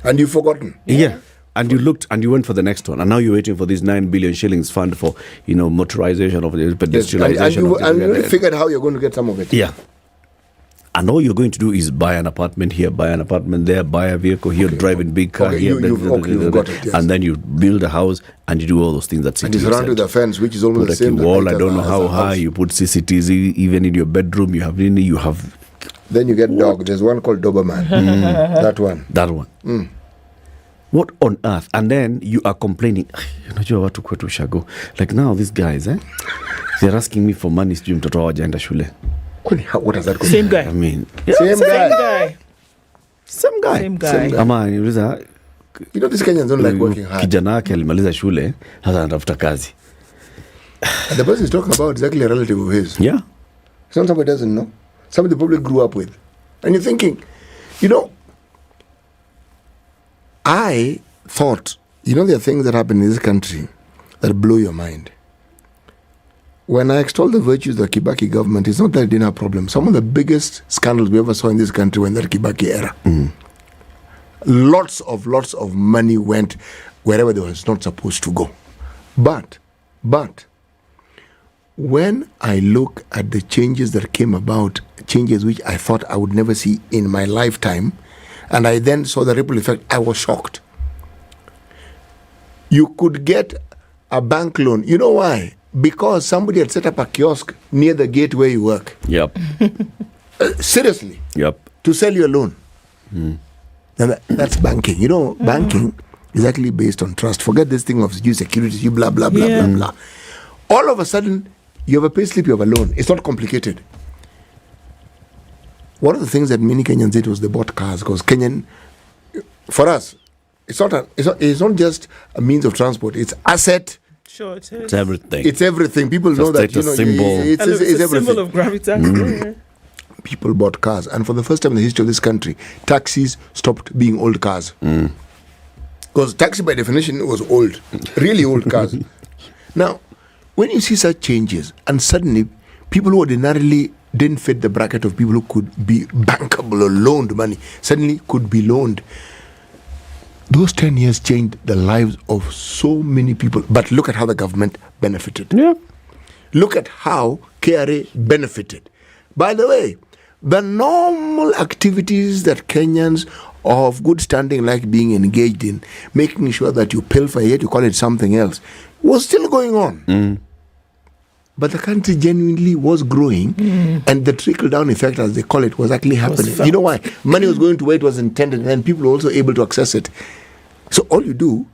And you've forgotten. Yeah. And you looked and you went for the next one. And now you're waiting for this 9 billion shillings fund for, motorization of the pedestrianization. And you figured how you're going to get some of it. Yeah. And all you're going to do is buy an apartment here, buy an apartment there, buy a vehicle here, drive in big car here. You've got it, yes. And then you build a house and you do all those things that and it's surrounded with a fence, which is almost the same. Put a wall, I don't know how high. You put CCTV even in your bedroom. You have. Then you get dog. There's one called Doberman. That one. That one. What on earth? And then you are complaining. Like now these guys, they're asking me for money. Sijui mtoto wao hajaenda shule. What does that go? Same guy. I mean, Same guy. Same guy. Ama niuliza, these Kenyans don't like working hard. Kijana yake alimaliza shule, sasa anatafuta kazi. And the person he's talking about is actually a relative of his. Yeah. It's not somebody doesn't know. Somebody probably grew up with. And you're thinking, I thought, there are things that happen in this country that blow your mind. When I extol the virtues of the Kibaki government, it's not that it didn't have problems. Some of the biggest scandals we ever saw in this country were in the Kibaki era. Lots of money went wherever they was not supposed to go. But, when I look at the changes that came about, changes which I thought I would never see in my lifetime, and I then saw the ripple effect, I was shocked. You could get a bank loan. You know why? Because somebody had set up a kiosk near the gate where you work. Yep. Seriously. Yep. To sell you a loan. And that's banking. Banking is actually based on trust. Forget this thing of securities, you blah, blah, blah, blah, blah. All of a sudden, you have a pay slip, you have a loan. It's not complicated. One of the things that many Kenyans did was they bought cars, because for us, it's not just a means of transport. It's asset. Sure, it is. It's everything. It's everything. People know that. Symbol. It's a everything. symbol of gravitas. People bought cars, and for the first time in the history of this country, taxis stopped being old cars. Because taxi by definition was old, really old cars. Now, when you see such changes, and suddenly people who ordinarily didn't fit the bracket of people who could be bankable or loaned money, suddenly could be loaned. Those 10 years changed the lives of so many people. But look at how the government benefited. Yeah. Look at how KRA benefited. By the way, the normal activities that Kenyans of good standing like being engaged in, making sure that you pilfer, yet you call it something else, was still going on. But the country genuinely was growing, and the trickle-down effect, as they call it, was actually happening. You know why? Money was going to where it was intended, and then people were also able to access it. So all you do,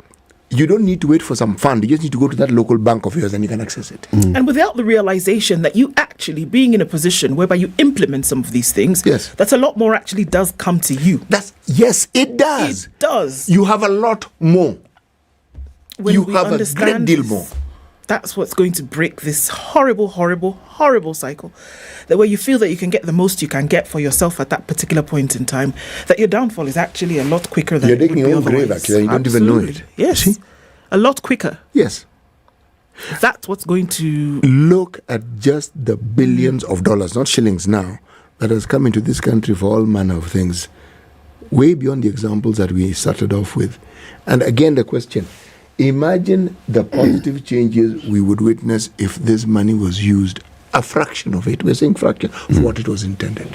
you don't need to wait for some fund. You just need to go to that local bank of yours, and you can access it. And without the realization that you actually being in a position whereby you implement some of these things, yes, that's a lot more actually does come to you. Yes, it does. It does. You have a lot more. When you we have a great understand deal this, more. That's what's going to break this horrible, horrible, horrible cycle. That where you feel that you can get the most you can get for yourself at that particular point in time, that your downfall is actually a lot quicker than you're it would digging be your own grave, otherwise. actually. You don't even know it. Yes. See? A lot quicker. Yes. That's what's going to... Look at just the billions of dollars, not shillings now, that has come into this country for all manner of things, way beyond the examples that we started off with. And again, the question, imagine the positive changes we would witness if this money was used, a fraction of it, we're saying fraction, for what it was intended.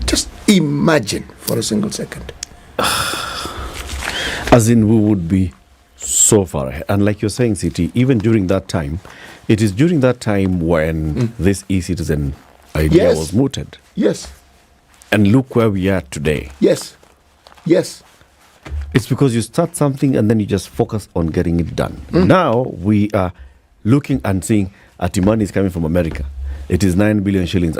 Just imagine for a single second. As in, we would be so far ahead. And like you're saying, CT, even during that time, it is during that time when this e-citizen idea was mooted. Yes. And look where we are today. Yes. Yes. It's because you start something and then you just focus on getting it done. Now we are looking and seeing money is coming from America. It is 9 billion shillings. And